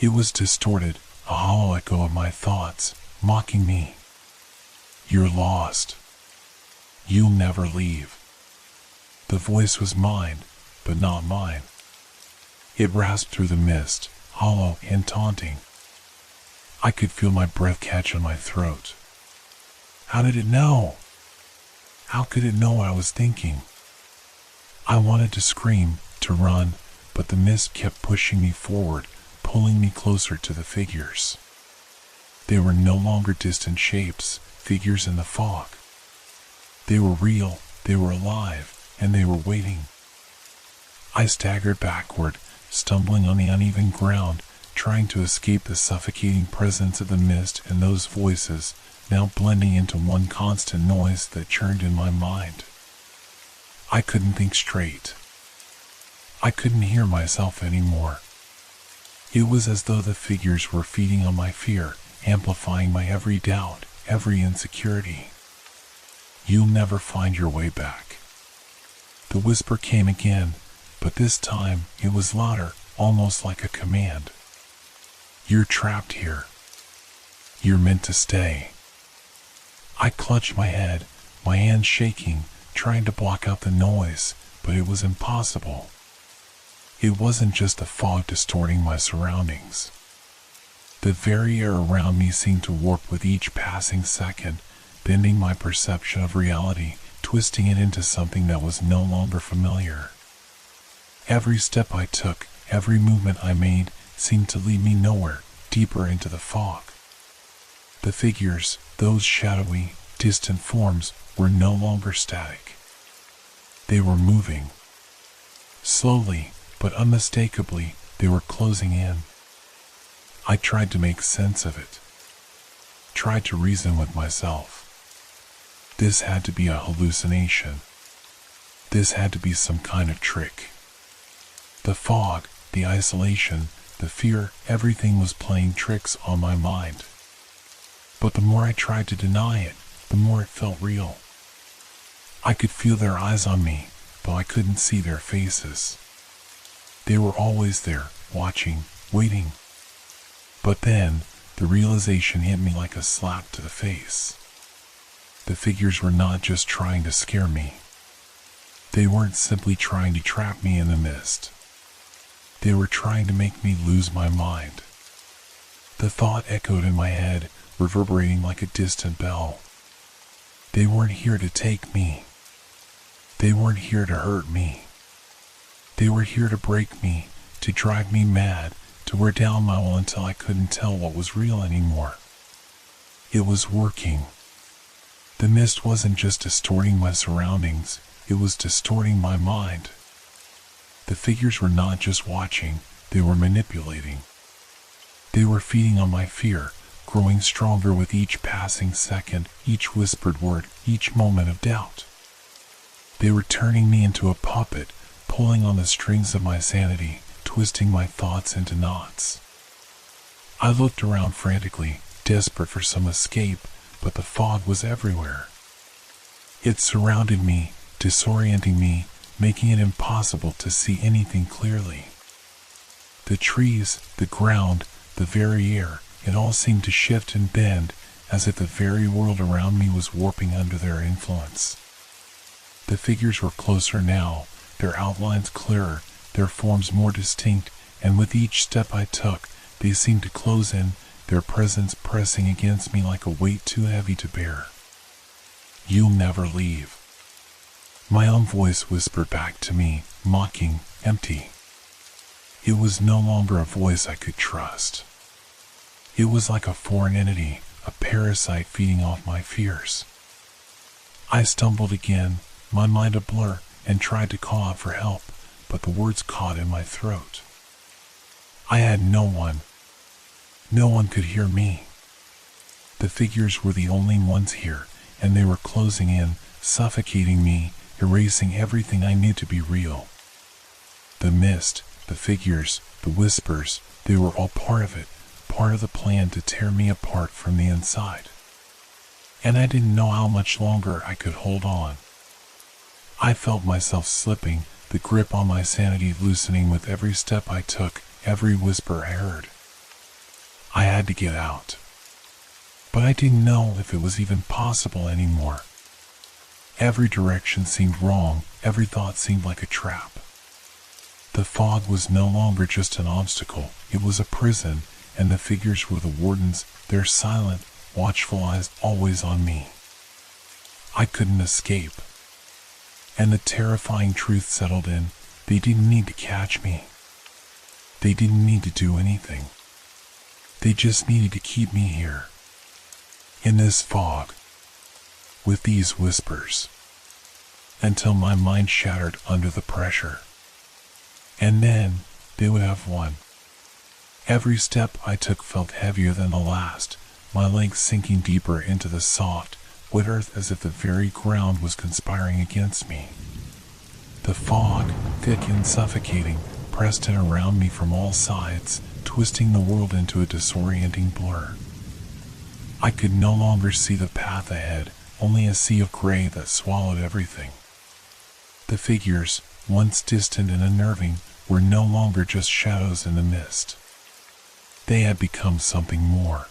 It was distorted, a hollow echo of my thoughts, mocking me. You're lost. You'll never leave. The voice was mine, but not mine. It rasped through the mist, hollow and taunting. I could feel my breath catch in my throat. How did it know? How could it know what I was thinking? I wanted to scream, to run, but the mist kept pushing me forward, pulling me closer to the figures. They were no longer distant shapes, figures in the fog. They were real, they were alive, and they were waiting. I staggered backward, stumbling on the uneven ground, trying to escape the suffocating presence of the mist and those voices, now blending into one constant noise that churned in my mind. I couldn't think straight. I couldn't hear myself anymore. It was as though the figures were feeding on my fear, amplifying my every doubt, every insecurity. You'll never find your way back. The whisper came again, but this time it was louder, almost like a command. You're trapped here. You're meant to stay. I clutched my head, my hands shaking, trying to block out the noise, but it was impossible. It wasn't just the fog distorting my surroundings. The very air around me seemed to warp with each passing second, bending my perception of reality, twisting it into something that was no longer familiar. Every step I took, every movement I made, seemed to lead me nowhere, deeper into the fog. The figures, those shadowy, distant forms, were no longer static. They were moving. Slowly, but unmistakably, they were closing in. I tried to make sense of it. Tried to reason with myself. This had to be a hallucination. This had to be some kind of trick. The fog, the isolation, the fear, everything was playing tricks on my mind. But the more I tried to deny it, the more it felt real. I could feel their eyes on me, but I couldn't see their faces. They were always there, watching, waiting. But then, the realization hit me like a slap to the face. The figures were not just trying to scare me. They weren't simply trying to trap me in the mist. They were trying to make me lose my mind. The thought echoed in my head, reverberating like a distant bell. They weren't here to take me. They weren't here to hurt me. They were here to break me, to drive me mad, to wear down my will until I couldn't tell what was real anymore. It was working. The mist wasn't just distorting my surroundings, it was distorting my mind. The figures were not just watching, they were manipulating. They were feeding on my fear, growing stronger with each passing second, each whispered word, each moment of doubt. They were turning me into a puppet, pulling on the strings of my sanity, twisting my thoughts into knots. I looked around frantically, desperate for some escape, but the fog was everywhere. It surrounded me, disorienting me, making it impossible to see anything clearly. The trees, the ground, the very air, it all seemed to shift and bend, as if the very world around me was warping under their influence. The figures were closer now, their outlines clearer, their forms more distinct, and with each step I took, they seemed to close in, their presence pressing against me like a weight too heavy to bear. "You'll never leave." My own voice whispered back to me, mocking, empty. It was no longer a voice I could trust. It was like a foreign entity, a parasite feeding off my fears. I stumbled again, my mind a blur, and tried to call out for help, but the words caught in my throat. I had no one. No one could hear me. The figures were the only ones here, and they were closing in, suffocating me, erasing everything I knew to be real. The mist, the figures, the whispers, they were all part of it, part of the plan to tear me apart from the inside. And I didn't know how much longer I could hold on. I felt myself slipping, the grip on my sanity loosening with every step I took, every whisper I heard. I had to get out. But I didn't know if it was even possible anymore. Every direction seemed wrong, every thought seemed like a trap. The fog was no longer just an obstacle, it was a prison, and the figures were the wardens, their silent, watchful eyes always on me. I couldn't escape. And the terrifying truth settled in, they didn't need to catch me. They didn't need to do anything. They just needed to keep me here. In this fog. With these whispers. Until my mind shattered under the pressure. And then, they would have won. Every step I took felt heavier than the last, my legs sinking deeper into the soft, wet earth as if the very ground was conspiring against me. The fog, thick and suffocating, pressed in around me from all sides, twisting the world into a disorienting blur. I could no longer see the path ahead, only a sea of gray that swallowed everything. The figures, once distant and unnerving, were no longer just shadows in the mist. They had become something more.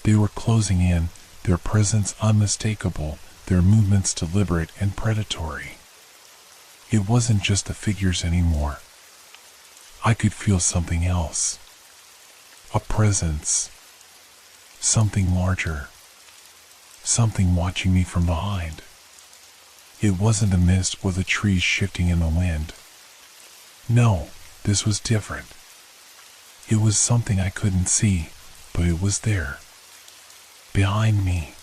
They were closing in, their presence unmistakable, their movements deliberate and predatory. It wasn't just the figures anymore. I could feel something else. A presence. Something larger. Something watching me from behind. It wasn't the mist or the trees shifting in the wind. No, this was different. It was something I couldn't see, but it was there. Behind me.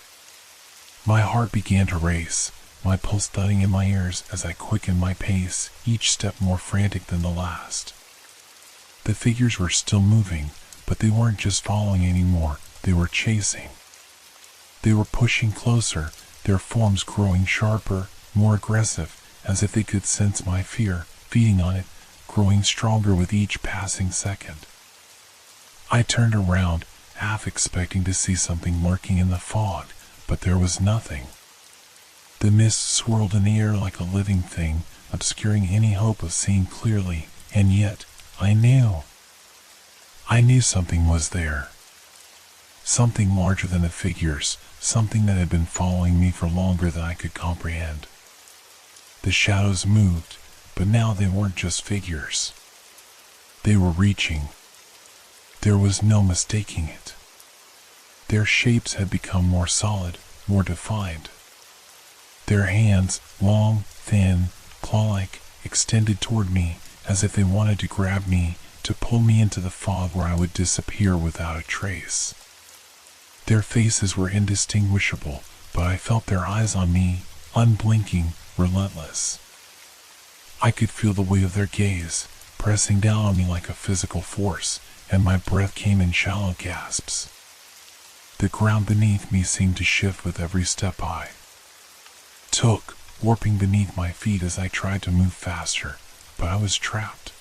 My heart began to race, my pulse thudding in my ears as I quickened my pace, each step more frantic than the last. The figures were still moving, but they weren't just following anymore, they were chasing. They were pushing closer, their forms growing sharper, more aggressive, as if they could sense my fear, feeding on it, growing stronger with each passing second. I turned around, half expecting to see something lurking in the fog, but there was nothing. The mist swirled in the air like a living thing, obscuring any hope of seeing clearly, and yet, I knew. I knew something was there. Something larger than the figures, something that had been following me for longer than I could comprehend. The shadows moved, but now they weren't just figures. They were reaching. There was no mistaking it. Their shapes had become more solid, more defined. Their hands, long, thin, claw-like, extended toward me, as if they wanted to grab me, to pull me into the fog where I would disappear without a trace. Their faces were indistinguishable, but I felt their eyes on me, unblinking, relentless. I could feel the weight of their gaze, pressing down on me like a physical force, and my breath came in shallow gasps. The ground beneath me seemed to shift with every step I took, warping beneath my feet as I tried to move faster, but I was trapped.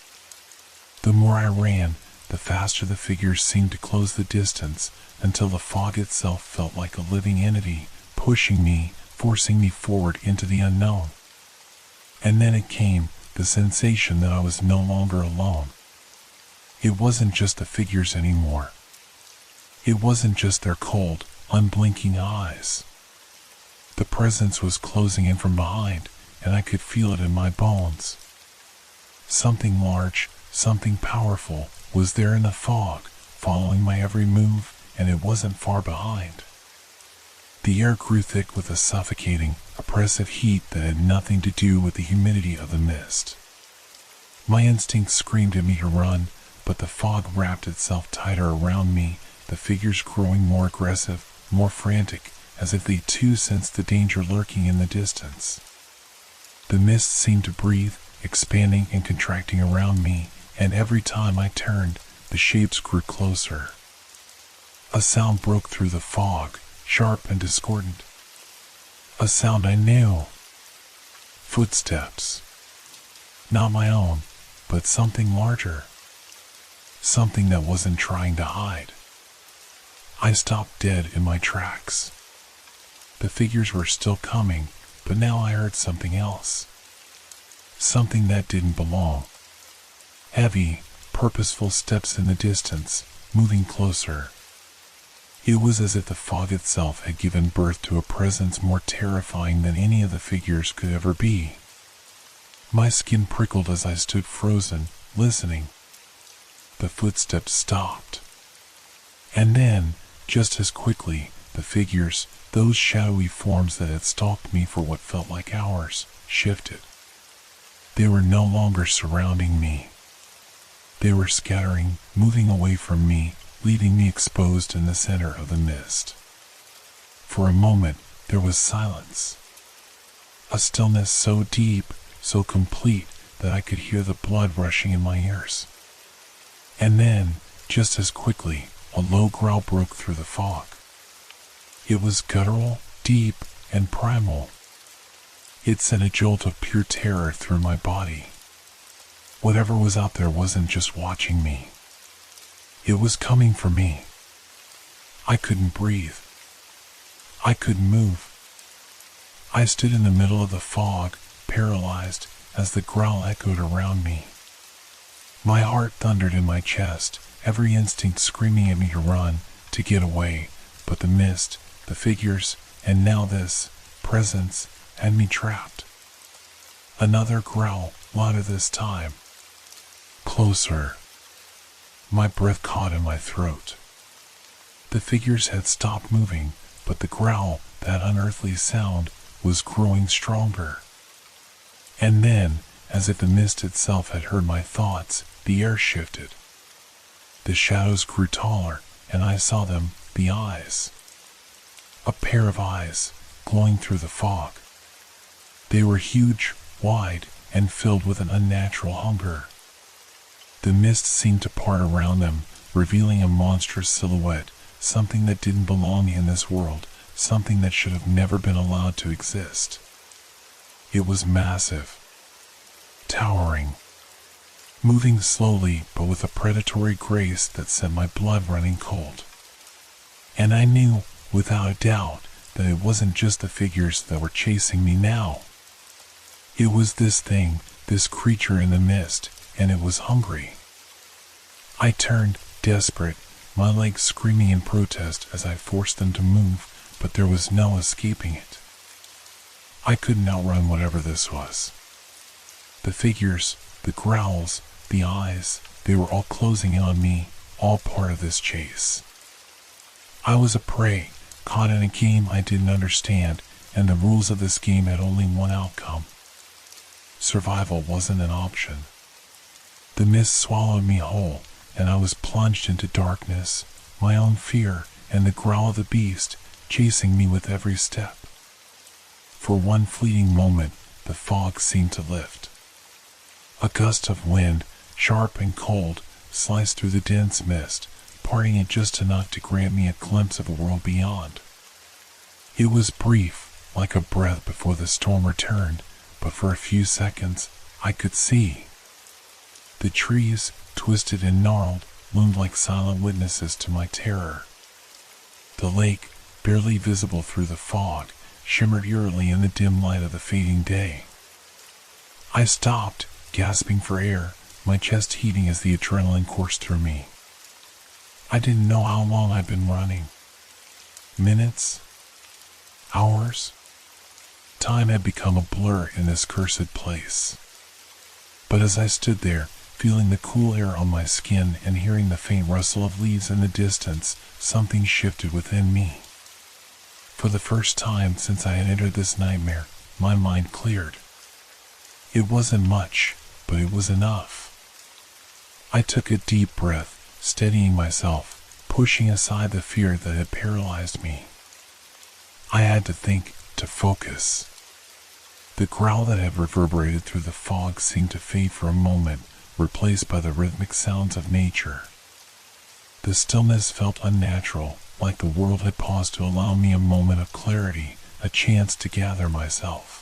The more I ran, the faster the figures seemed to close the distance, until the fog itself felt like a living entity, pushing me, forcing me forward into the unknown. And then it came, the sensation that I was no longer alone. It wasn't just the figures anymore. It wasn't just their cold, unblinking eyes. The presence was closing in from behind, and I could feel it in my bones. Something large, something powerful, was there in the fog, following my every move, and it wasn't far behind. The air grew thick with a suffocating, oppressive heat that had nothing to do with the humidity of the mist. My instincts screamed at me to run, but the fog wrapped itself tighter around me, the figures growing more aggressive, more frantic, as if they too sensed the danger lurking in the distance. The mist seemed to breathe, expanding and contracting around me, and every time I turned, the shapes grew closer. A sound broke through the fog, sharp and discordant. A sound I knew. Footsteps. Not my own, but something larger. Something that wasn't trying to hide. I stopped dead in my tracks. The figures were still coming, but now I heard something else. Something that didn't belong. Heavy, purposeful steps in the distance, moving closer. It was as if the fog itself had given birth to a presence more terrifying than any of the figures could ever be. My skin prickled as I stood frozen, listening. The footsteps stopped. And then, just as quickly, the figures, those shadowy forms that had stalked me for what felt like hours, shifted. They were no longer surrounding me. They were scattering, moving away from me, leaving me exposed in the center of the mist. For a moment, there was silence. A stillness so deep, so complete, that I could hear the blood rushing in my ears. And then, just as quickly, a low growl broke through the fog. It was guttural, deep, and primal. It sent a jolt of pure terror through my body. Whatever was out there wasn't just watching me. It was coming for me. I couldn't breathe. I couldn't move. I stood in the middle of the fog, paralyzed, as the growl echoed around me. My heart thundered in my chest, every instinct screaming at me to run, to get away, but the mist, the figures, and now this presence had me trapped. Another growl, louder this time. Closer. My breath caught in my throat. The figures had stopped moving, but the growl, that unearthly sound, was growing stronger. And then, as if the mist itself had heard my thoughts, the air shifted. The shadows grew taller, and I saw them, the eyes. A pair of eyes, glowing through the fog. They were huge, wide, and filled with an unnatural hunger. The mist seemed to part around them, revealing a monstrous silhouette, something that didn't belong in this world, something that should have never been allowed to exist. It was massive, towering, moving slowly but with a predatory grace that sent my blood running cold. And I knew, without a doubt, that it wasn't just the figures that were chasing me now. It was this thing, this creature in the mist, and it was hungry. I turned, desperate, my legs screaming in protest as I forced them to move, but there was no escaping it. I couldn't outrun whatever this was. The figures, the growls, the eyes, they were all closing in on me, all part of this chase. I was a prey, caught in a game I didn't understand, and the rules of this game had only one outcome. Survival wasn't an option. The mist swallowed me whole, and I was plunged into darkness, my own fear, and the growl of the beast, chasing me with every step. For one fleeting moment, the fog seemed to lift. A gust of wind, sharp and cold, sliced through the dense mist, parting it just enough to grant me a glimpse of a world beyond. It was brief, like a breath before the storm returned, but for a few seconds, I could see. The trees, twisted and gnarled, loomed like silent witnesses to my terror. The lake, barely visible through the fog, shimmered eerily in the dim light of the fading day. I stopped, gasping for air, my chest heating as the adrenaline coursed through me. I didn't know how long I'd been running. Minutes? Hours? Time had become a blur in this cursed place. But as I stood there, Feeling the cool air on my skin and hearing the faint rustle of leaves in the distance, something shifted within me. For the first time since I had entered this nightmare, my mind cleared. It wasn't much, but it was enough. I took a deep breath, steadying myself, pushing aside the fear that had paralyzed me. I had to think, to focus. The growl that had reverberated through the fog seemed to fade for a moment, replaced by the rhythmic sounds of nature. The stillness felt unnatural, like the world had paused to allow me a moment of clarity, a chance to gather myself.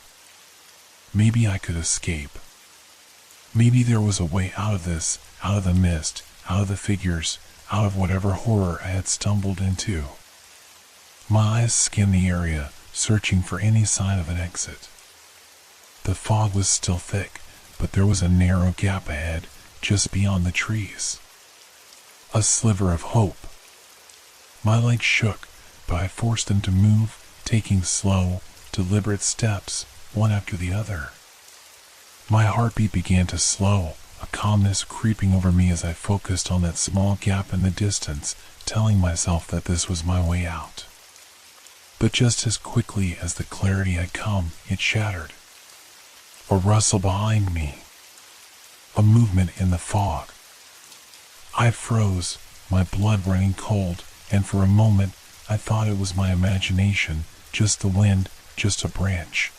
Maybe I could escape. Maybe there was a way out of this, out of the mist, out of the figures, out of whatever horror I had stumbled into. My eyes scanned the area, searching for any sign of an exit. The fog was still thick, but there was a narrow gap ahead, just beyond the trees. A sliver of hope. My legs shook, but I forced them to move, taking slow, deliberate steps, one after the other. My heartbeat began to slow, a calmness creeping over me as I focused on that small gap in the distance, telling myself that this was my way out. But just as quickly as the clarity had come, it shattered. A rustle behind me. A movement in the fog. I froze, my blood running cold, and for a moment I thought it was my imagination, just the wind, just a branch.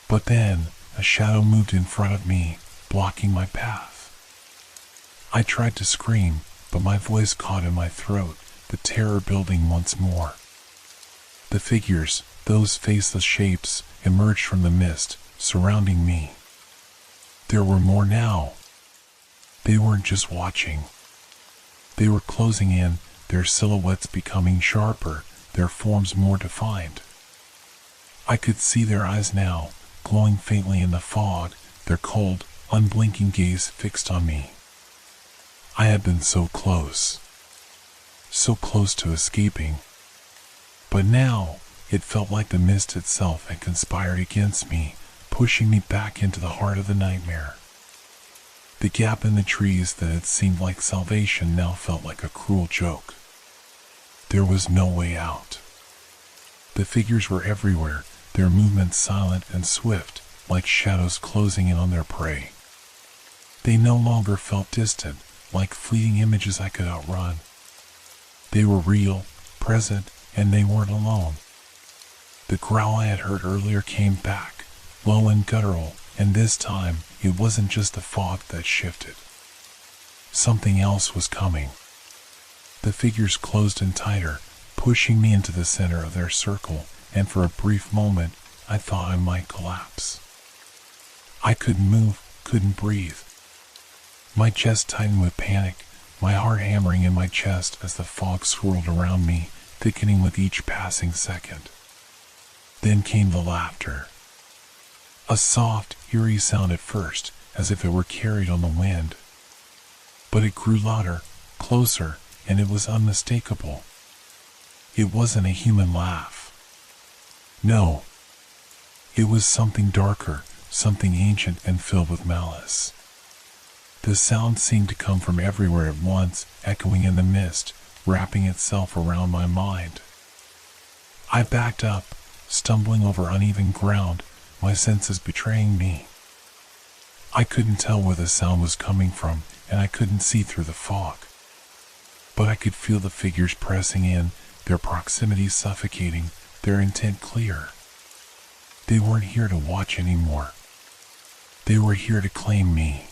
But then a shadow moved in front of me, blocking my path. I tried to scream, but my voice caught in my throat, the terror building once more. The figures, those faceless shapes, emerged from the mist, surrounding me. There were more now. They weren't just watching. They were closing in, their silhouettes becoming sharper, their forms more defined. I could see their eyes now, glowing faintly in the fog, their cold, unblinking gaze fixed on me. I had been so close to escaping. But now, it felt like the mist itself had conspired against me, pushing me back into the heart of the nightmare. The gap in the trees that had seemed like salvation now felt like a cruel joke. There was no way out. The figures were everywhere, their movements silent and swift, like shadows closing in on their prey. They no longer felt distant, like fleeting images I could outrun. They were real, present, and they weren't alone. The growl I had heard earlier came back, low and guttural, and this time it wasn't just the fog that shifted. Something else was coming. The figures closed in tighter, pushing me into the center of their circle, and for a brief moment I thought I might collapse. I couldn't move, couldn't breathe. My chest tightened with panic, my heart hammering in my chest as the fog swirled around me, thickening with each passing second. Then came the laughter. A soft, eerie sound at first, as if it were carried on the wind. But it grew louder, closer, and it was unmistakable. It wasn't a human laugh. No. It was something darker, something ancient and filled with malice. The sound seemed to come from everywhere at once, echoing in the mist, wrapping itself around my mind. I backed up, stumbling over uneven ground, my senses betraying me. I couldn't tell where the sound was coming from, and I couldn't see through the fog. But I could feel the figures pressing in, their proximity suffocating, their intent clear. They weren't here to watch anymore. They were here to claim me.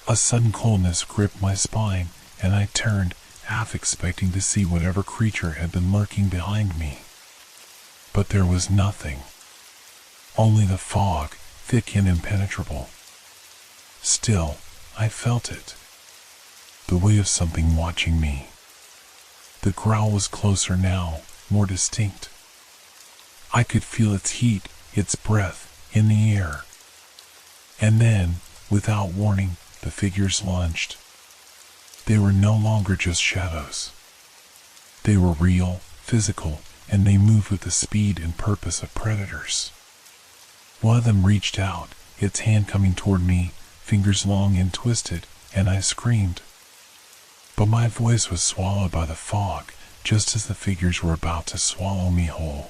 A sudden coldness gripped my spine, and I turned, half expecting to see whatever creature had been lurking behind me. But there was nothing. Only the fog, thick and impenetrable. Still, I felt it. The weight of something watching me. The growl was closer now, more distinct. I could feel its heat, its breath, in the air. And then, without warning, the figures lunged. They were no longer just shadows. They were real, physical, and they moved with the speed and purpose of predators. One of them reached out, its hand coming toward me, fingers long and twisted, and I screamed. But my voice was swallowed by the fog, just as the figures were about to swallow me whole.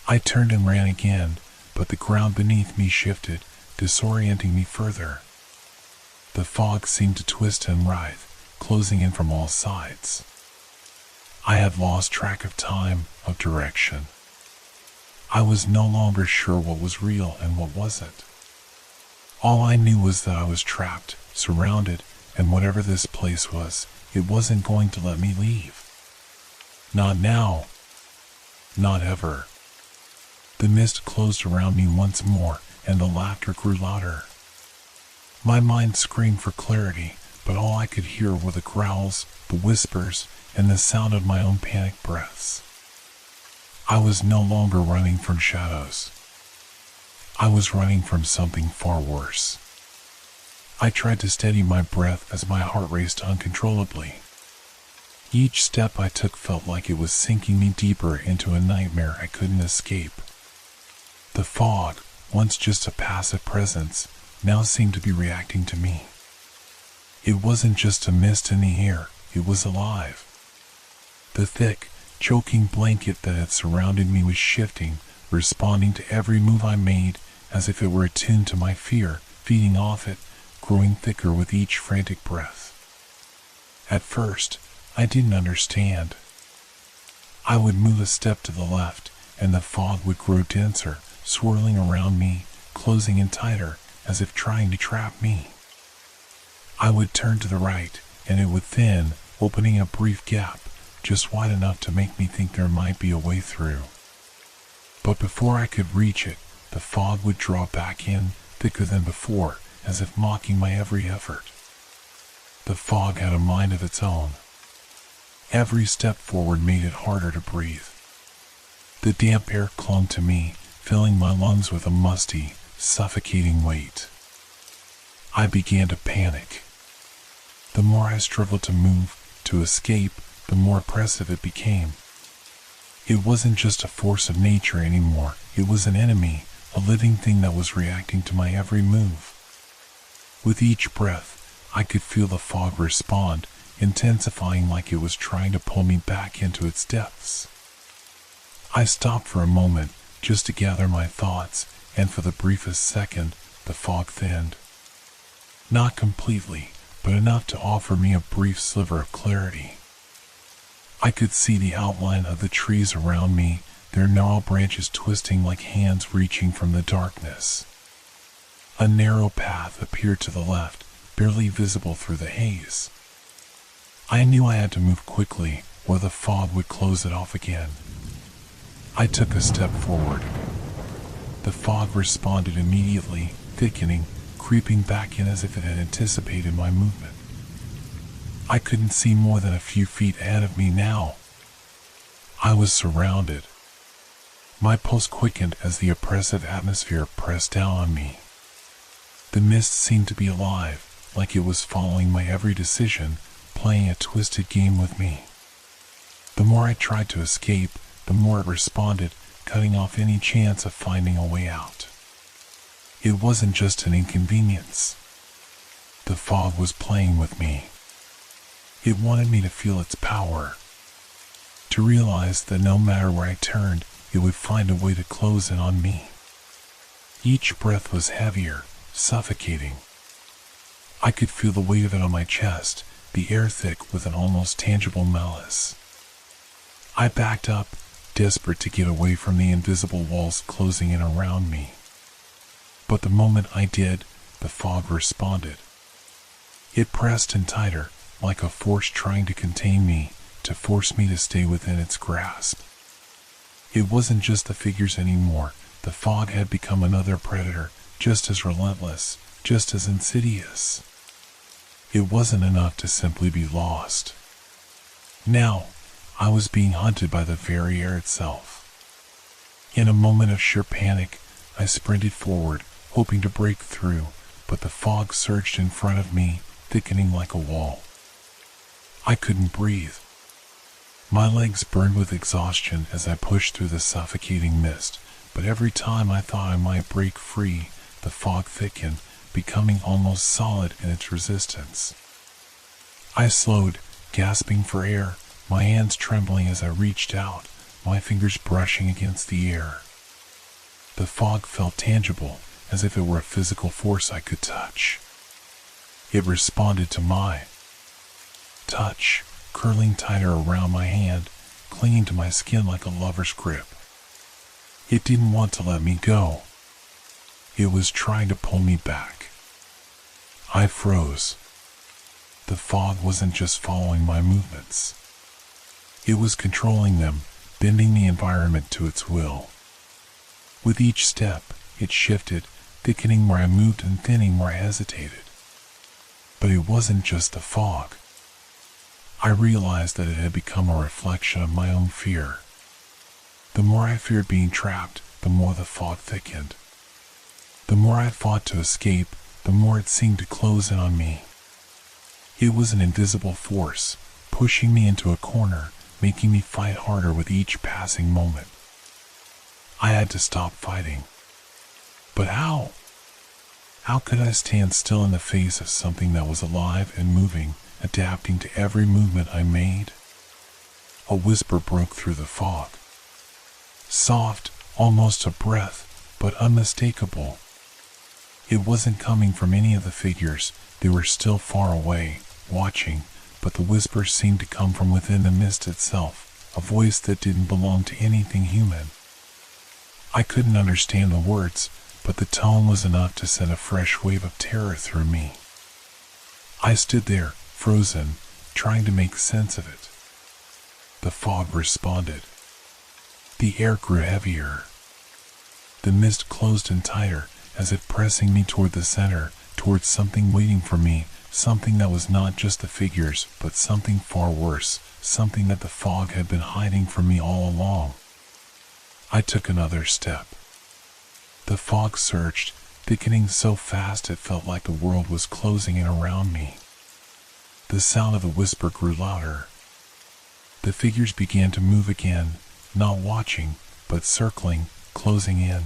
I turned and ran again, but the ground beneath me shifted, disorienting me further. The fog seemed to twist and writhe, closing in from all sides. I had lost track of time, of direction. I was no longer sure what was real and what wasn't. All I knew was that I was trapped, surrounded, and whatever this place was, it wasn't going to let me leave. Not now. Not ever. The mist closed around me once more, and the laughter grew louder. My mind screamed for clarity, but all I could hear were the growls, the whispers, and the sound of my own panicked breaths. I was no longer running from shadows. I was running from something far worse. I tried to steady my breath as my heart raced uncontrollably. Each step I took felt like it was sinking me deeper into a nightmare I couldn't escape. The fog, once just a passive presence, now seemed to be reacting to me. It wasn't just a mist in the air, it was alive. The thick, choking blanket that had surrounded me was shifting, responding to every move I made as if it were attuned to my fear, feeding off it, growing thicker with each frantic breath. At first, I didn't understand. I would move a step to the left, and the fog would grow denser, swirling around me, closing in tighter, as if trying to trap me. I would turn to the right, and it would thin, opening a brief gap, just wide enough to make me think there might be a way through. But before I could reach it, the fog would draw back in, thicker than before, as if mocking my every effort. The fog had a mind of its own. Every step forward made it harder to breathe. The damp air clung to me, filling my lungs with a musty, suffocating weight. I began to panic. The more I struggled to move, to escape, the more oppressive it became. It wasn't just a force of nature anymore, it was an enemy, a living thing that was reacting to my every move. With each breath, I could feel the fog respond, intensifying like it was trying to pull me back into its depths. I stopped for a moment, just to gather my thoughts, and for the briefest second, the fog thinned. Not completely, but enough to offer me a brief sliver of clarity. I could see the outline of the trees around me, their gnarled branches twisting like hands reaching from the darkness. A narrow path appeared to the left, barely visible through the haze. I knew I had to move quickly, or the fog would close it off again. I took a step forward. The fog responded immediately, thickening, creeping back in as if it had anticipated my movement. I couldn't see more than a few feet ahead of me now. I was surrounded. My pulse quickened as the oppressive atmosphere pressed down on me. The mist seemed to be alive, like it was following my every decision, playing a twisted game with me. The more I tried to escape, the more it responded, cutting off any chance of finding a way out. It wasn't just an inconvenience. The fog was playing with me. It wanted me to feel its power, to realize that no matter where I turned, it would find a way to close in on me. Each breath was heavier, suffocating. I could feel the weight of it on my chest, the air thick with an almost tangible malice. I backed up, desperate to get away from the invisible walls closing in around me. But the moment I did, the fog responded. It pressed in tighter, like a force trying to contain me, to force me to stay within its grasp. It wasn't just the figures anymore. The fog had become another predator, just as relentless, just as insidious. It wasn't enough to simply be lost. Now, I was being hunted by the very air itself. In a moment of sheer panic, I sprinted forward, hoping to break through, but the fog surged in front of me, thickening like a wall. I couldn't breathe. My legs burned with exhaustion as I pushed through the suffocating mist, but every time I thought I might break free, the fog thickened, becoming almost solid in its resistance. I slowed, gasping for air, my hands trembling as I reached out, my fingers brushing against the air. The fog felt tangible, as if it were a physical force I could touch. It responded to my touch, curling tighter around my hand, clinging to my skin like a lover's grip. It didn't want to let me go. It was trying to pull me back. I froze. The fog wasn't just following my movements. It was controlling them, bending the environment to its will. With each step, it shifted, thickening where I moved and thinning where I hesitated. But it wasn't just the fog. I realized that it had become a reflection of my own fear. The more I feared being trapped, the more the fog thickened. The more I fought to escape, the more it seemed to close in on me. It was an invisible force, pushing me into a corner, making me fight harder with each passing moment. I had to stop fighting. But how? How could I stand still in the face of something that was alive and moving, adapting to every movement I made? A whisper broke through the fog. Soft, almost a breath, but unmistakable. It wasn't coming from any of the figures, they were still far away, watching, but the whisper seemed to come from within the mist itself, a voice that didn't belong to anything human. I couldn't understand the words, but the tone was enough to send a fresh wave of terror through me. I stood there, frozen, trying to make sense of it. The fog responded. The air grew heavier. The mist closed in tighter, as if pressing me toward the center, towards something waiting for me, something that was not just the figures, but something far worse, something that the fog had been hiding from me all along. I took another step. The fog surged, thickening so fast it felt like the world was closing in around me. The sound of the whisper grew louder. The figures began to move again, not watching, but circling, closing in.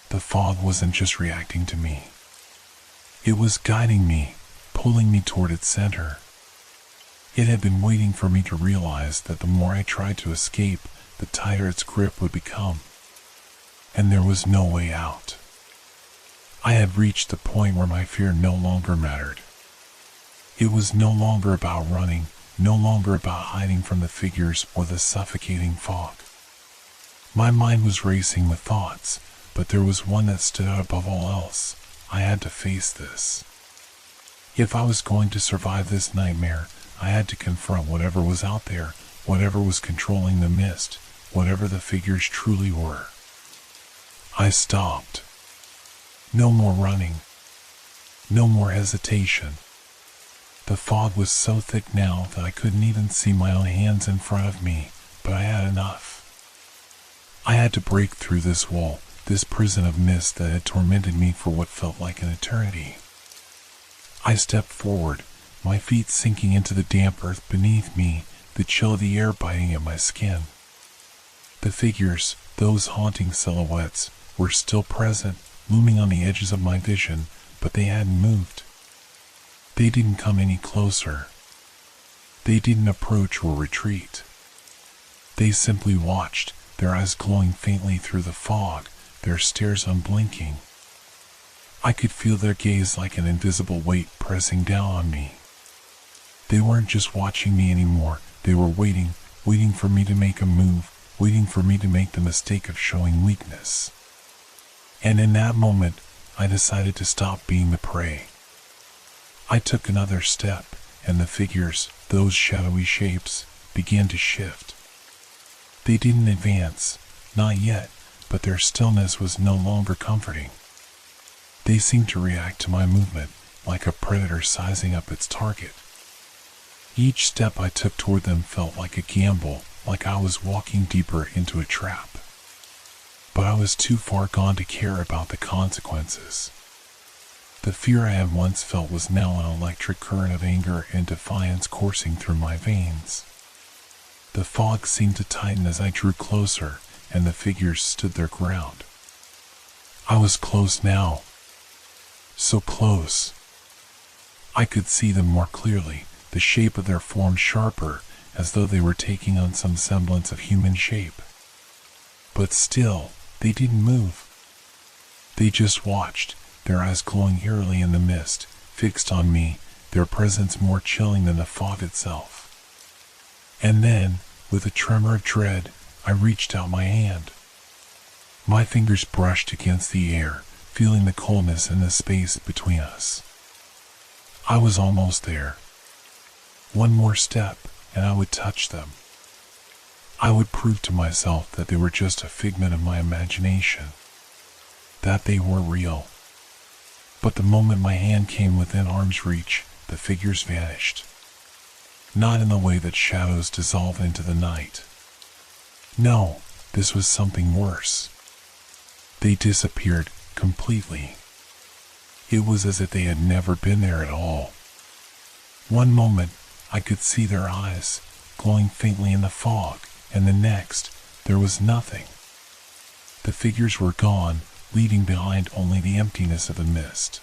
The fog wasn't just reacting to me. It was guiding me, pulling me toward its center. It had been waiting for me to realize that the more I tried to escape, the tighter its grip would become. And there was no way out. I had reached the point where my fear no longer mattered. It was no longer about running, no longer about hiding from the figures or the suffocating fog. My mind was racing with thoughts, but there was one that stood out above all else. I had to face this. If I was going to survive this nightmare, I had to confront whatever was out there, whatever was controlling the mist, whatever the figures truly were. I stopped. No more running. No more hesitation. The fog was so thick now that I couldn't even see my own hands in front of me, but I had enough. I had to break through this wall, this prison of mist that had tormented me for what felt like an eternity. I stepped forward, my feet sinking into the damp earth beneath me, the chill of the air biting at my skin. The figures, those haunting silhouettes, were still present, looming on the edges of my vision, but they hadn't moved. They didn't come any closer. They didn't approach or retreat. They simply watched, their eyes glowing faintly through the fog, their stares unblinking. I could feel their gaze like an invisible weight pressing down on me. They weren't just watching me anymore, they were waiting for me to make a move, waiting for me to make the mistake of showing weakness. And in that moment, I decided to stop being the prey. I took another step, and the figures, those shadowy shapes, began to shift. They didn't advance, not yet, but their stillness was no longer comforting. They seemed to react to my movement, like a predator sizing up its target. Each step I took toward them felt like a gamble, like I was walking deeper into a trap. But I was too far gone to care about the consequences. The fear I had once felt was now an electric current of anger and defiance coursing through my veins. The fog seemed to tighten as I drew closer, and the figures stood their ground. I was close now. so close. I could see them more clearly, the shape of their form sharper, as though they were taking on some semblance of human shape. But still, they didn't move. They just watched, their eyes glowing eerily in the mist, fixed on me, their presence more chilling than the fog itself. And then, with a tremor of dread, I reached out my hand. My fingers brushed against the air, feeling the coldness in the space between us. I was almost there. One more step, and I would touch them. I would prove to myself that they were just a figment of my imagination, that they were real. But the moment my hand came within arm's reach, the figures vanished. Not in the way that shadows dissolve into the night. No, this was something worse. They disappeared completely. It was as if they had never been there at all. One moment, I could see their eyes, glowing faintly in the fog, and the next, there was nothing. The figures were gone, leaving behind only the emptiness of the mist.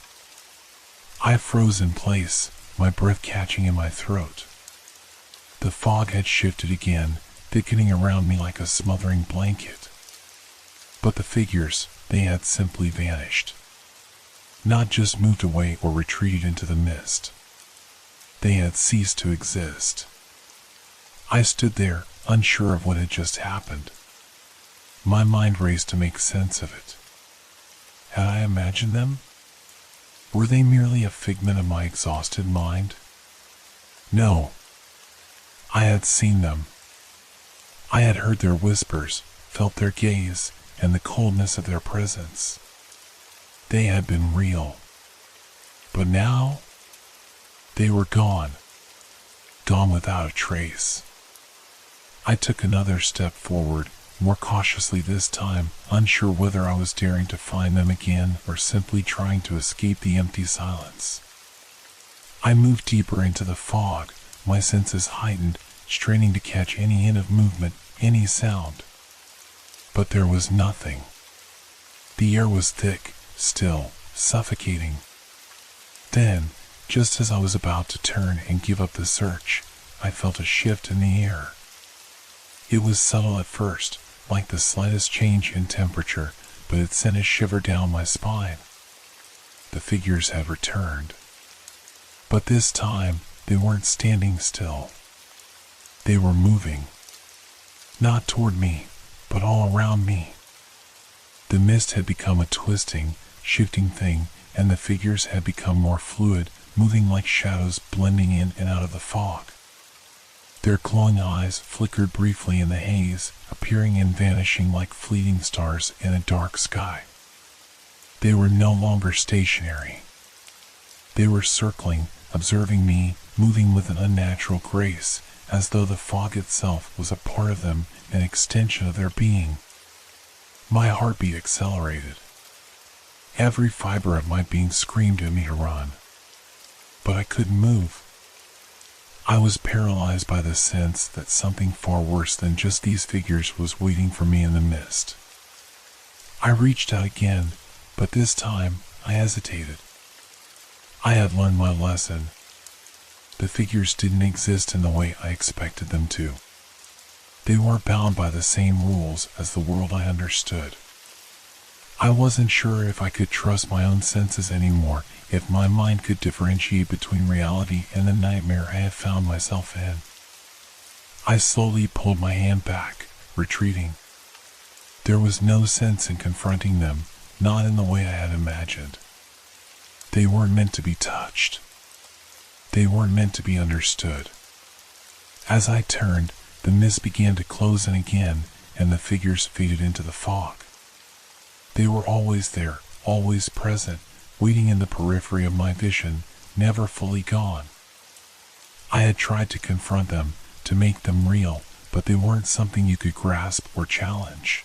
I froze in place, my breath catching in my throat. The fog had shifted again, thickening around me like a smothering blanket. But the figures, they had simply vanished. Not just moved away or retreated into the mist. They had ceased to exist. I stood there, unsure of what had just happened. My mind raced to make sense of it. Had I imagined them? Were they merely a figment of my exhausted mind? No. I had seen them. I had heard their whispers, felt their gaze, and the coldness of their presence. They had been real. But now, they were gone. Gone without a trace. I took another step forward, more cautiously this time, unsure whether I was daring to find them again or simply trying to escape the empty silence. I moved deeper into the fog, my senses heightened, straining to catch any hint of movement, any sound. But there was nothing. The air was thick, still, suffocating. Then, just as I was about to turn and give up the search, I felt a shift in the air. It was subtle at first, like the slightest change in temperature, but it sent a shiver down my spine. The figures had returned. But this time, they weren't standing still. They were moving. Not toward me, but all around me. The mist had become a twisting, shifting thing, and the figures had become more fluid, moving like shadows blending in and out of the fog. Their glowing eyes flickered briefly in the haze, appearing and vanishing like fleeting stars in a dark sky. They were no longer stationary. They were circling, observing me, moving with an unnatural grace, as though the fog itself was a part of them, an extension of their being. My heartbeat accelerated. Every fiber of my being screamed at me to run. But I couldn't move. I was paralyzed by the sense that something far worse than just these figures was waiting for me in the mist. I reached out again, but this time I hesitated. I had learned my lesson. The figures didn't exist in the way I expected them to. They weren't bound by the same rules as the world I understood. I wasn't sure if I could trust my own senses anymore, if my mind could differentiate between reality and the nightmare I had found myself in. I slowly pulled my hand back, retreating. There was no sense in confronting them, not in the way I had imagined. They weren't meant to be touched. They weren't meant to be understood. As I turned, the mist began to close in again, and the figures faded into the fog. They were always there, always present, waiting in the periphery of my vision, never fully gone. I had tried to confront them, to make them real, but they weren't something you could grasp or challenge.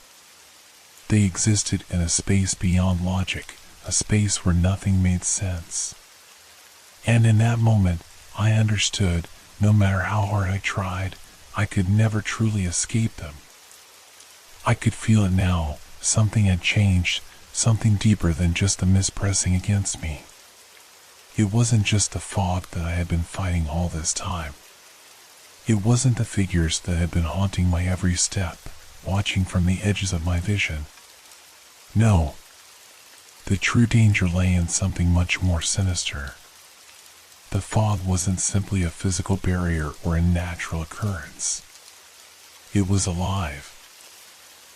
They existed in a space beyond logic, a space where nothing made sense. And in that moment, I understood, no matter how hard I tried, I could never truly escape them. I could feel it now. Something had changed, something deeper than just the mist pressing against me. It wasn't just the fog that I had been fighting all this time. It wasn't the figures that had been haunting my every step, watching from the edges of my vision. No. The true danger lay in something much more sinister. The fog wasn't simply a physical barrier or a natural occurrence. It was alive.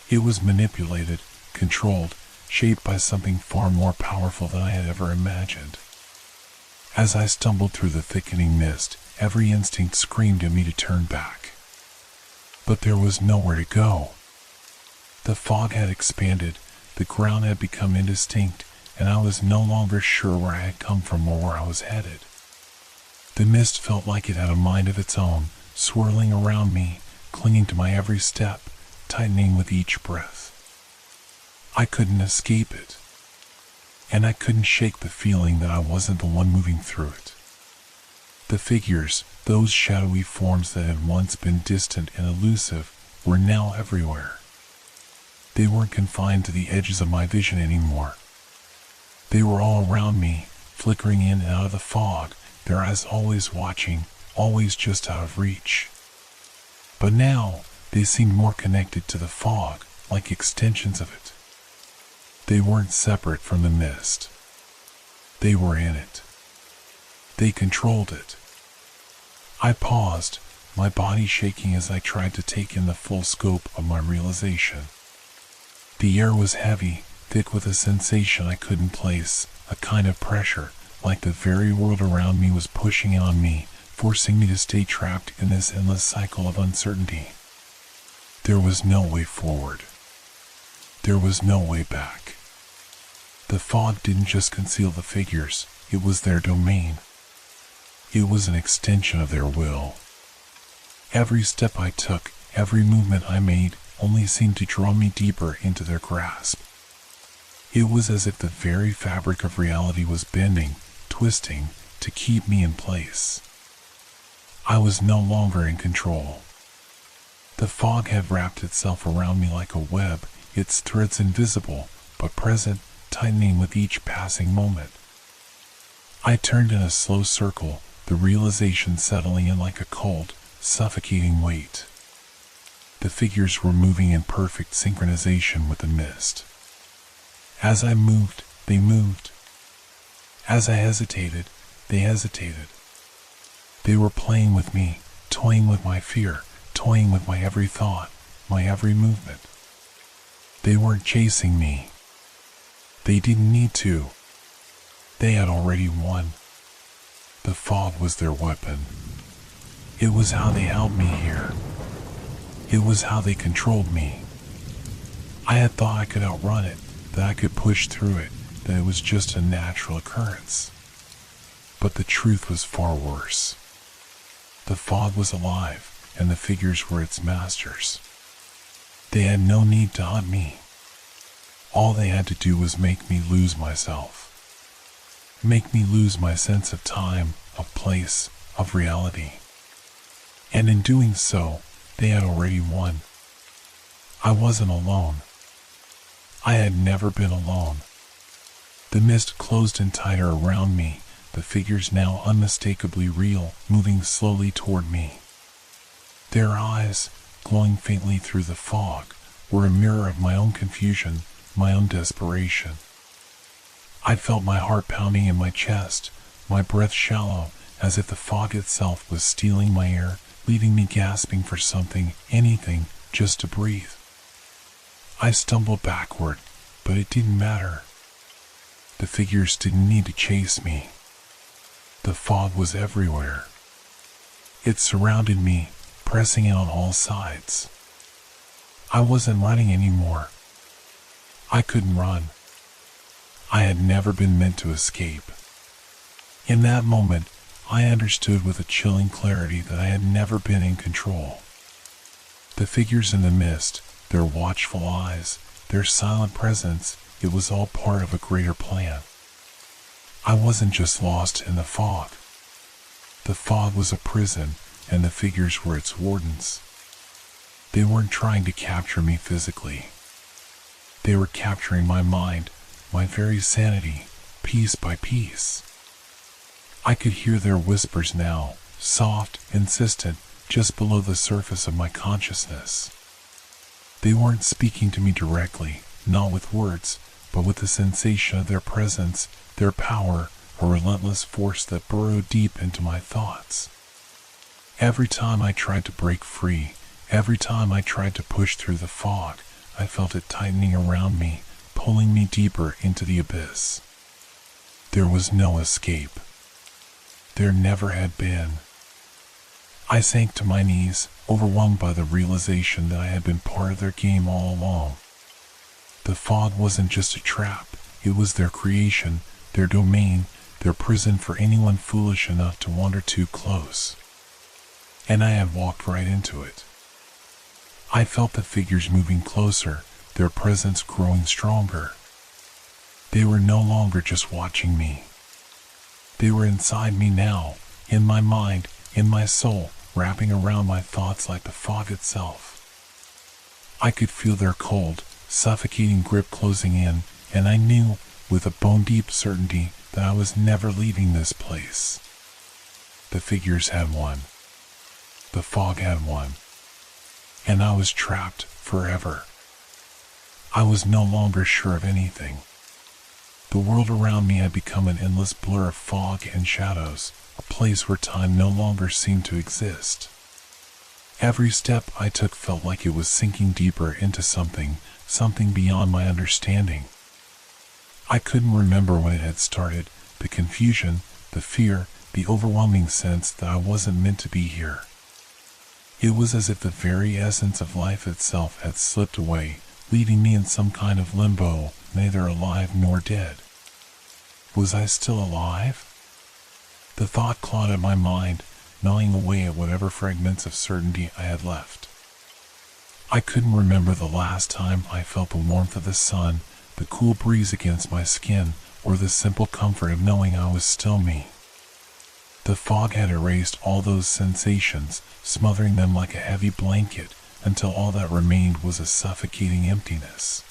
It was manipulated, controlled, shaped by something far more powerful than I had ever imagined. As I stumbled through the thickening mist, every instinct screamed at me to turn back. But there was nowhere to go. The fog had expanded, the ground had become indistinct, and I was no longer sure where I had come from or where I was headed. The mist felt like it had a mind of its own, swirling around me, clinging to my every step, tightening with each breath. I couldn't escape it, and I couldn't shake the feeling that I wasn't the one moving through it. The figures, those shadowy forms that had once been distant and elusive, were now everywhere. They weren't confined to the edges of my vision anymore. They were all around me, flickering in and out of the fog, their eyes always watching, always just out of reach. But now, they seemed more connected to the fog, like extensions of it. They weren't separate from the mist. They were in it. They controlled it. I paused, my body shaking as I tried to take in the full scope of my realization. The air was heavy, thick with a sensation I couldn't place, a kind of pressure, like the very world around me was pushing on me, forcing me to stay trapped in this endless cycle of uncertainty. There was no way forward. There was no way back. The fog didn't just conceal the figures, it was their domain. It was an extension of their will. Every step I took, every movement I made, only seemed to draw me deeper into their grasp. It was as if the very fabric of reality was bending, twisting, to keep me in place. I was no longer in control. The fog had wrapped itself around me like a web, its threads invisible, but present, tightening with each passing moment. I turned in a slow circle, the realization settling in like a cold, suffocating weight. The figures were moving in perfect synchronization with the mist. As I moved, they moved. As I hesitated, they hesitated. They were playing with me, toying with my fear, toying with my every thought, my every movement. They weren't chasing me. They didn't need to. They had already won. The fog was their weapon. It was how they held me here. It was how they controlled me. I had thought I could outrun it, that I could push through it, that it was just a natural occurrence. But the truth was far worse. The fog was alive, and the figures were its masters. They had no need to hunt me. All they had to do was make me lose myself. Make me lose my sense of time, of place, of reality. And in doing so, they had already won. I wasn't alone. I had never been alone. The mist closed in tighter around me, the figures now unmistakably real, moving slowly toward me. Their eyes, glowing faintly through the fog, were a mirror of my own confusion, my own desperation. I felt my heart pounding in my chest, my breath shallow, as if the fog itself was stealing my air, leaving me gasping for something, anything, just to breathe. I stumbled backward, but it didn't matter. The figures didn't need to chase me. The fog was everywhere. It surrounded me, pressing in on all sides. I wasn't running anymore. I couldn't run. I had never been meant to escape. In that moment, I understood with a chilling clarity that I had never been in control. The figures in the mist, their watchful eyes, their silent presence, it was all part of a greater plan. I wasn't just lost in the fog. The fog was a prison, and the figures were its wardens. They weren't trying to capture me physically. They were capturing my mind, my very sanity, piece by piece. I could hear their whispers now, soft, insistent, just below the surface of my consciousness. They weren't speaking to me directly, not with words, but with the sensation of their presence, their power, a relentless force that burrowed deep into my thoughts. Every time I tried to break free, every time I tried to push through the fog, I felt it tightening around me, pulling me deeper into the abyss. There was no escape. There never had been. I sank to my knees, overwhelmed by the realization that I had been part of their game all along. The fog wasn't just a trap, it was their creation, their domain, their prison for anyone foolish enough to wander too close. And I had walked right into it. I felt the figures moving closer, their presence growing stronger. They were no longer just watching me. They were inside me now, in my mind, in my soul, wrapping around my thoughts like the fog itself. I could feel their cold, suffocating grip closing in, and I knew, with a bone-deep certainty, that I was never leaving this place. The figures had won. The fog had won. And I was trapped forever. I was no longer sure of anything. The world around me had become an endless blur of fog and shadows, a place where time no longer seemed to exist. Every step I took felt like it was sinking deeper into something beyond my understanding. I couldn't remember when it had started, the confusion, the fear, the overwhelming sense that I wasn't meant to be here. It was as if the very essence of life itself had slipped away, leaving me in some kind of limbo, neither alive nor dead. Was I still alive? The thought clawed at my mind, gnawing away at whatever fragments of certainty I had left. I couldn't remember the last time I felt the warmth of the sun, the cool breeze against my skin, or the simple comfort of knowing I was still me. The fog had erased all those sensations, smothering them like a heavy blanket, until all that remained was a suffocating emptiness.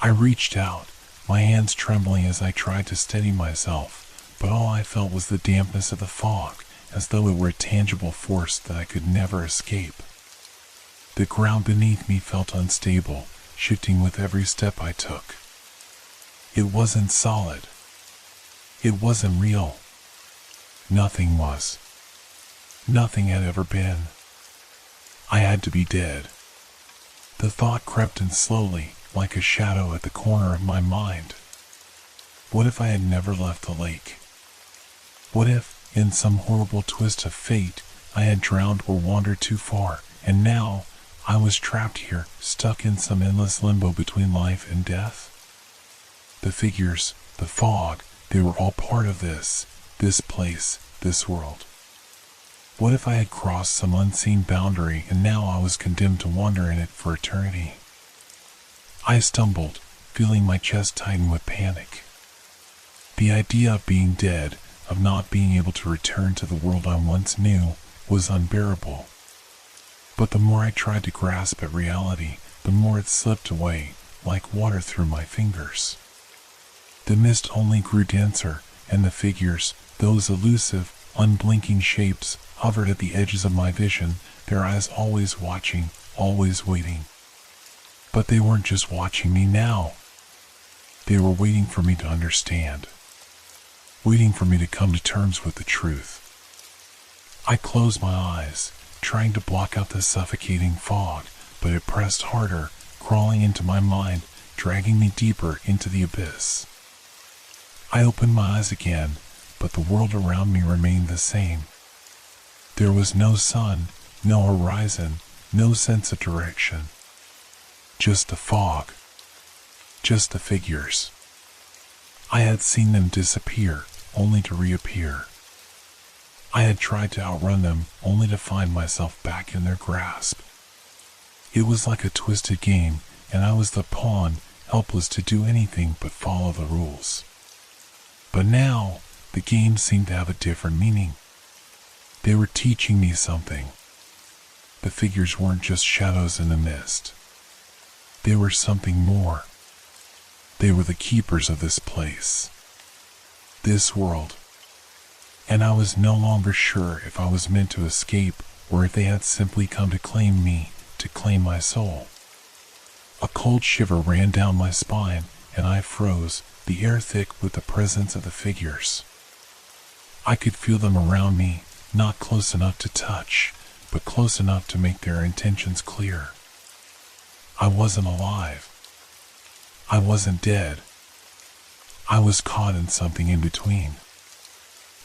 I reached out, my hands trembling as I tried to steady myself, but all I felt was the dampness of the fog, as though it were a tangible force that I could never escape. The ground beneath me felt unstable, shifting with every step I took. It wasn't solid. It wasn't real. Nothing was. Nothing had ever been. I had to be dead. The thought crept in slowly, like a shadow at the corner of my mind. What if I had never left the lake? What if, in some horrible twist of fate, I had drowned or wandered too far, and now I was trapped here, stuck in some endless limbo between life and death? The figures, the fog, they were all part of this place, this world. What if I had crossed some unseen boundary and now I was condemned to wander in it for eternity? I stumbled, feeling my chest tighten with panic. The idea of being dead, of not being able to return to the world I once knew, was unbearable. But the more I tried to grasp at reality, the more it slipped away, like water through my fingers. The mist only grew denser, and the figures, those elusive, unblinking shapes, hovered at the edges of my vision, their eyes always watching, always waiting. But they weren't just watching me now. They were waiting for me to understand. Waiting for me to come to terms with the truth. I closed my eyes, trying to block out the suffocating fog, but it pressed harder, crawling into my mind, dragging me deeper into the abyss. I opened my eyes again, but the world around me remained the same. There was no sun, no horizon, no sense of direction. Just the fog. Just the figures. I had seen them disappear, only to reappear. I had tried to outrun them, only to find myself back in their grasp. It was like a twisted game, and I was the pawn, helpless to do anything but follow the rules. But now, the game seemed to have a different meaning. They were teaching me something. The figures weren't just shadows in the mist. They were something more. They were the keepers of this place. This world. and I was no longer sure if I was meant to escape or if they had simply come to claim me, to claim my soul. A cold shiver ran down my spine, and I froze, the air thick with the presence of the figures. I could feel them around me, not close enough to touch, but close enough to make their intentions clear. I wasn't alive. I wasn't dead. I was caught in something in between.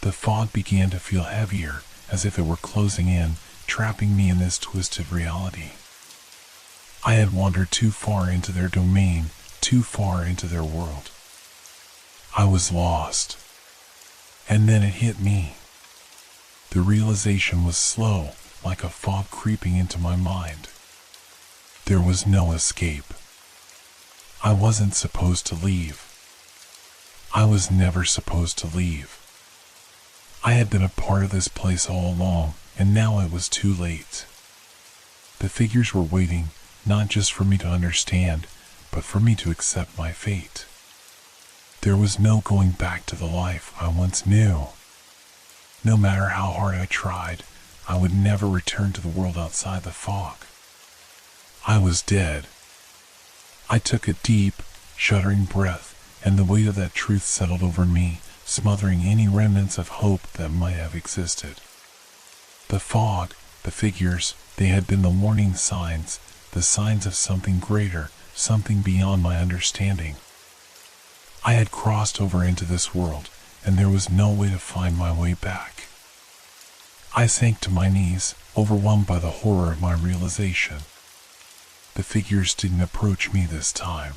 The fog began to feel heavier, as if it were closing in, trapping me in this twisted reality. I had wandered too far into their domain, too far into their world. I was lost. And then it hit me. The realization was slow, like a fog creeping into my mind. There was no escape. I wasn't supposed to leave. I was never supposed to leave. I had been a part of this place all along, and now it was too late. The figures were waiting, not just for me to understand, but for me to accept my fate. There was no going back to the life I once knew. No matter how hard I tried, I would never return to the world outside the fog. I was dead. I took a deep, shuddering breath, and the weight of that truth settled over me, smothering any remnants of hope that might have existed. The fog, the figures, they had been the warning signs, the signs of something greater, something beyond my understanding. I had crossed over into this world, and there was no way to find my way back. I sank to my knees, overwhelmed by the horror of my realization. The figures didn't approach me this time.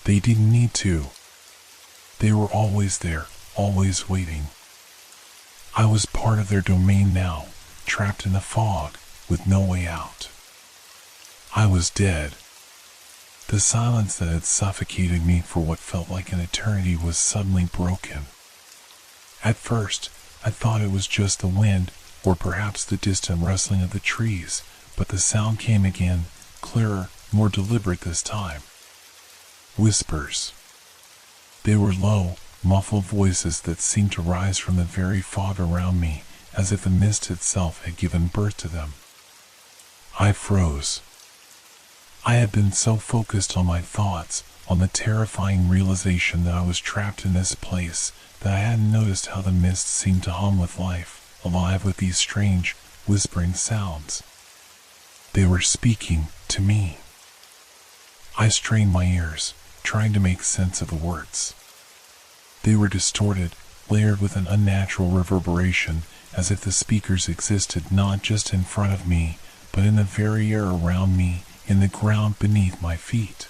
They didn't need to. They were always there, always waiting. I was part of their domain now, trapped in the fog, with no way out. I was dead. The silence that had suffocated me for what felt like an eternity was suddenly broken. At first, I thought it was just the wind, or perhaps the distant rustling of the trees, but the sound came again, clearer, more deliberate this time. Whispers. They were low, muffled voices that seemed to rise from the very fog around me, as if the mist itself had given birth to them. I froze. I had been so focused on my thoughts, on the terrifying realization that I was trapped in this place, that I hadn't noticed how the mist seemed to hum with life, alive with these strange, whispering sounds. They were speaking to me. I strained my ears, trying to make sense of the words. They were distorted, layered with an unnatural reverberation, as if the speakers existed not just in front of me, but in the very air around me, in the ground beneath my feet.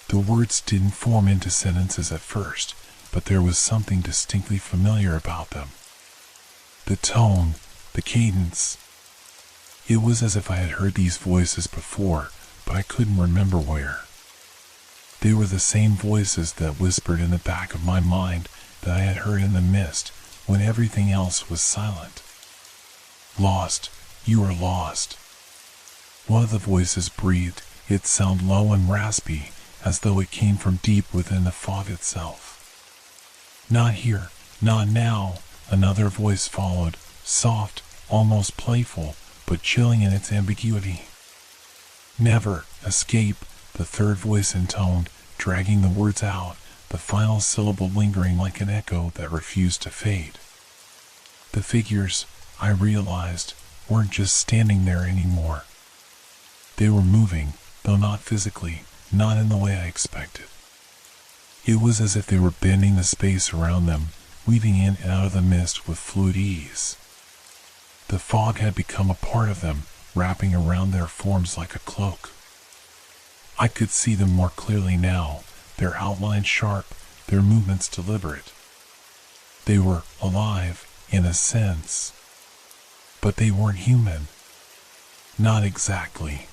The words didn't form into sentences at first, but there was something distinctly familiar about them. The tone, the cadence. It was as if I had heard these voices before, but I couldn't remember where. They were the same voices that whispered in the back of my mind that I had heard in the mist when everything else was silent. Lost, you are lost. One of the voices breathed, its sound low and raspy, as though it came from deep within the fog itself. Not here, not now, another voice followed, soft, almost playful, but chilling in its ambiguity. Never escape, the third voice intoned, dragging the words out, the final syllable lingering like an echo that refused to fade. The figures, I realized, weren't just standing there anymore. They were moving, though not physically, not in the way I expected. It was as if they were bending the space around them, weaving in and out of the mist with fluid ease. The fog had become a part of them, wrapping around their forms like a cloak. I could see them more clearly now, their outlines sharp, their movements deliberate. They were alive, in a sense. But they weren't human. Not exactly.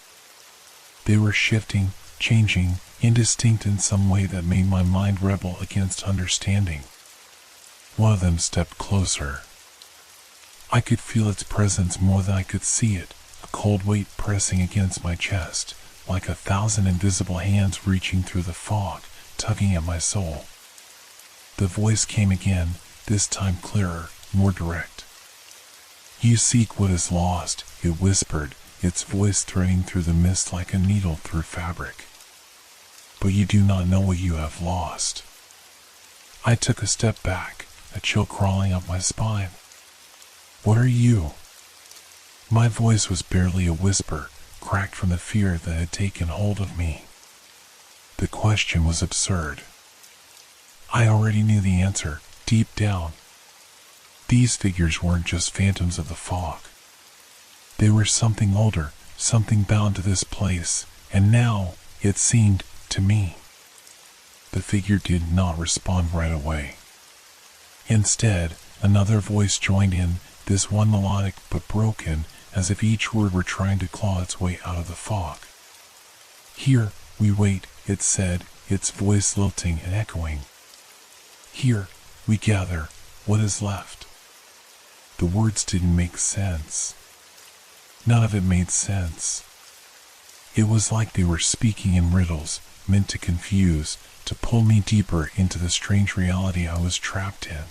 They were shifting, changing, indistinct in some way that made my mind rebel against understanding. One of them stepped closer. I could feel its presence more than I could see it, a cold weight pressing against my chest, like 1,000 invisible hands reaching through the fog, tugging at my soul. The voice came again, this time clearer, more direct. You seek what is lost, it whispered, its voice threading through the mist like a needle through fabric. But you do not know what you have lost. I took a step back, a chill crawling up my spine. What are you? My voice was barely a whisper, cracked from the fear that had taken hold of me. The question was absurd. I already knew the answer, deep down. These figures weren't just phantoms of the fog. They were something older, something bound to this place, and now, it seemed, to me. The figure did not respond right away. Instead, another voice joined in, this one melodic but broken, as if each word were trying to claw its way out of the fog. Here, we wait, it said, its voice lilting and echoing. Here, we gather, what is left. The words didn't make sense. None of it made sense. It was like they were speaking in riddles, meant to confuse, to pull me deeper into the strange reality I was trapped in.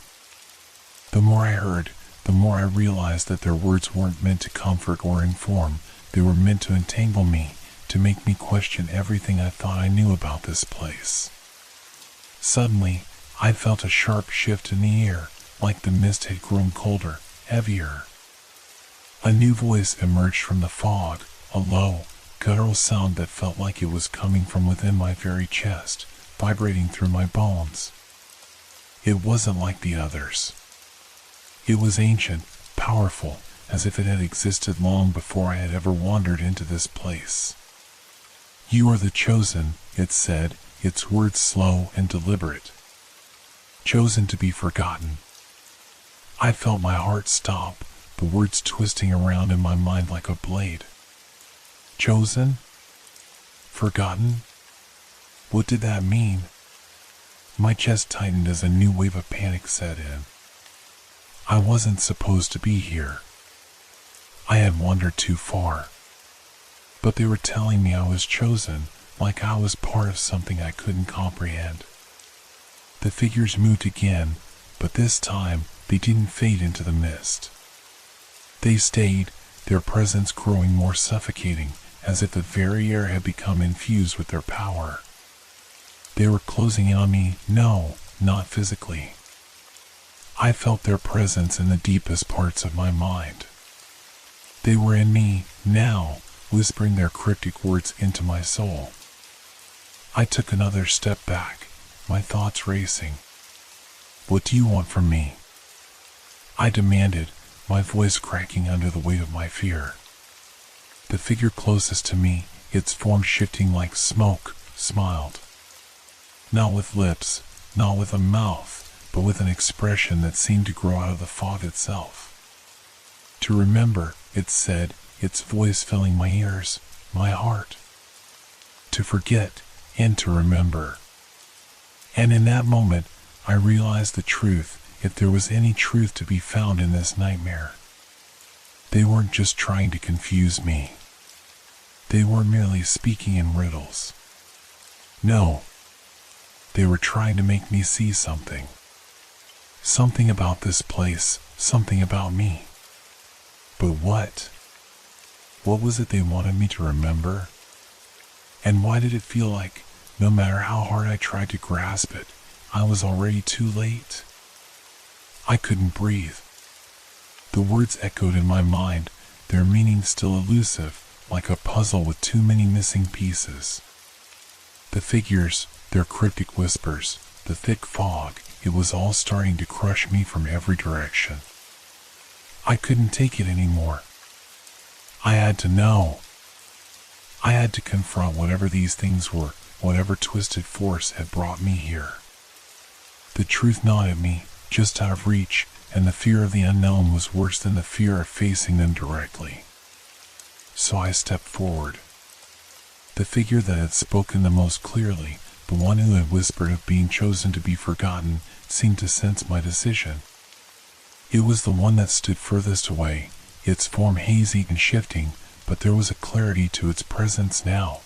The more I heard, the more I realized that their words weren't meant to comfort or inform, they were meant to entangle me, to make me question everything I thought I knew about this place. Suddenly, I felt a sharp shift in the air, like the mist had grown colder, heavier. A new voice emerged from the fog, a low, guttural sound that felt like it was coming from within my very chest, vibrating through my bones. It wasn't like the others. It was ancient, powerful, as if it had existed long before I had ever wandered into this place. You are the chosen, it said, its words slow and deliberate. Chosen to be forgotten. I felt my heart stop, the words twisting around in my mind like a blade. Chosen? Forgotten? What did that mean? My chest tightened as a new wave of panic set in. I wasn't supposed to be here. I had wandered too far. But they were telling me I was chosen, like I was part of something I couldn't comprehend. The figures moved again, but this time they didn't fade into the mist. They stayed, their presence growing more suffocating, as if the very air had become infused with their power. They were closing in on me, no, not physically. I felt their presence in the deepest parts of my mind. They were in me, now, whispering their cryptic words into my soul. I took another step back, my thoughts racing. What do you want from me? I demanded, my voice cracking under the weight of my fear. The figure closest to me, its form shifting like smoke, smiled. Not with lips, not with a mouth, but with an expression that seemed to grow out of the fog itself. To remember, it said, its voice filling my ears, my heart. To forget, and to remember. And in that moment, I realized the truth, if there was any truth to be found in this nightmare. They weren't just trying to confuse me. They weren't merely speaking in riddles. No. They were trying to make me see something. Something about this place, something about me. But what? What was it they wanted me to remember? And why did it feel like, no matter how hard I tried to grasp it, I was already too late? I couldn't breathe. The words echoed in my mind, their meaning still elusive, like a puzzle with too many missing pieces. The figures, their cryptic whispers, the thick fog, it was all starting to crush me from every direction. I couldn't take it anymore. I had to know. I had to confront whatever these things were, whatever twisted force had brought me here. The truth gnawed at me, just out of reach, and the fear of the unknown was worse than the fear of facing them directly. So I stepped forward. The figure that had spoken the most clearly, the one who had whispered of being chosen to be forgotten, seemed to sense my decision. It was the one that stood furthest away, its form hazy and shifting, but there was a clarity to its presence now.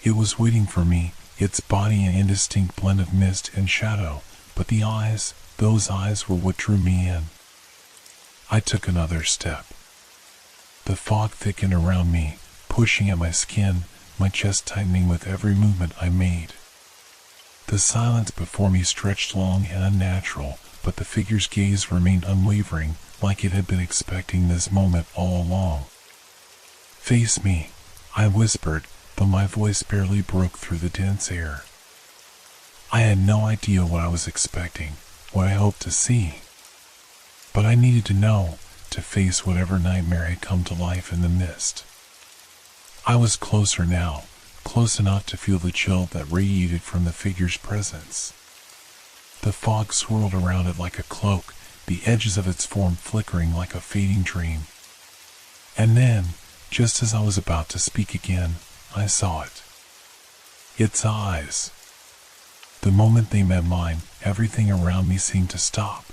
It was waiting for me, its body an indistinct blend of mist and shadow, but the eyes, Those eyes were what drew me in. I took another step. The fog thickened around me, pushing at my skin, my chest tightening with every movement I made. The silence before me stretched long and unnatural, but the figure's gaze remained unwavering, like it had been expecting this moment all along. "Face me," I whispered, but my voice barely broke through the dense air. I had no idea what I was expecting, what I hoped to see. But I needed to know, to face whatever nightmare had come to life in the mist. I was closer now, close enough to feel the chill that radiated from the figure's presence. The fog swirled around it like a cloak, the edges of its form flickering like a fading dream. And then, just as I was about to speak again, I saw it. Its eyes. The moment they met mine, everything around me seemed to stop.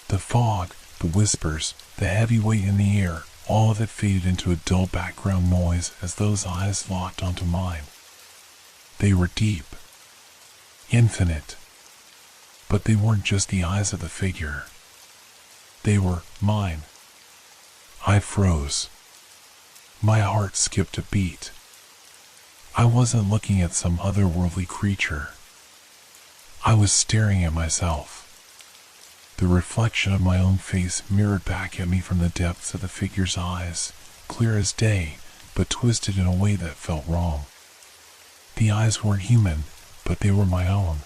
The fog, the whispers, the heavy weight in the air, all of it faded into a dull background noise as those eyes locked onto mine. They were deep, infinite. But they weren't just the eyes of the figure. They were mine. I froze. My heart skipped a beat. I wasn't looking at some otherworldly creature. I was staring at myself. The reflection of my own face mirrored back at me from the depths of the figure's eyes, clear as day, but twisted in a way that felt wrong. The eyes weren't human, but they were my own.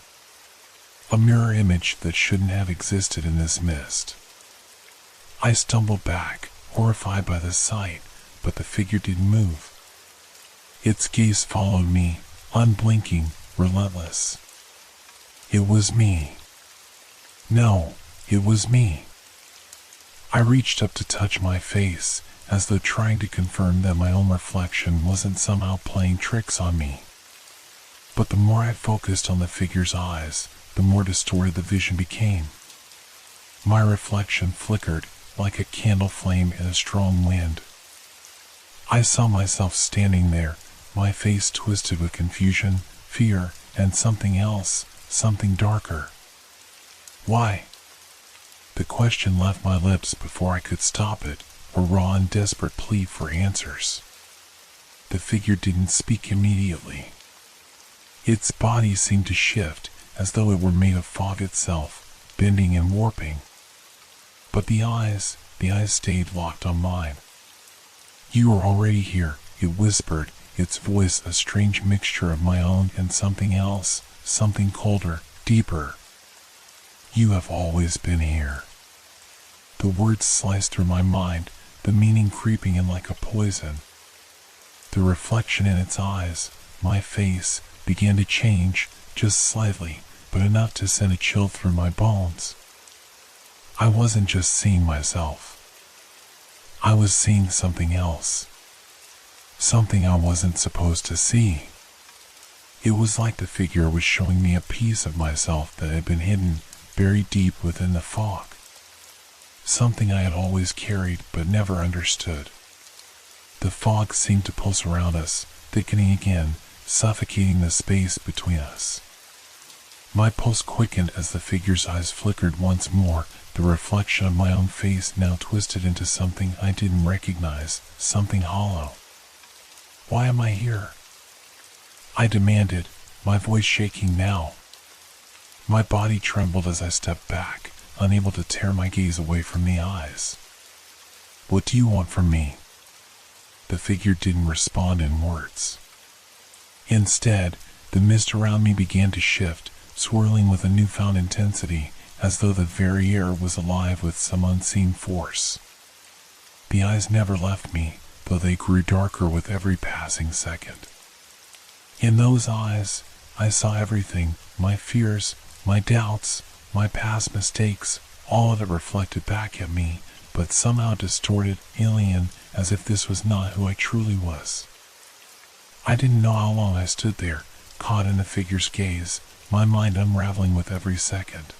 A mirror image that shouldn't have existed in this mist. I stumbled back, horrified by the sight, but the figure didn't move. Its gaze followed me, unblinking, relentless. It was me. No, it was me. I reached up to touch my face, as though trying to confirm that my own reflection wasn't somehow playing tricks on me. But the more I focused on the figure's eyes, the more distorted the vision became. My reflection flickered like a candle flame in a strong wind. I saw myself standing there, my face twisted with confusion, fear, and something else, something darker. Why? The question left my lips before I could stop it, a raw and desperate plea for answers. The figure didn't speak immediately. Its body seemed to shift, as though it were made of fog itself, bending and warping. But the eyes stayed locked on mine. "You are already here," it whispered, its voice a strange mixture of my own and something else, something colder, deeper. "You have always been here." The words sliced through my mind, the meaning creeping in like a poison. The reflection in its eyes, my face, began to change, just slightly, but enough to send a chill through my bones. I wasn't just seeing myself. I was seeing something else. Something I wasn't supposed to see. It was like the figure was showing me a piece of myself that had been hidden, buried deep within the fog. Something I had always carried but never understood. The fog seemed to pulse around us, thickening again, suffocating the space between us. My pulse quickened as the figure's eyes flickered once more, the reflection of my own face now twisted into something I didn't recognize, something hollow. "Why am I here?" I demanded, my voice shaking now. My body trembled as I stepped back, unable to tear my gaze away from the eyes. "What do you want from me?" The figure didn't respond in words. Instead, the mist around me began to shift, swirling with a newfound intensity, as though the very air was alive with some unseen force. The eyes never left me, though they grew darker with every passing second. In those eyes, I saw everything, my fears, my doubts, my past mistakes, all of it reflected back at me, but somehow distorted, alien, as if this was not who I truly was. I didn't know how long I stood there, caught in the figure's gaze, my mind unraveling with every second.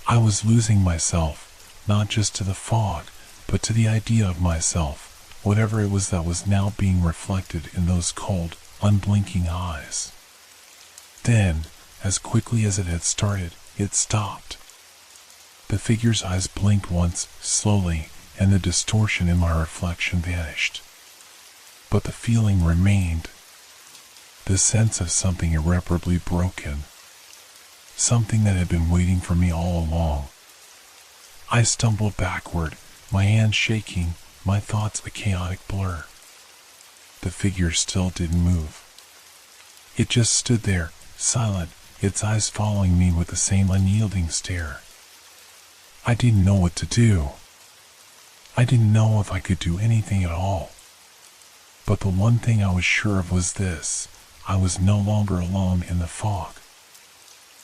I was losing myself, not just to the fog, but to the idea of myself, whatever it was that was now being reflected in those cold, unblinking eyes. Then, as quickly as it had started, it stopped. The figure's eyes blinked once, slowly, and the distortion in my reflection vanished. But the feeling remained. The sense of something irreparably broken. Something that had been waiting for me all along. I stumbled backward, my hands shaking, my thoughts a chaotic blur. The figure still didn't move. It just stood there, silent, its eyes following me with the same unyielding stare. I didn't know what to do. I didn't know if I could do anything at all. But the one thing I was sure of was this: I was no longer alone in the fog.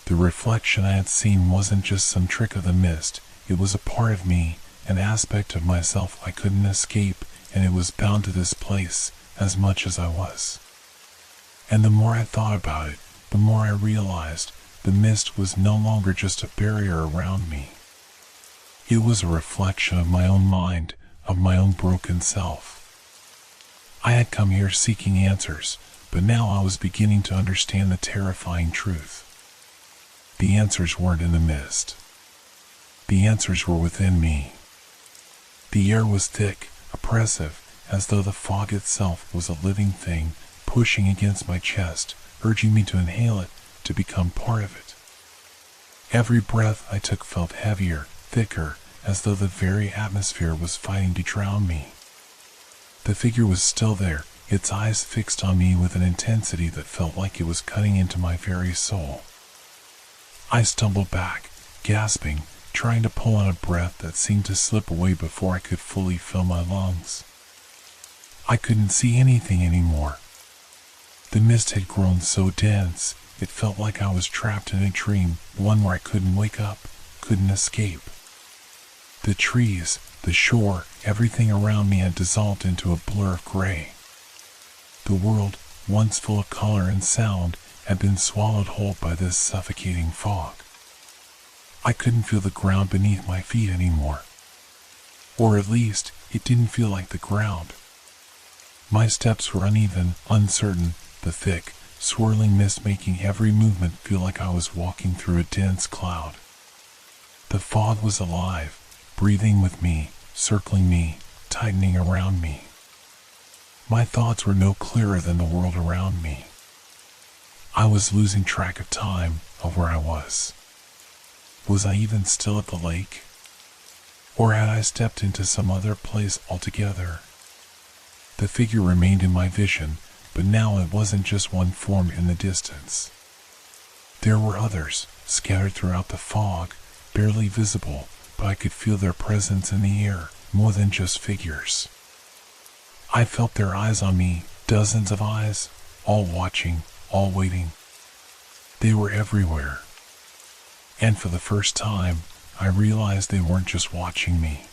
The reflection I had seen wasn't just some trick of the mist, it was a part of me, an aspect of myself I couldn't escape, and it was bound to this place as much as I was. And the more I thought about it, the more I realized the mist was no longer just a barrier around me. It was a reflection of my own mind, of my own broken self. I had come here seeking answers, but now I was beginning to understand the terrifying truth. The answers weren't in the mist. The answers were within me. The air was thick, oppressive, as though the fog itself was a living thing, pushing against my chest, urging me to inhale it, to become part of it. Every breath I took felt heavier, thicker, as though the very atmosphere was fighting to drown me. The figure was still there, its eyes fixed on me with an intensity that felt like it was cutting into my very soul. I stumbled back, gasping, trying to pull out a breath that seemed to slip away before I could fully fill my lungs. I couldn't see anything anymore. The mist had grown so dense, it felt like I was trapped in a dream, one where I couldn't wake up, couldn't escape. The trees, the shore, everything around me had dissolved into a blur of gray. The world, once full of color and sound, had been swallowed whole by this suffocating fog. I couldn't feel the ground beneath my feet anymore. Or at least, it didn't feel like the ground. My steps were uneven, uncertain, the thick, swirling mist making every movement feel like I was walking through a dense cloud. The fog was alive, breathing with me, circling me, tightening around me. My thoughts were no clearer than the world around me. I was losing track of time, of where I was. Was I even still at the lake? Or had I stepped into some other place altogether? The figure remained in my vision, but now it wasn't just one form in the distance. There were others, scattered throughout the fog, barely visible, but I could feel their presence in the air, more than just figures. I felt their eyes on me, dozens of eyes, all watching, all waiting. They were everywhere. And for the first time, I realized they weren't just watching me.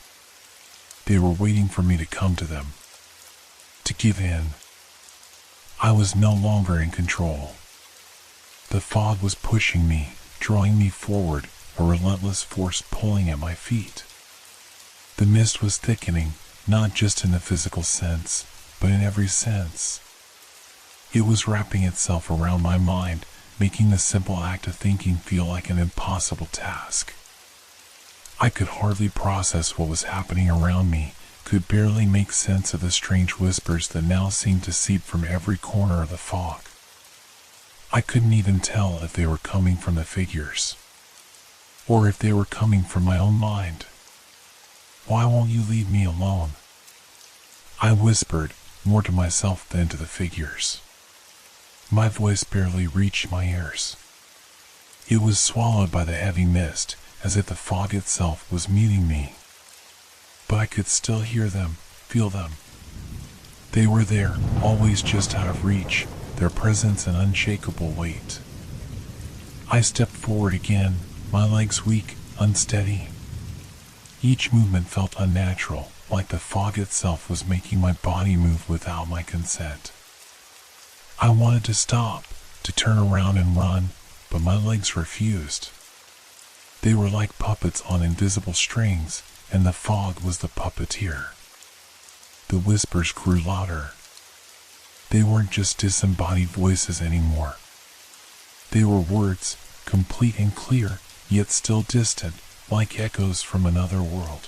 They were waiting for me to come to them. To give in. I was no longer in control. The fog was pushing me, drawing me forward, a relentless force pulling at my feet. The mist was thickening, not just in the physical sense, but in every sense. It was wrapping itself around my mind, making the simple act of thinking feel like an impossible task. I could hardly process what was happening around me, could barely make sense of the strange whispers that now seemed to seep from every corner of the fog. I couldn't even tell if they were coming from the figures, or if they were coming from my own mind. "Why won't you leave me alone?" I whispered, more to myself than to the figures. My voice barely reached my ears. It was swallowed by the heavy mist, as if the fog itself was muting me. But I could still hear them, feel them. They were there, always just out of reach, their presence an unshakable weight. I stepped forward again, my legs weak, unsteady. Each movement felt unnatural, like the fog itself was making my body move without my consent. I wanted to stop, to turn around and run, but my legs refused. They were like puppets on invisible strings, and the fog was the puppeteer. The whispers grew louder. They weren't just disembodied voices anymore. They were words, complete and clear, yet still distant, like echoes from another world.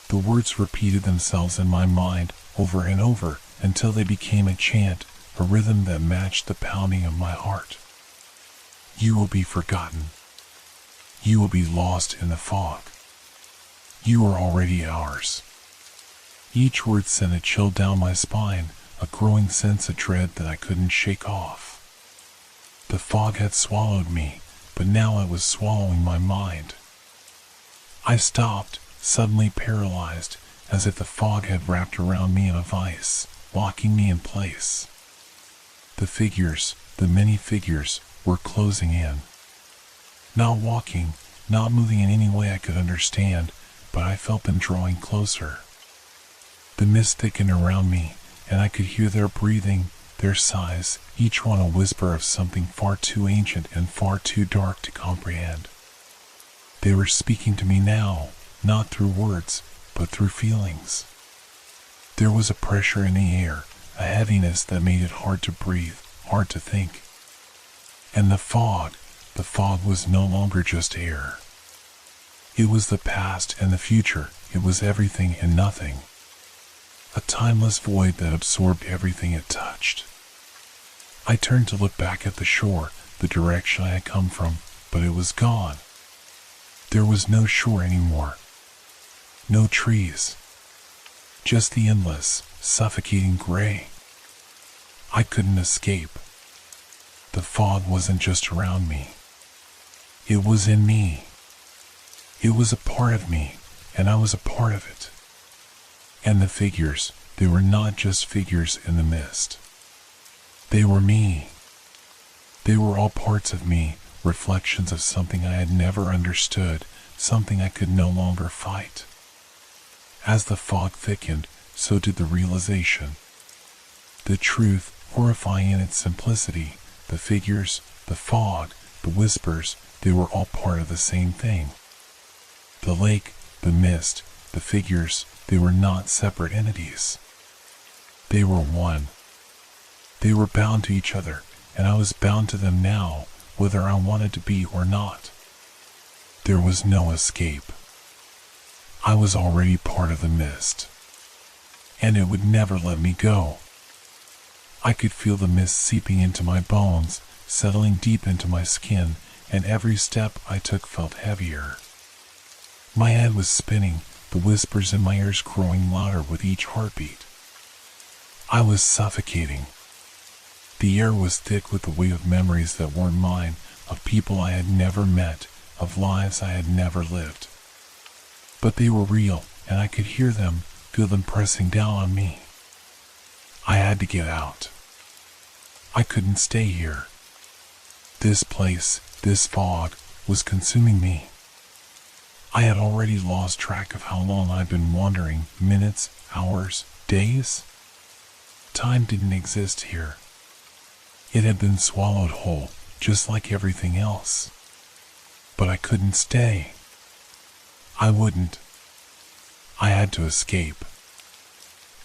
The words repeated themselves in my mind over and over until they became a chant, a rhythm that matched the pounding of my heart. You will be forgotten. You will be lost in the fog. You are already ours. Each word sent a chill down my spine, a growing sense of dread that I couldn't shake off. The fog had swallowed me, but now it was swallowing my mind. I stopped, suddenly paralyzed, as if the fog had wrapped around me in a vice, locking me in place. The figures, the many figures, were closing in. Not walking, not moving in any way I could understand, but I felt them drawing closer. The mist thickened around me, and I could hear their breathing, their sighs, each one a whisper of something far too ancient and far too dark to comprehend. They were speaking to me now, not through words, but through feelings. There was a pressure in the air, a heaviness that made it hard to breathe, hard to think. And the fog was no longer just air. It was the past and the future, it was everything and nothing. A timeless void that absorbed everything it touched. I turned to look back at the shore, the direction I had come from, but it was gone. There was no shore anymore. No trees. Just the endless, suffocating gray. I couldn't escape. The fog wasn't just around me. It was in me. It was a part of me, and I was a part of it. And the figures, they were not just figures in the mist. They were me. They were all parts of me, reflections of something I had never understood, something I could no longer fight. As the fog thickened, so did the realization. The truth, horrifying in its simplicity, the figures, the fog, the whispers, they were all part of the same thing. The lake, the mist, the figures, they were not separate entities. They were one. They were bound to each other, and I was bound to them now, whether I wanted to be or not. There was no escape. I was already part of the mist, and it would never let me go. I could feel the mist seeping into my bones, settling deep into my skin, and every step I took felt heavier. My head was spinning, the whispers in my ears growing louder with each heartbeat. I was suffocating. The air was thick with the weight of memories that weren't mine, of people I had never met, of lives I had never lived. But they were real, and I could hear them, feel them pressing down on me. I had to get out. I couldn't stay here. This place, this fog, was consuming me. I had already lost track of how long I'd been wandering, minutes, hours, days. Time didn't exist here. It had been swallowed whole, just like everything else. But I couldn't stay. I wouldn't. I had to escape.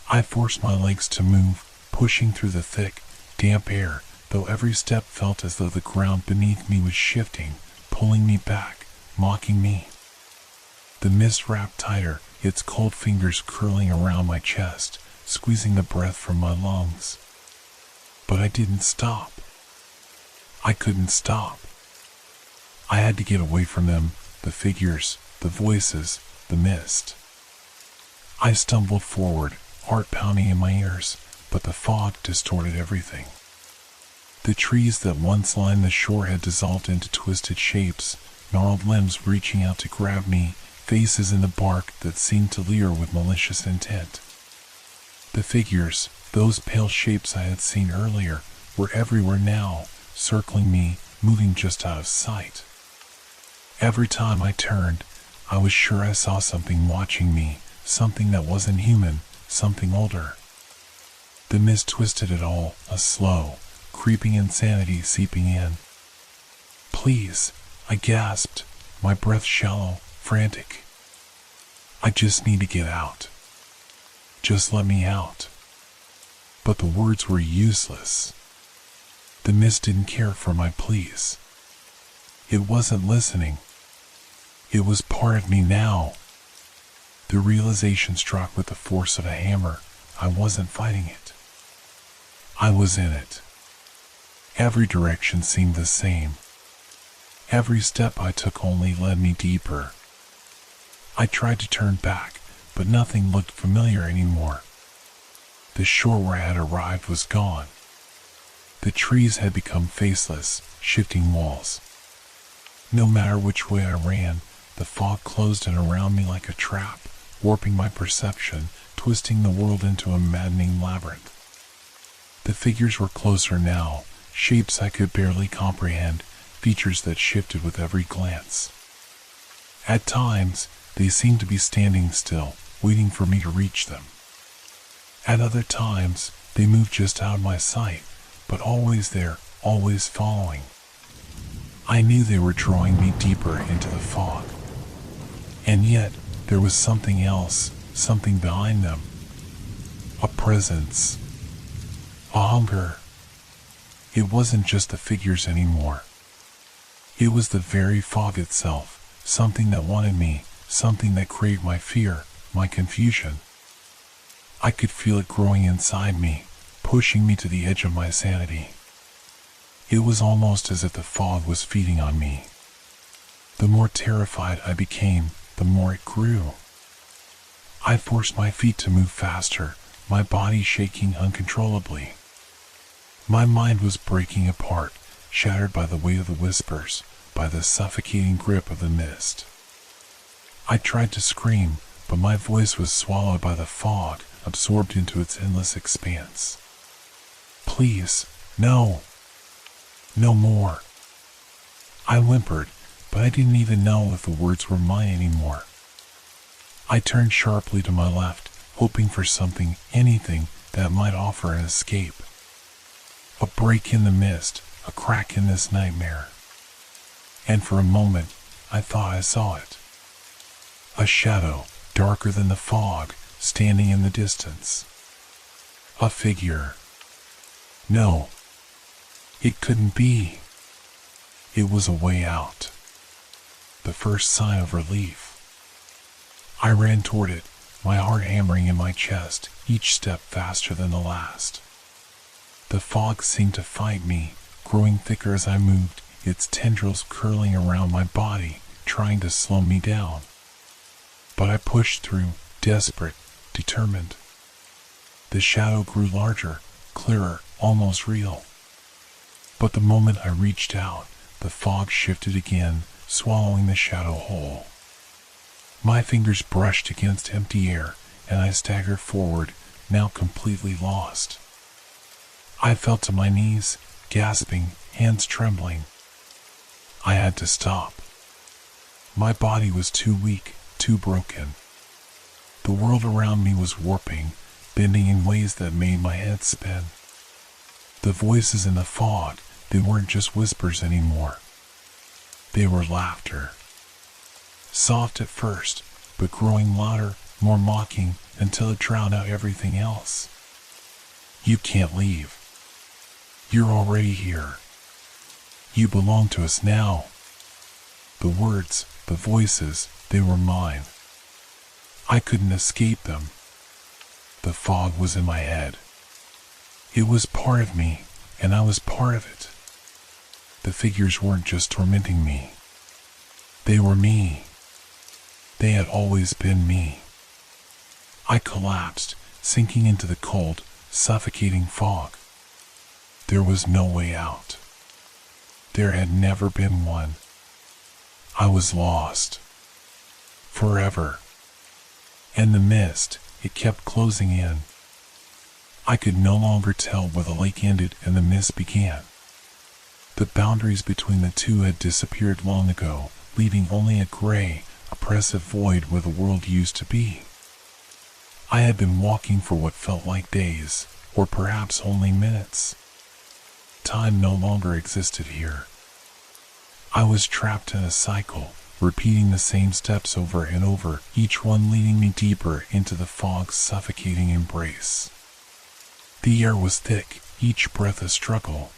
I forced my legs to move, pushing through the thick, damp air, though every step felt as though the ground beneath me was shifting, pulling me back, mocking me. The mist wrapped tighter, its cold fingers curling around my chest, squeezing the breath from my lungs. But I didn't stop. I couldn't stop. I had to get away from them, the figures, the voices, the mist. I stumbled forward, heart pounding in my ears, but the fog distorted everything. The trees that once lined the shore had dissolved into twisted shapes, gnarled limbs reaching out to grab me, faces in the bark that seemed to leer with malicious intent. The figures, those pale shapes I had seen earlier, were everywhere now, circling me, moving just out of sight. Every time I turned, I was sure I saw something watching me, something that wasn't human, something older. The mist twisted it all, a slow, creeping insanity seeping in. Please, I gasped, my breath shallow, frantic. I just need to get out. Just let me out. But the words were useless. The mist didn't care for my pleas. It wasn't listening. It was part of me now. The realization struck with the force of a hammer. I wasn't fighting it. I was in it. Every direction seemed the same. Every step I took only led me deeper. I tried to turn back, but nothing looked familiar anymore. The shore where I had arrived was gone. The trees had become faceless, shifting walls. No matter which way I ran, the fog closed in around me like a trap, warping my perception, twisting the world into a maddening labyrinth. The figures were closer now, shapes I could barely comprehend, features that shifted with every glance. At times, they seemed to be standing still, waiting for me to reach them. At other times, they moved just out of my sight, but always there, always following. I knew they were drawing me deeper into the fog. And yet, there was something else, something behind them. A presence. A hunger. It wasn't just the figures anymore. It was the very fog itself, something that wanted me, something that craved my fear, my confusion. I could feel it growing inside me, pushing me to the edge of my sanity. It was almost as if the fog was feeding on me. The more terrified I became, the more it grew. I forced my feet to move faster, my body shaking uncontrollably. My mind was breaking apart, shattered by the weight of the whispers, by the suffocating grip of the mist. I tried to scream, but my voice was swallowed by the fog, absorbed into its endless expanse. Please, no. No more. I whimpered, but I didn't even know if the words were mine anymore. I turned sharply to my left, hoping for something, anything, that might offer an escape. A break in the mist, a crack in this nightmare. And for a moment, I thought I saw it. A shadow, darker than the fog, standing in the distance. A figure. No. It couldn't be. It was a way out. The first sign of relief. I ran toward it, my heart hammering in my chest, each step faster than the last. The fog seemed to fight me, growing thicker as I moved, its tendrils curling around my body, trying to slow me down. But I pushed through, desperate, determined. The shadow grew larger, clearer, almost real. But the moment I reached out, the fog shifted again, swallowing the shadow whole. My fingers brushed against empty air, and I staggered forward, now completely lost. I fell to my knees, gasping, hands trembling. I had to stop. My body was too weak, too broken. The world around me was warping, bending in ways that made my head spin. The voices in the fog, they weren't just whispers anymore. They were laughter. Soft at first, but growing louder, more mocking, until it drowned out everything else. You can't leave. You're already here. You belong to us now. The words, the voices, they were mine. I couldn't escape them. The fog was in my head. It was part of me, and I was part of it. The figures weren't just tormenting me. They were me. They had always been me. I collapsed, sinking into the cold, suffocating fog. There was no way out. There had never been one. I was lost. Forever. And the mist, it kept closing in. I could no longer tell where the lake ended and the mist began. The boundaries between the two had disappeared long ago, leaving only a gray, oppressive void where the world used to be. I had been walking for what felt like days, or perhaps only minutes. Time no longer existed here. I was trapped in a cycle, repeating the same steps over and over, each one leading me deeper into the fog's suffocating embrace. The air was thick, each breath a struggle.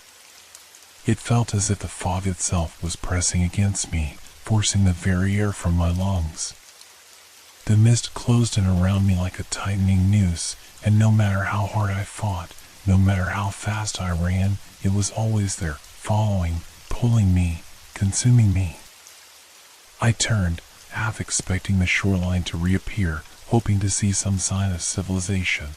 It felt as if the fog itself was pressing against me, forcing the very air from my lungs. The mist closed in around me like a tightening noose, and no matter how hard I fought, no matter how fast I ran, it was always there, following, pulling me, consuming me. I turned, half expecting the shoreline to reappear, hoping to see some sign of civilization.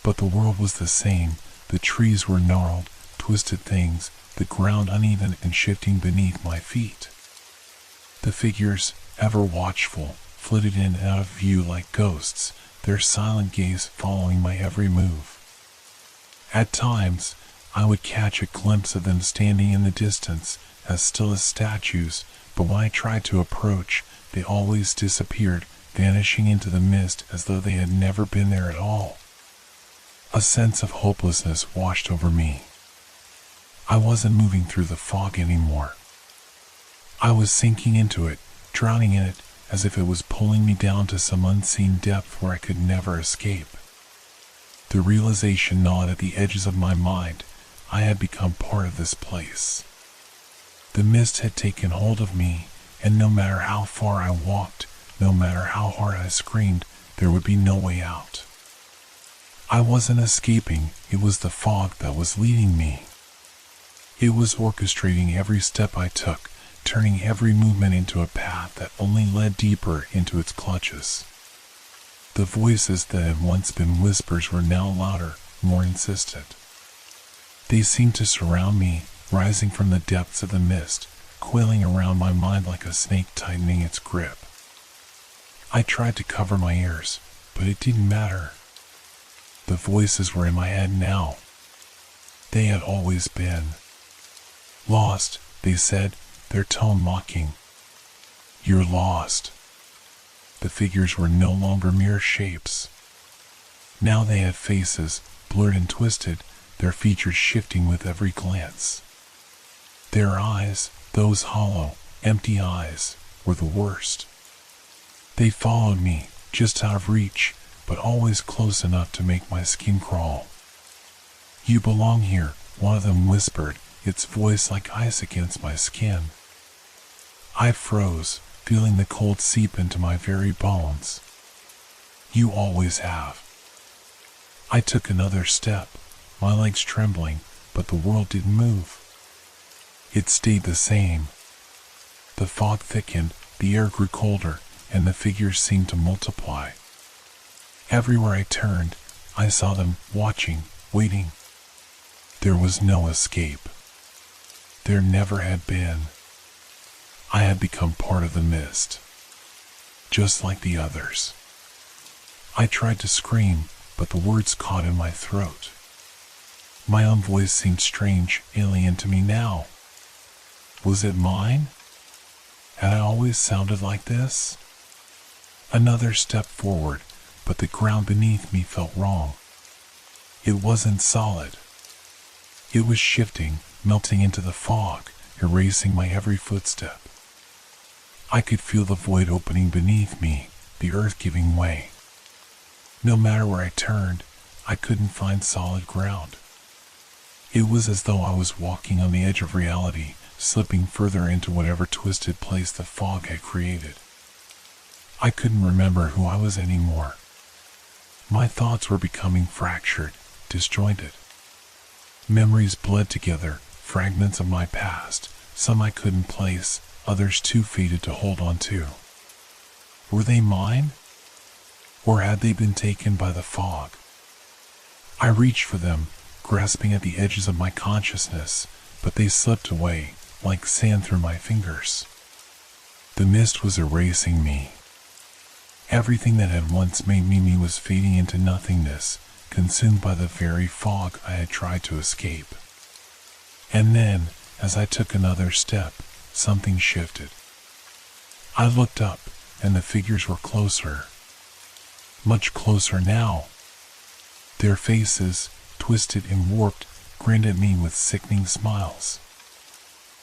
But the world was the same. The trees were gnarled, twisted things, the ground uneven and shifting beneath my feet. The figures, ever watchful, flitted in and out of view like ghosts, their silent gaze following my every move. At times, I would catch a glimpse of them standing in the distance, as still as statues, but when I tried to approach, they always disappeared, vanishing into the mist as though they had never been there at all. A sense of hopelessness washed over me. I wasn't moving through the fog anymore. I was sinking into it, drowning in it, as if it was pulling me down to some unseen depth where I could never escape. The realization gnawed at the edges of my mind. I had become part of this place. The mist had taken hold of me, and no matter how far I walked, no matter how hard I screamed, there would be no way out. I wasn't escaping, it was the fog that was leading me. It was orchestrating every step I took, turning every movement into a path that only led deeper into its clutches. The voices that had once been whispers were now louder, more insistent. They seemed to surround me, rising from the depths of the mist, coiling around my mind like a snake tightening its grip. I tried to cover my ears, but it didn't matter. The voices were in my head now. They had always been. Lost, they said, their tone mocking. You're lost. The figures were no longer mere shapes. Now they had faces, blurred and twisted, their features shifting with every glance. Their eyes, those hollow, empty eyes, were the worst. They followed me, just out of reach, but always close enough to make my skin crawl. You belong here, one of them whispered, its voice like ice against my skin. I froze, feeling the cold seep into my very bones. You always have. I took another step, my legs trembling, but the world didn't move. It stayed the same. The fog thickened, the air grew colder, and the figures seemed to multiply. Everywhere I turned, I saw them, watching, waiting. There was no escape. There never had been. I had become part of the mist, just like the others. I tried to scream, but the words caught in my throat. My own voice seemed strange, alien to me now. Was it mine? Had I always sounded like this? Another step forward, but the ground beneath me felt wrong. It wasn't solid. It was shifting, melting into the fog, erasing my every footstep. I could feel the void opening beneath me, the earth giving way. No matter where I turned, I couldn't find solid ground. It was as though I was walking on the edge of reality, slipping further into whatever twisted place the fog had created. I couldn't remember who I was anymore. My thoughts were becoming fractured, disjointed. Memories bled together, fragments of my past, some I couldn't place, others too faded to hold on to. Were they mine? Or had they been taken by the fog? I reached for them, grasping at the edges of my consciousness, but they slipped away, like sand through my fingers. The mist was erasing me. Everything that had once made me was fading into nothingness, consumed by the very fog I had tried to escape. And then, as I took another step, something shifted. I looked up, and the figures were closer. Much closer now. Their faces, twisted and warped, grinned at me with sickening smiles.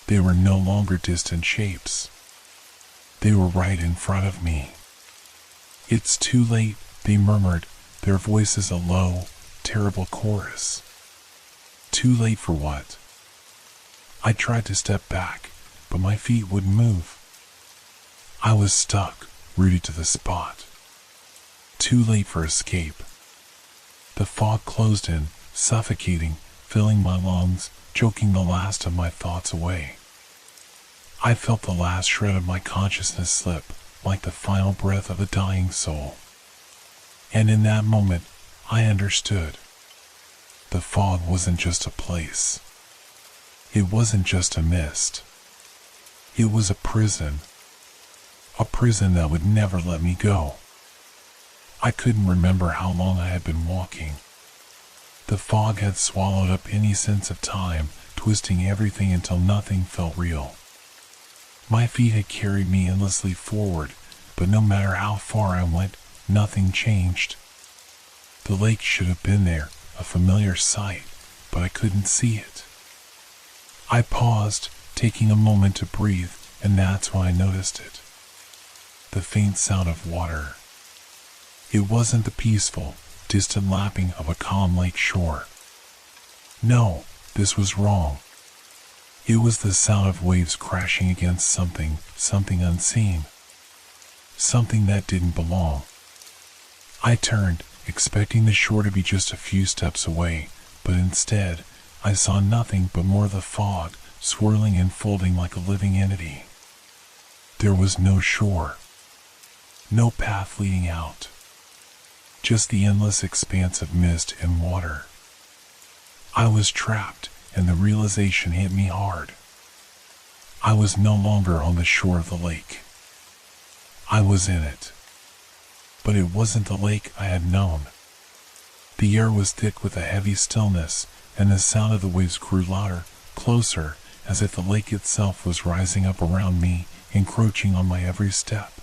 They were no longer distant shapes. They were right in front of me. It's too late, they murmured, their voices a low, terrible chorus. Too late for what? I tried to step back, but my feet wouldn't move. I was stuck, rooted to the spot. Too late for escape. The fog closed in, suffocating, filling my lungs, choking the last of my thoughts away. I felt the last shred of my consciousness slip, like the final breath of a dying soul. And in that moment, I understood. The fog wasn't just a place. It wasn't just a mist. It was a prison. A prison that would never let me go. I couldn't remember how long I had been walking. The fog had swallowed up any sense of time, twisting everything until nothing felt real. My feet had carried me endlessly forward, but no matter how far I went, nothing changed. The lake should have been there, a familiar sight, but I couldn't see it. I paused, taking a moment to breathe, and that's when I noticed it. The faint sound of water. It wasn't the peaceful, distant lapping of a calm lake shore. No, this was wrong. It was the sound of waves crashing against something unseen. Something that didn't belong. I turned, expecting the shore to be just a few steps away, but instead, I saw nothing but more of the fog, swirling and folding like a living entity. There was no shore. No path leading out. Just the endless expanse of mist and water. I was trapped, and the realization hit me hard. I was no longer on the shore of the lake. I was in it. But it wasn't the lake I had known. The air was thick with a heavy stillness, and the sound of the waves grew louder, closer, as if the lake itself was rising up around me, encroaching on my every step.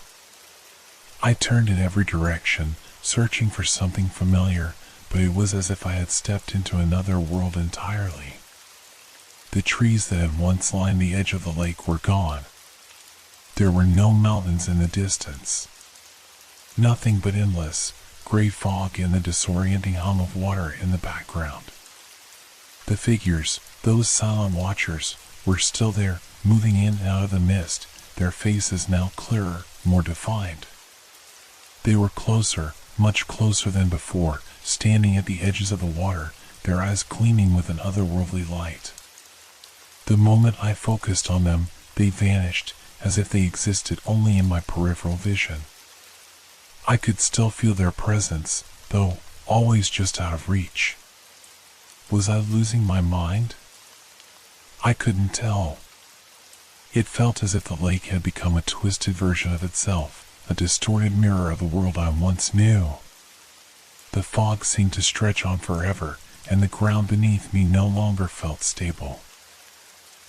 I turned in every direction, searching for something familiar, but it was as if I had stepped into another world entirely. The trees that had once lined the edge of the lake were gone. There were no mountains in the distance. Nothing but endless, gray fog and the disorienting hum of water in the background. The figures, those silent watchers, were still there, moving in and out of the mist, their faces now clearer, more defined. They were closer, much closer than before, standing at the edges of the water, their eyes gleaming with an otherworldly light. The moment I focused on them, they vanished, as if they existed only in my peripheral vision. I could still feel their presence, though always just out of reach. Was I losing my mind? I couldn't tell. It felt as if the lake had become a twisted version of itself, a distorted mirror of the world I once knew. The fog seemed to stretch on forever, and the ground beneath me no longer felt stable.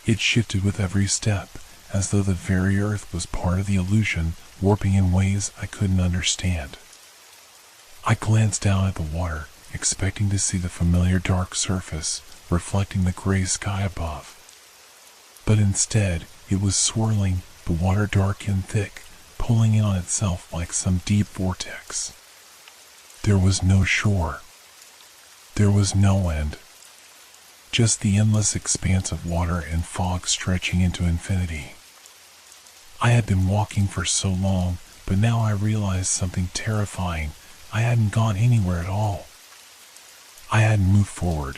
It shifted with every step, as though the very earth was part of the illusion, warping in ways I couldn't understand. I glanced down at the water, expecting to see the familiar dark surface, reflecting the gray sky above. But instead, it was swirling, the water dark and thick, pulling in on itself like some deep vortex. There was no shore. There was no end. Just the endless expanse of water and fog stretching into infinity. I had been walking for so long, but now I realized something terrifying. I hadn't gone anywhere at all. I hadn't moved forward.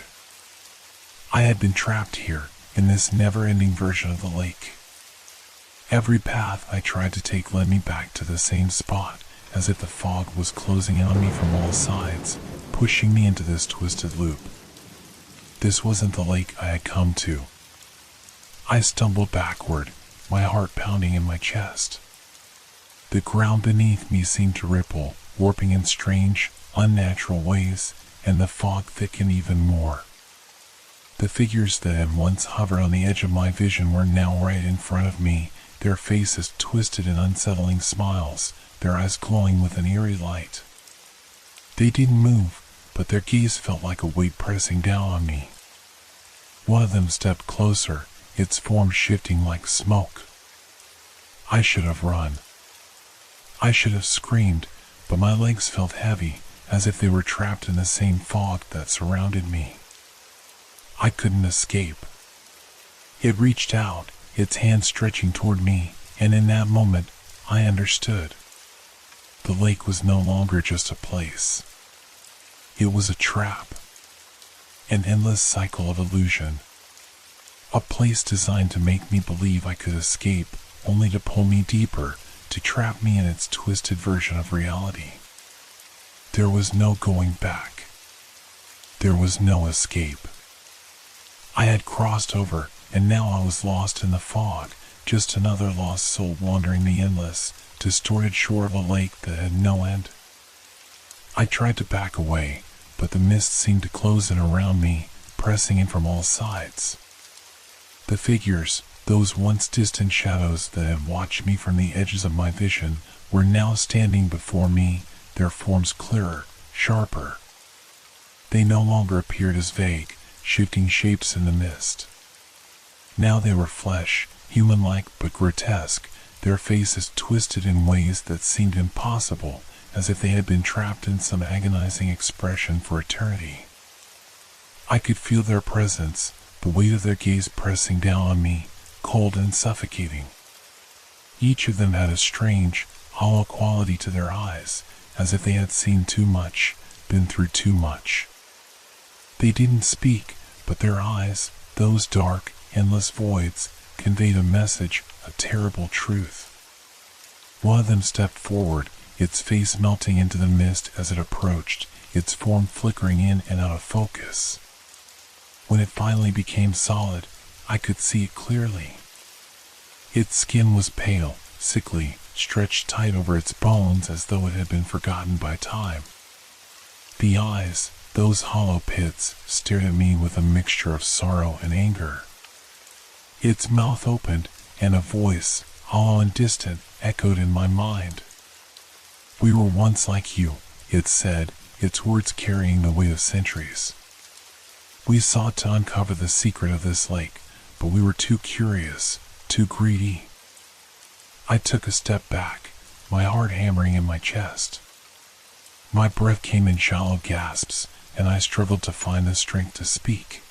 I had been trapped here, in this never-ending version of the lake. Every path I tried to take led me back to the same spot, as if the fog was closing in on me from all sides, pushing me into this twisted loop. This wasn't the lake I had come to. I stumbled backward, my heart pounding in my chest. The ground beneath me seemed to ripple, warping in strange, unnatural ways, and the fog thickened even more. The figures that had once hovered on the edge of my vision were now right in front of me, their faces twisted in unsettling smiles, their eyes glowing with an eerie light. They didn't move, but their gaze felt like a weight pressing down on me. One of them stepped closer, its form shifting like smoke. I should have run. I should have screamed, but my legs felt heavy, as if they were trapped in the same fog that surrounded me. I couldn't escape. It reached out, its hand stretching toward me, and in that moment, I understood. The lake was no longer just a place. It was a trap. An endless cycle of illusion. A place designed to make me believe I could escape, only to pull me deeper, to trap me in its twisted version of reality. There was no going back. There was no escape. I had crossed over, and now I was lost in the fog, just another lost soul wandering the endless, distorted shore of a lake that had no end. I tried to back away, but the mist seemed to close in around me, pressing in from all sides. The figures, those once distant shadows that had watched me from the edges of my vision, were now standing before me, their forms clearer, sharper. They no longer appeared as vague, shifting shapes in the mist. Now they were flesh, human-like but grotesque, their faces twisted in ways that seemed impossible, as if they had been trapped in some agonizing expression for eternity. I could feel their presence, the weight of their gaze pressing down on me, cold and suffocating. Each of them had a strange, hollow quality to their eyes, as if they had seen too much, been through too much. They didn't speak, but their eyes, those dark, endless voids, conveyed a message, a terrible truth. One of them stepped forward, its face melting into the mist as it approached, its form flickering in and out of focus. When it finally became solid, I could see it clearly. Its skin was pale, sickly, stretched tight over its bones as though it had been forgotten by time. The eyes, those hollow pits, stared at me with a mixture of sorrow and anger. Its mouth opened, and a voice, hollow and distant, echoed in my mind. "We were once like you," it said, its words carrying the weight of centuries. "We sought to uncover the secret of this lake, but we were too curious, too greedy." I took a step back, my heart hammering in my chest. My breath came in shallow gasps, and I struggled to find the strength to speak.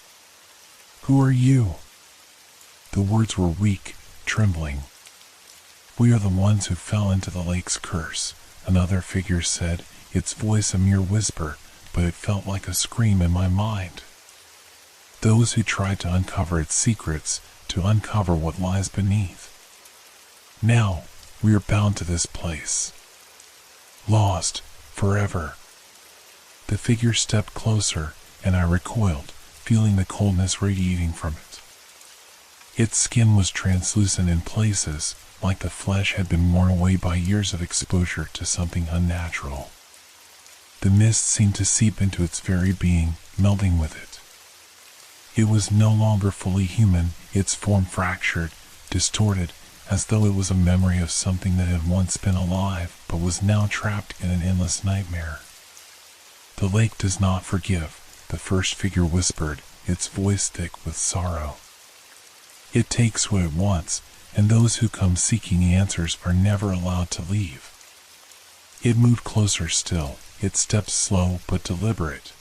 "Who are you?" The words were weak, trembling. "We are the ones who fell into the lake's curse," another figure said, its voice a mere whisper, but it felt like a scream in my mind. "Those who tried to uncover its secrets, to uncover what lies beneath. Now, we are bound to this place. Lost, forever." The figure stepped closer, and I recoiled, feeling the coldness radiating from it. Its skin was translucent in places, like the flesh had been worn away by years of exposure to something unnatural. The mist seemed to seep into its very being, melding with it. It was no longer fully human, its form fractured, distorted, as though it was a memory of something that had once been alive but was now trapped in an endless nightmare. "The lake does not forgive," the first figure whispered, its voice thick with sorrow. "It takes what it wants, and those who come seeking answers are never allowed to leave." It moved closer still, its steps slow but deliberate.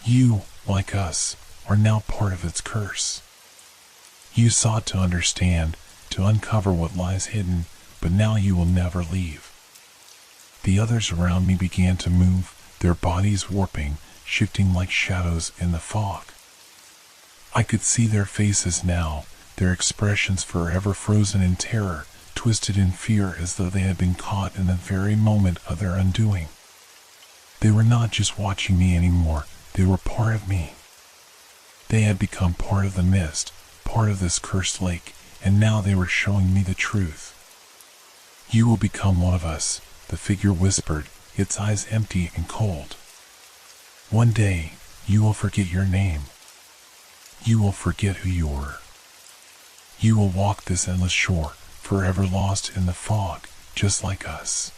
"You, like us, are now part of its curse. You sought to understand, to uncover what lies hidden, but now you will never leave." The others around me began to move, their bodies warping, shifting like shadows in the fog. I could see their faces now, their expressions forever frozen in terror, twisted in fear as though they had been caught in the very moment of their undoing. They were not just watching me anymore, they were part of me. They had become part of the mist, part of this cursed lake, and now they were showing me the truth. "You will become one of us," the figure whispered, its eyes empty and cold. "One day, you will forget your name. You will forget who you were. You will walk this endless shore, forever lost in the fog, just like us."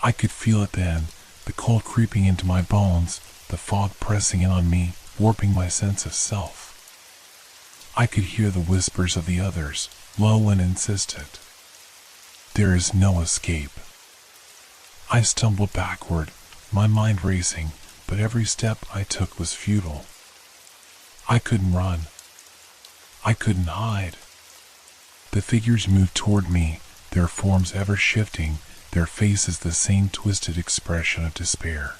I could feel it then, the cold creeping into my bones, the fog pressing in on me, warping my sense of self. I could hear the whispers of the others, low and insistent. "There is no escape." I stumbled backward, my mind racing, but every step I took was futile. I couldn't run. I couldn't hide. The figures moved toward me, their forms ever shifting, their faces the same twisted expression of despair.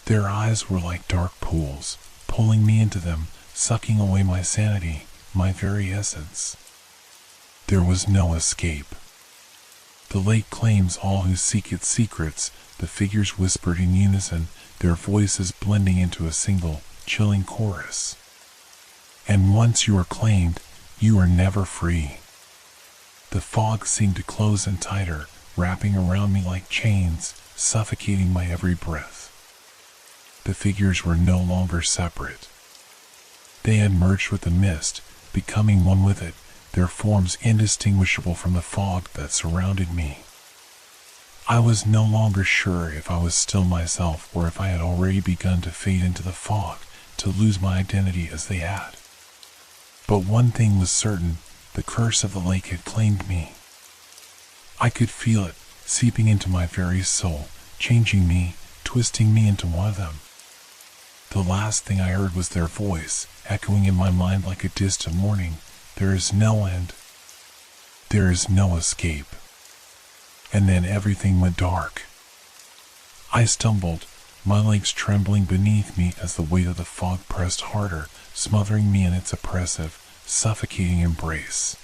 Their eyes were like dark pools, pulling me into them, sucking away my sanity, my very essence. There was no escape. The lake claims all who seek its secrets, the figures whispered in unison, their voices blending into a single, chilling chorus. And once you are claimed, you are never free. The fog seemed to close in tighter, wrapping around me like chains, suffocating my every breath. The figures were no longer separate. They had merged with the mist, becoming one with it, their forms indistinguishable from the fog that surrounded me. I was no longer sure if I was still myself or if I had already begun to fade into the fog, to lose my identity as they had. But one thing was certain, the curse of the lake had claimed me. I could feel it, seeping into my very soul, changing me, twisting me into one of them. The last thing I heard was their voice, echoing in my mind like a distant warning. There is no end. There is no escape. And then everything went dark. I stumbled, my legs trembling beneath me as the weight of the fog pressed harder, smothering me in its oppressive, suffocating embrace.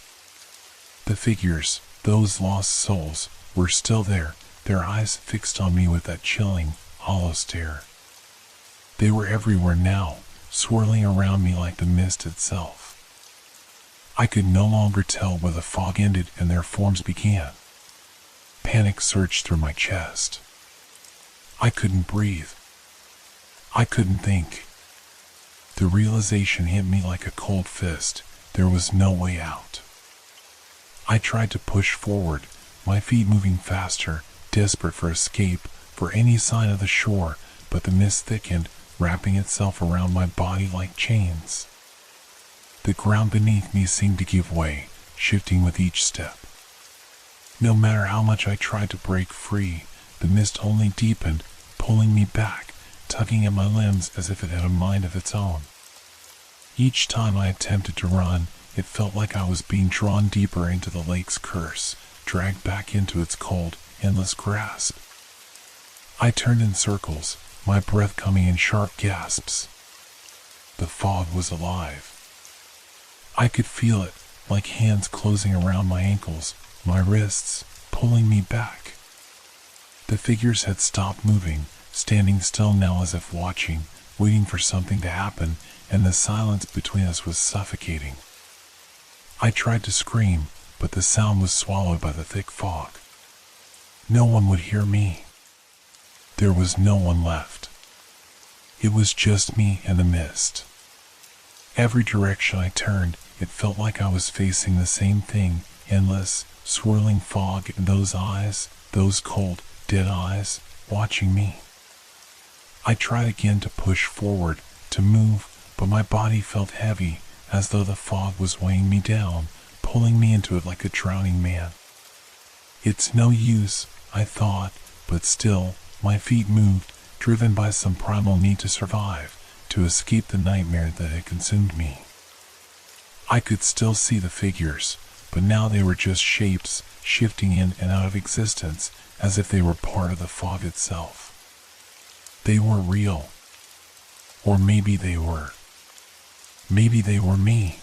The figures, those lost souls, were still there, their eyes fixed on me with that chilling, hollow stare. They were everywhere now, swirling around me like the mist itself. I could no longer tell where the fog ended and their forms began. Panic surged through my chest. I couldn't breathe. I couldn't think. The realization hit me like a cold fist. There was no way out. I tried to push forward, my feet moving faster, desperate for escape, for any sign of the shore, but the mist thickened, wrapping itself around my body like chains. The ground beneath me seemed to give way, shifting with each step. No matter how much I tried to break free, the mist only deepened, pulling me back, tugging at my limbs as if it had a mind of its own. Each time I attempted to run, it felt like I was being drawn deeper into the lake's curse, dragged back into its cold, endless grasp. I turned in circles, my breath coming in sharp gasps. The fog was alive. I could feel it, like hands closing around my ankles, my wrists, pulling me back. The figures had stopped moving, standing still now as if watching, waiting for something to happen, and the silence between us was suffocating. I tried to scream, but the sound was swallowed by the thick fog. No one would hear me. There was no one left. It was just me and the mist. Every direction I turned, it felt like I was facing the same thing, endless, swirling fog, and those eyes, those cold, dead eyes, watching me. I tried again to push forward, to move, but my body felt heavy, as though the fog was weighing me down, pulling me into it like a drowning man. It's no use, I thought, but still, my feet moved, driven by some primal need to survive, to escape the nightmare that had consumed me. I could still see the figures, but now they were just shapes, shifting in and out of existence, as if they were part of the fog itself. They weren't real. Or maybe they were. Maybe they were me.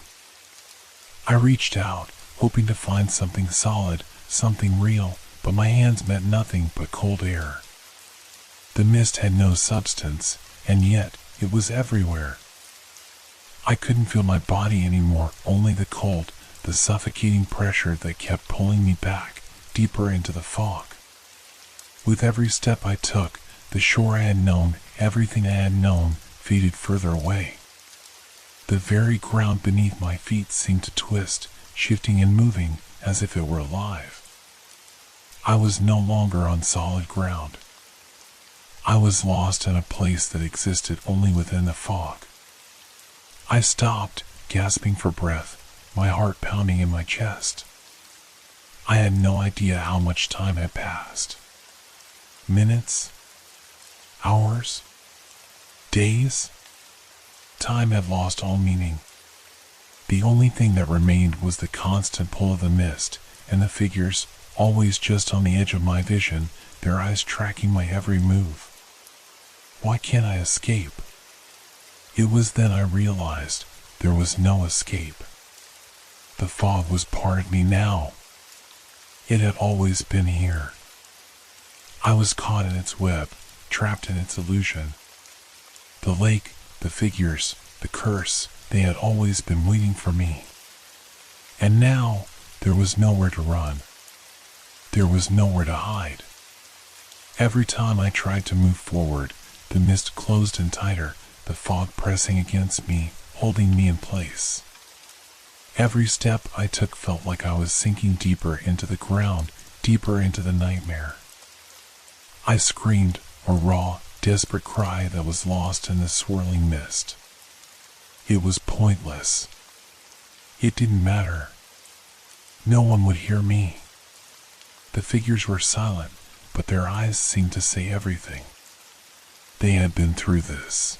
I reached out, hoping to find something solid, something real, but my hands met nothing but cold air. The mist had no substance, and yet it was everywhere. I couldn't feel my body anymore, only the cold, the suffocating pressure that kept pulling me back, deeper into the fog. With every step I took, the shore I had known, everything I had known, faded further away. The very ground beneath my feet seemed to twist, shifting and moving, as if it were alive. I was no longer on solid ground. I was lost in a place that existed only within the fog. I stopped, gasping for breath, my heart pounding in my chest. I had no idea how much time had passed. Minutes? Hours? Days? Time had lost all meaning. The only thing that remained was the constant pull of the mist, and the figures, always just on the edge of my vision, their eyes tracking my every move. Why can't I escape? It was then I realized there was no escape. The fog was part of me now. It had always been here. I was caught in its web, trapped in its illusion. The lake, the figures, the curse, they had always been waiting for me. And now, there was nowhere to run. There was nowhere to hide. Every time I tried to move forward, the mist closed in tighter, the fog pressing against me, holding me in place. Every step I took felt like I was sinking deeper into the ground, deeper into the nightmare. I screamed, a raw, desperate cry that was lost in the swirling mist. It was pointless. It didn't matter. No one would hear me. The figures were silent, but their eyes seemed to say everything. They had been through this.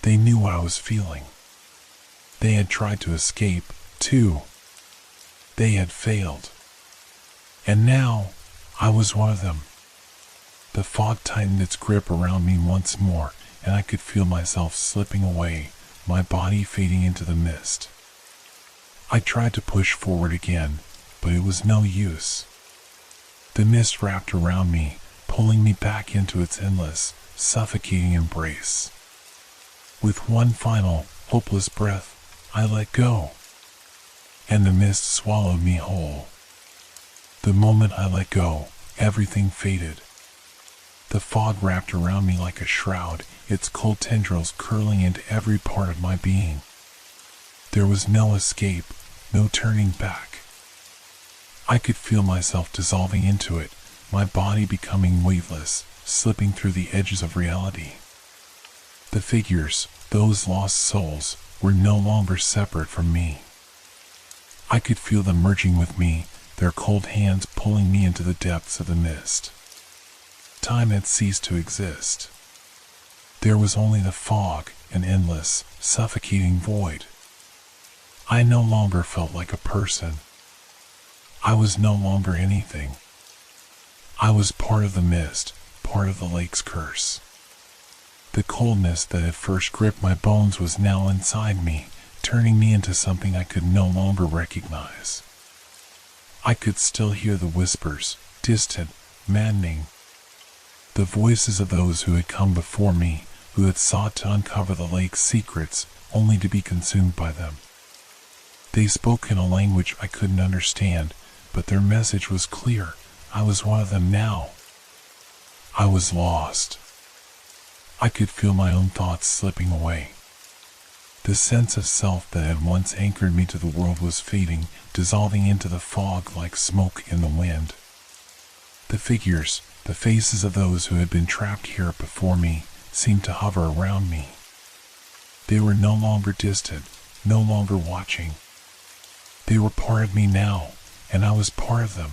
They knew what I was feeling. They had tried to escape, too. They had failed. And now, I was one of them. The fog tightened its grip around me once more, and I could feel myself slipping away, my body fading into the mist. I tried to push forward again, but it was no use. The mist wrapped around me, pulling me back into its endless, suffocating embrace. With one final, hopeless breath, I let go, and the mist swallowed me whole. The moment I let go, everything faded. The fog wrapped around me like a shroud, its cold tendrils curling into every part of my being. There was no escape, no turning back. I could feel myself dissolving into it, my body becoming weightless, slipping through the edges of reality. The figures, those lost souls, were no longer separate from me. I could feel them merging with me, their cold hands pulling me into the depths of the mist. Time had ceased to exist. There was only the fog, an endless, suffocating void. I no longer felt like a person. I was no longer anything. I was part of the mist, part of the lake's curse. The coldness that had first gripped my bones was now inside me, turning me into something I could no longer recognize. I could still hear the whispers, distant, maddening. The voices of those who had come before me, who had sought to uncover the lake's secrets, only to be consumed by them. They spoke in a language I couldn't understand, but their message was clear. I was one of them now. I was lost. I could feel my own thoughts slipping away. The sense of self that had once anchored me to the world was fading, dissolving into the fog like smoke in the wind. The figures, the faces of those who had been trapped here before me, seemed to hover around me. They were no longer distant, no longer watching. They were part of me now, and I was part of them.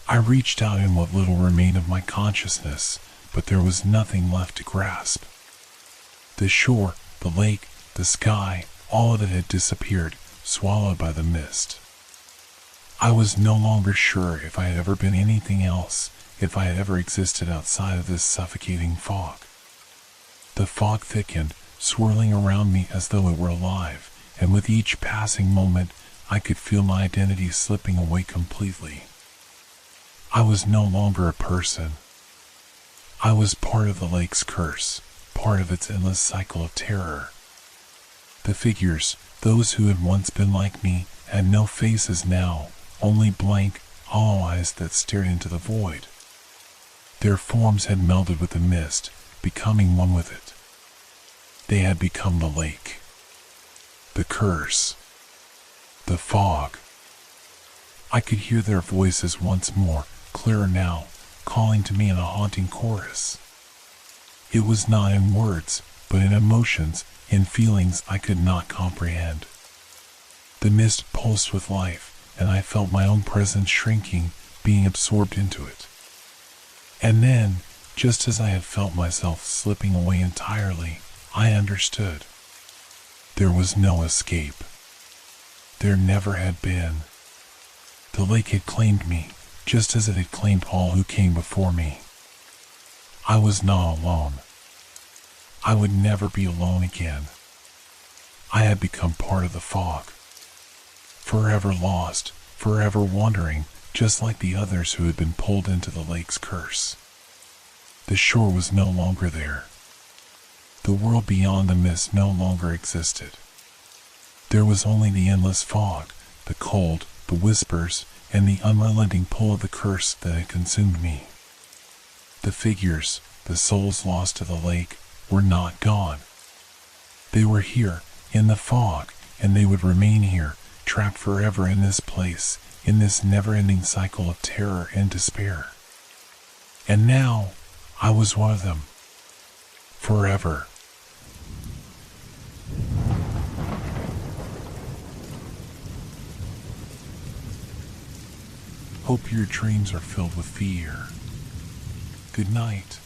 I reached out in what little remained of my consciousness, but there was nothing left to grasp. The shore, the lake, the sky, all of it had disappeared, swallowed by the mist. I was no longer sure if I had ever been anything else, if I had ever existed outside of this suffocating fog. The fog thickened, swirling around me as though it were alive, and with each passing moment, I could feel my identity slipping away completely. I was no longer a person. I was part of the lake's curse, part of its endless cycle of terror. The figures, those who had once been like me, had no faces now, only blank, hollow eyes that stared into the void. Their forms had melded with the mist, becoming one with it. They had become the lake, the curse, the fog. I could hear their voices once more, clearer now, calling to me in a haunting chorus. It was not in words, but in emotions, in feelings I could not comprehend. The mist pulsed with life, and I felt my own presence shrinking, being absorbed into it. And then, just as I had felt myself slipping away entirely, I understood. There was no escape. There never had been. The lake had claimed me, just as it had claimed all who came before me. I was not alone. I would never be alone again. I had become part of the fog. Forever lost, forever wandering, just like the others who had been pulled into the lake's curse. The shore was no longer there. The world beyond the mist no longer existed. There was only the endless fog, the cold, the whispers, and the unrelenting pull of the curse that had consumed me. The figures, the souls lost to the lake, were not gone. They were here, in the fog, and they would remain here, trapped forever in this place, in this never-ending cycle of terror and despair. And now, I was one of them. Forever. Hope your dreams are filled with fear. Good night.